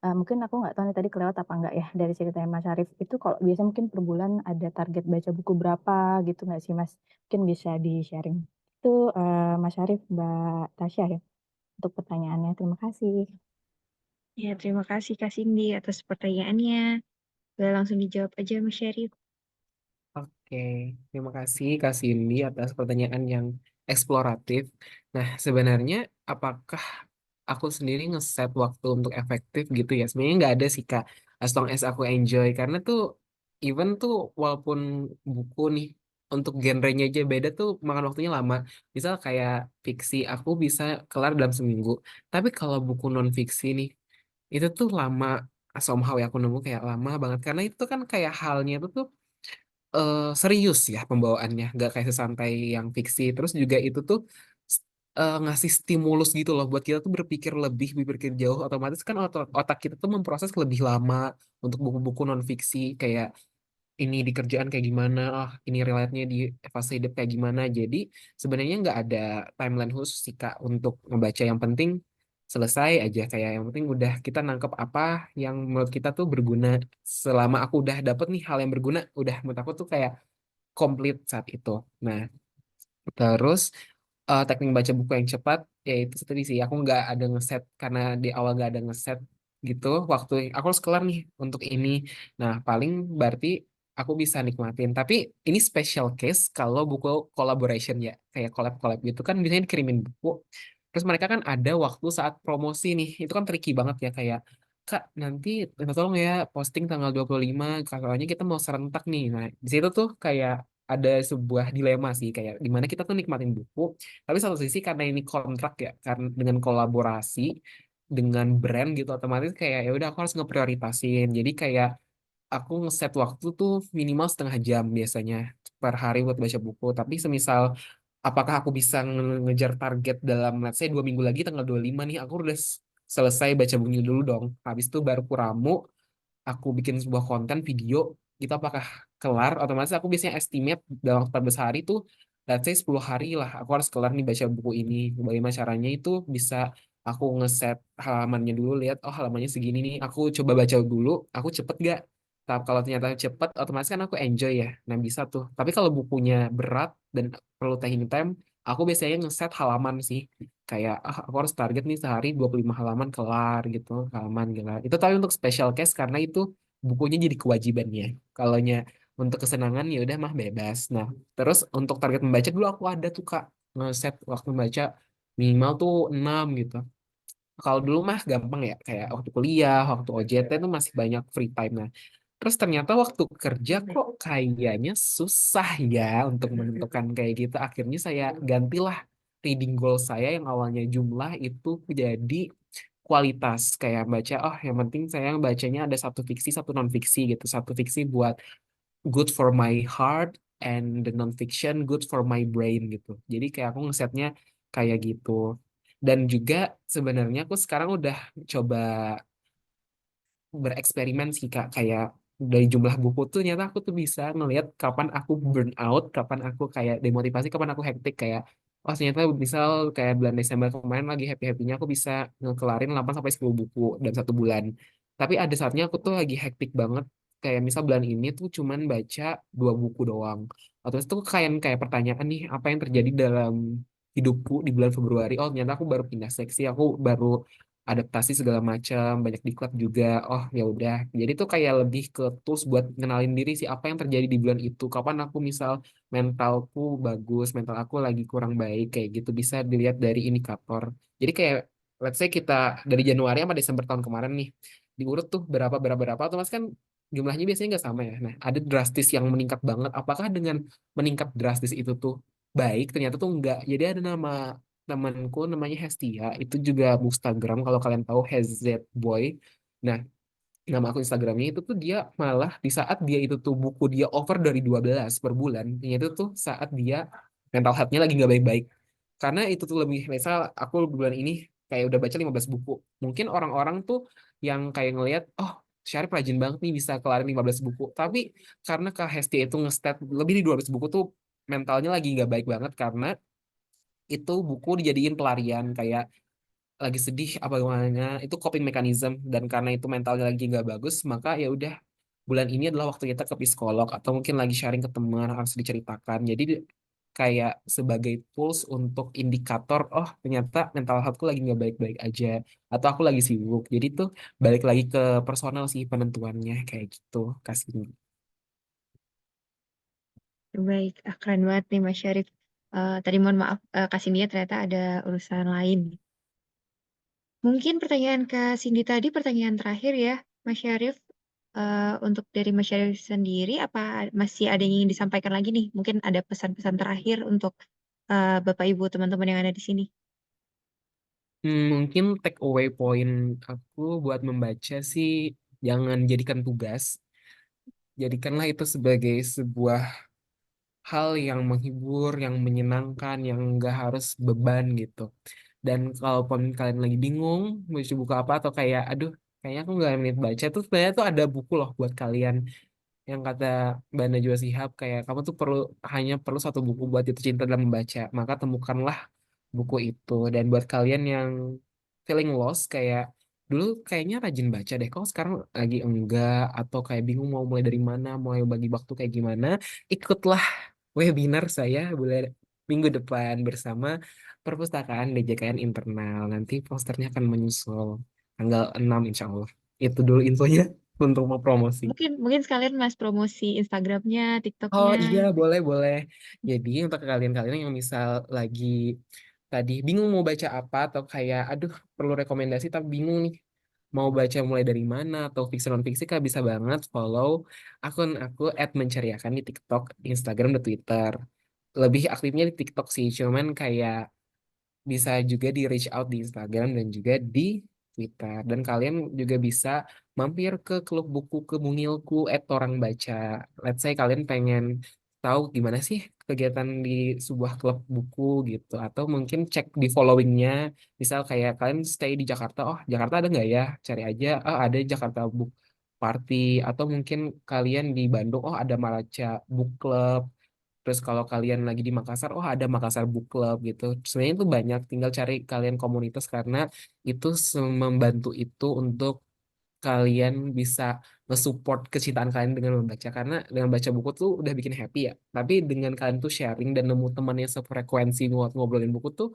mungkin aku nggak tahu nih tadi kelewat apa enggak ya dari ceritanya Mas Syarif itu kalau biasa mungkin per bulan ada target baca buku berapa gitu nggak sih Mas? Mungkin bisa di-sharing. Itu Mas Syarif, Mbak Tasya ya untuk pertanyaannya. Terima kasih. Ya, terima kasih Kak Cindy atas pertanyaannya. Boleh langsung dijawab aja Mas Syarif. Oke, terima kasih Kak Cindy atas pertanyaan yang eksploratif. Nah, sebenarnya apakah aku sendiri ngeset waktu untuk efektif gitu ya? Sebenarnya nggak ada sih Kak, as long as aku enjoy. Karena tuh, even tuh walaupun buku nih, untuk genrenya aja beda tuh makan waktunya lama. Misal kayak fiksi, aku bisa kelar dalam seminggu. Tapi kalau buku non-fiksi nih, itu tuh lama, somehow ya aku nemu kayak lama banget. Karena itu kan kayak halnya tuh serius ya pembawaannya, nggak kayak sesantai yang fiksi. Terus juga itu tuh ngasih stimulus gitu loh buat kita tuh berpikir lebih, berpikir jauh. Otomatis kan otak kita tuh memproses lebih lama untuk buku-buku non fiksi kayak ini di kerjaan kayak gimana, ini relate-nya di fase hidup kayak gimana. Jadi sebenarnya nggak ada timeline khusus sih Kak untuk membaca. Yang penting selesai aja, kayak yang penting udah kita nangkep apa yang menurut kita tuh berguna. Selama aku udah dapet nih hal yang berguna, udah menurut aku tuh kayak komplit saat itu. Nah, terus teknik baca buku yang cepat, ya itu tadi sih aku nggak ada ngeset karena di awal nggak ada ngeset gitu waktu aku harus kelar nih untuk ini. Nah, paling berarti aku bisa nikmatin. Tapi ini special case kalau buku collaboration ya, kayak collab-collab gitu kan biasanya dikirimin buku. Terus mereka kan ada waktu saat promosi nih, itu kan tricky banget ya kayak Kak, nanti minta tolong ya posting tanggal 25, kakaknya kita mau serentak nih. Nah, di situ tuh kayak ada sebuah dilema sih kayak dimana kita tuh nikmatin buku tapi satu sisi karena ini kontrak ya karena dengan kolaborasi dengan brand gitu otomatis kayak ya udah aku harus ngeprioritasin jadi kayak aku ngeset waktu tuh minimal setengah jam biasanya per hari buat baca buku tapi semisal apakah aku bisa ngejar target dalam let's say 2 minggu lagi tanggal 25 nih aku udah selesai baca bukunya dulu dong habis itu baru kuramu aku bikin sebuah konten video itu apakah kelar otomatis aku biasanya estimate dalam 14 hari tuh let's say 10 hari lah aku harus kelar nih baca buku ini bagaimana caranya itu bisa aku ngeset halamannya dulu lihat oh halamannya segini nih aku coba baca dulu aku cepet gak tapi kalau ternyata cepet otomatis kan aku enjoy ya nah bisa tuh tapi kalau bukunya berat dan perlu taking time aku biasanya ngeset halaman sih kayak aku harus target nih sehari 25 halaman kelar gitu halaman kelar itu tapi untuk special case karena itu bukunya jadi kewajibannya kalaunya untuk kesenangan ya udah mah bebas nah terus untuk target membaca dulu aku ada tuh Kak ngeset waktu membaca minimal tuh 6 gitu kalau dulu mah gampang ya kayak waktu kuliah waktu OJT itu masih banyak free time nah terus ternyata waktu kerja kok kayaknya susah ya untuk menentukan kayak gitu akhirnya saya gantilah reading goal saya yang awalnya jumlah itu jadi kualitas kayak baca, oh yang penting saya bacanya ada satu fiksi satu non fiksi gitu, satu fiksi buat good for my heart and the non fiction good for my brain gitu. Jadi kayak aku ngesetnya kayak gitu. Dan juga sebenarnya aku sekarang udah coba bereksperimen sih Kak, kayak dari jumlah buku tuh ternyata aku tuh bisa ngelihat kapan aku burn out, kapan aku kayak demotivasi, kapan aku hektik kayak oh ternyata misal kayak bulan Desember kemarin lagi happy-happynya aku bisa ngekelarin 8 sampai 10 buku dalam 1 bulan. Tapi ada saatnya aku tuh lagi hektik banget, kayak misal bulan ini tuh cuman baca 2 buku doang. Atau itu kayak kayak pertanyaan nih, apa yang terjadi dalam hidupku di bulan Februari? Oh ternyata aku baru pindah seksi, aku baru adaptasi segala macam, banyak diklat juga. Oh ya udah. Jadi tuh kayak lebih ke tools buat ngenalin diri sih apa yang terjadi di bulan itu. Kapan aku misal mentalku bagus, mental aku lagi kurang baik kayak gitu bisa dilihat dari indikator. Jadi kayak let's say kita dari Januari sama Desember tahun kemarin nih diurut tuh berapa otomatis kan jumlahnya biasanya nggak sama ya. Nah, ada drastis yang meningkat banget. Apakah dengan meningkat drastis itu tuh baik? Ternyata tuh enggak. Jadi ada nama temanku namanya Hestia, itu juga Instagram kalau kalian tahu HZ Boy. Nah, nama akun Instagramnya itu tuh dia malah di saat dia itu tuh buku dia over dari 12 per bulan, itu tuh saat dia mental health-nya lagi nggak baik-baik. Karena itu tuh lebih, misal aku bulan ini kayak udah baca 15 buku. Mungkin orang-orang tuh yang kayak ngelihat, oh Syarif rajin banget nih bisa kelarin 15 buku. Tapi karena Kak Hesti itu nge-stat lebih dari 12 buku tuh mentalnya lagi nggak baik banget karena itu buku dijadiin pelarian kayak lagi sedih apa gimana itu coping mechanism dan karena itu mentalnya lagi nggak bagus maka ya udah bulan ini adalah waktu kita ke psikolog atau mungkin lagi sharing ke teman harus diceritakan jadi kayak sebagai tools untuk indikator oh ternyata mental healthku lagi nggak baik-baik aja atau aku lagi sibuk jadi tuh balik lagi ke personal sih penentuannya kayak gitu kasih. Baik, keren banget nih Mas Syarif. Tadi mohon maaf, Kak Cindy ternyata ada urusan lain. Mungkin pertanyaan Kak Cindy tadi pertanyaan terakhir ya, Mas Syarif. Untuk dari Mas Syarif sendiri, apa masih ada yang ingin disampaikan lagi nih? Mungkin ada pesan-pesan terakhir untuk Bapak Ibu teman-teman yang ada di sini. Mungkin take away point aku buat membaca sih jangan jadikan tugas. Jadikanlah itu sebagai sebuah hal yang menghibur, yang menyenangkan, yang nggak harus beban gitu. Dan kalaupun kalian lagi bingung mau baca buku apa atau kayak, aduh, kayaknya aku nggak menit baca tuh sebenarnya tuh ada buku loh buat kalian yang kata Mbak Najwa Shihab kayak kamu tuh hanya perlu satu buku buat jatuh cinta dalam membaca. Maka temukanlah buku itu. Dan buat kalian yang feeling lost kayak dulu kayaknya rajin baca deh, kok sekarang lagi enggak atau kayak bingung mau mulai dari mana, mau bagi waktu kayak gimana, ikutlah webinar saya bulan minggu depan bersama Perpustakaan DJKN Internal. Nanti posternya akan menyusul tanggal 6 insya Allah. Itu dulu infonya untuk mau promosi. Mungkin mungkin sekalian Mas promosi Instagramnya, Oh TikToknya. iya, boleh, boleh. Jadi untuk kalian-kalian yang misal lagi tadi bingung mau baca apa atau kayak, aduh perlu rekomendasi tapi bingung nih mau baca mulai dari mana atau fiksi non fiksi kak bisa banget follow akun aku @menceriakan di TikTok, Instagram, dan Twitter. Lebih aktifnya di TikTok sih, cuman kayak bisa juga di reach out di Instagram dan juga di Twitter. Dan kalian juga bisa mampir ke klub buku ke Mungilku @orang baca. Let's say kalian pengen tahu gimana sih kegiatan di sebuah klub buku gitu. Atau mungkin cek di followingnya. Misal kayak kalian stay di Jakarta, oh Jakarta ada nggak ya? Cari aja, oh ada Jakarta Book Party. Atau mungkin kalian di Bandung, oh ada Malaca Book Club. Terus kalau kalian lagi di Makassar, oh ada Makassar Book Club gitu. Sebenarnya itu banyak, tinggal cari kalian komunitas karena itu membantu itu untuk kalian bisa nge-support kecintaan kalian dengan membaca. Karena dengan baca buku tuh udah bikin happy ya. Tapi dengan kalian tuh sharing dan nemu teman yang sefrekuensi buat ngobrolin buku tuh,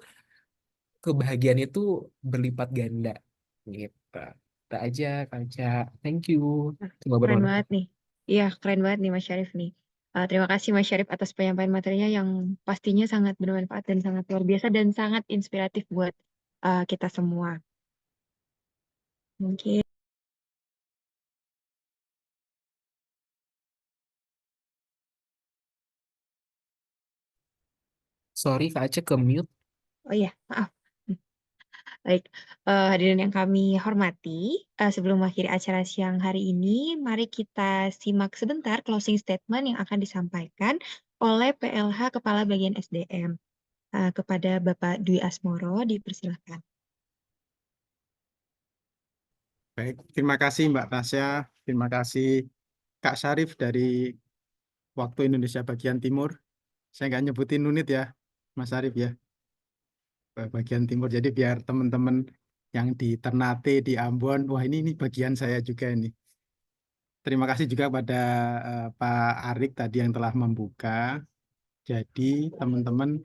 kebahagiaan itu berlipat ganda gitu. Kita aja, Kaca. Thank you. Nah, Semoga keren bermanfaat. banget nih. Iya, keren banget nih Mas Syarif nih. Terima kasih Mas Syarif atas penyampaian materinya yang pastinya sangat bermanfaat dan sangat luar biasa dan sangat inspiratif buat kita semua. Mungkin, Sorry, Kak Aca ke mute. oh iya, maaf. Baik, hadirin yang kami hormati, sebelum mengakhiri acara siang hari ini, mari kita simak sebentar closing statement yang akan disampaikan oleh PLH Kepala Bagian SDM. Kepada Bapak Dwi Asmoro, dipersilakan. Baik, terima kasih Mbak Tasya, terima kasih Kak Syarif dari Waktu Indonesia Bagian Timur. Saya nggak nyebutin unit ya, Mas Syarif ya, bagian timur. Jadi biar teman-teman yang di Ternate, di Ambon, wah ini bagian saya juga ini. Terima kasih juga pada Pak Arik tadi yang telah membuka. Jadi teman-teman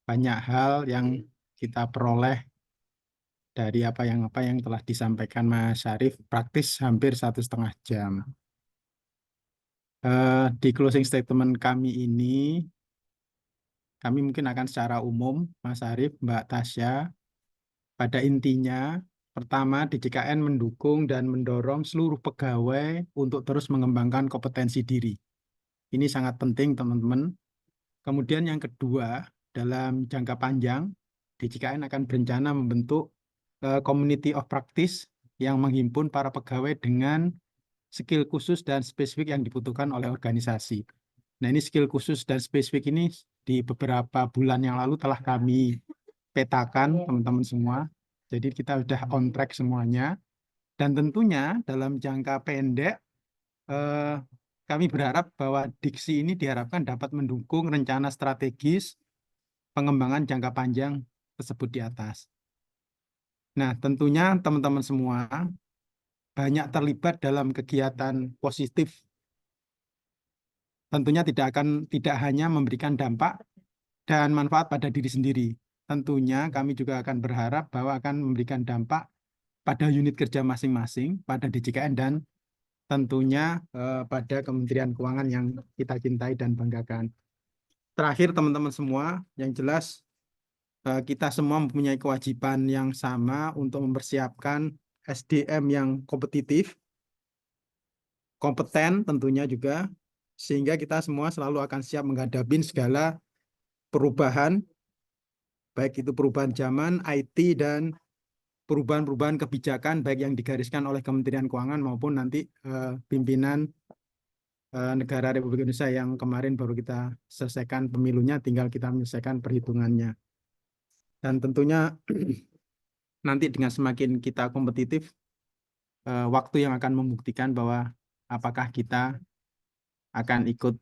banyak hal yang kita peroleh dari apa yang telah disampaikan Mas Syarif, praktis hampir 1,5 jam. Di closing statement kami ini, kami mungkin akan secara umum, Mas Syarif, Mbak Tasya, pada intinya, pertama, DJKN mendukung dan mendorong seluruh pegawai untuk terus mengembangkan kompetensi diri. Ini sangat penting, teman-teman. Kemudian yang kedua, dalam jangka panjang, DJKN akan berencana membentuk community of practice yang menghimpun para pegawai dengan skill khusus dan spesifik yang dibutuhkan oleh organisasi. Nah, ini skill khusus dan spesifik ini di beberapa bulan yang lalu telah kami petakan, teman-teman semua. Jadi kita sudah on track semuanya. Dan tentunya dalam jangka pendek, kami berharap bahwa Diksi ini diharapkan dapat mendukung rencana strategis pengembangan jangka panjang tersebut di atas. Nah, tentunya teman-teman semua banyak terlibat dalam kegiatan positif. Tentunya tidak hanya memberikan dampak dan manfaat pada diri sendiri. Tentunya kami juga akan berharap bahwa akan memberikan dampak pada unit kerja masing-masing, pada DJKN, dan tentunya pada Kementerian Keuangan yang kita cintai dan banggakan. Terakhir, teman-teman semua, yang jelas kita semua mempunyai kewajiban yang sama untuk mempersiapkan SDM yang kompetitif, kompeten tentunya juga, sehingga kita semua selalu akan siap menghadapi segala perubahan, baik itu perubahan zaman, IT, dan perubahan-perubahan kebijakan, baik yang digariskan oleh Kementerian Keuangan maupun nanti pimpinan negara Republik Indonesia yang kemarin baru kita selesaikan pemilunya, tinggal kita menyelesaikan perhitungannya. Dan tentunya nanti dengan semakin kita kompetitif, waktu yang akan membuktikan bahwa apakah kita akan ikut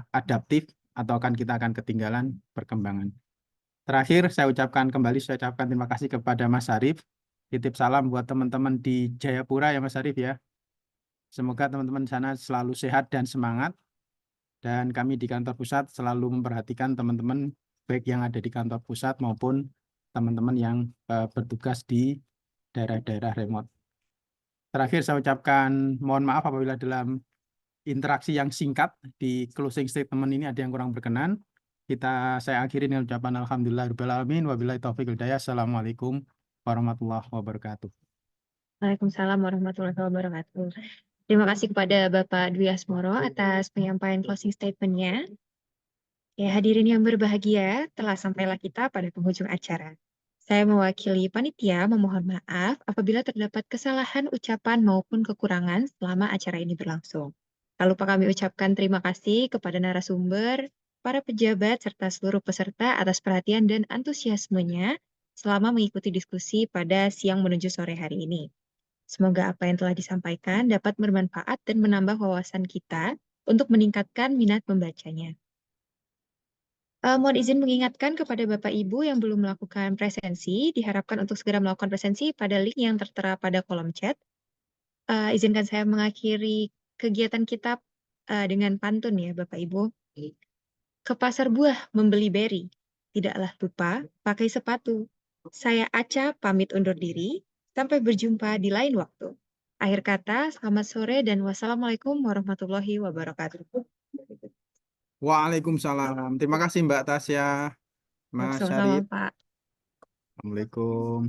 adaptif atau kita akan ketinggalan perkembangan. Terakhir, saya ucapkan terima kasih kepada Mas Syarif. Titip salam buat teman-teman di Jayapura ya Mas Syarif ya. Semoga teman-teman di sana selalu sehat dan semangat. Dan kami di kantor pusat selalu memperhatikan teman-teman baik yang ada di kantor pusat maupun teman-teman yang bertugas di daerah-daerah remote. Terakhir, saya ucapkan mohon maaf apabila dalam interaksi yang singkat di closing statement ini ada yang kurang berkenan. Saya akhiri dengan ucapan alhamdulillahirabbil alamin wabillahi taufiq wal hidayah. Assalamualaikum warahmatullahi wabarakatuh. Waalaikumsalam warahmatullahi wabarakatuh. Terima kasih kepada Bapak Dwi Asmoro atas penyampaian closing statement-nya. Ya, hadirin yang berbahagia, telah sampailah kita pada penghujung acara. Saya mewakili panitia memohon maaf apabila terdapat kesalahan ucapan maupun kekurangan selama acara ini berlangsung. Tak lupa kami ucapkan terima kasih kepada narasumber, para pejabat, serta seluruh peserta atas perhatian dan antusiasmenya selama mengikuti diskusi pada siang menuju sore hari ini. Semoga apa yang telah disampaikan dapat bermanfaat dan menambah wawasan kita untuk meningkatkan minat membacanya. Mohon izin mengingatkan kepada Bapak Ibu yang belum melakukan presensi, diharapkan untuk segera melakukan presensi pada link yang tertera pada kolom chat. Izinkan saya mengakhiri kegiatan kita dengan pantun ya Bapak Ibu. Ke pasar buah membeli beri, tidaklah lupa pakai sepatu. Saya Aca pamit undur diri, sampai berjumpa di lain waktu. Akhir kata, selamat sore dan wassalamualaikum warahmatullahi wabarakatuh. Waalaikumsalam. Terima kasih Mbak Tasya, Mas Sama-sama Syarif. Pak. Assalamualaikum.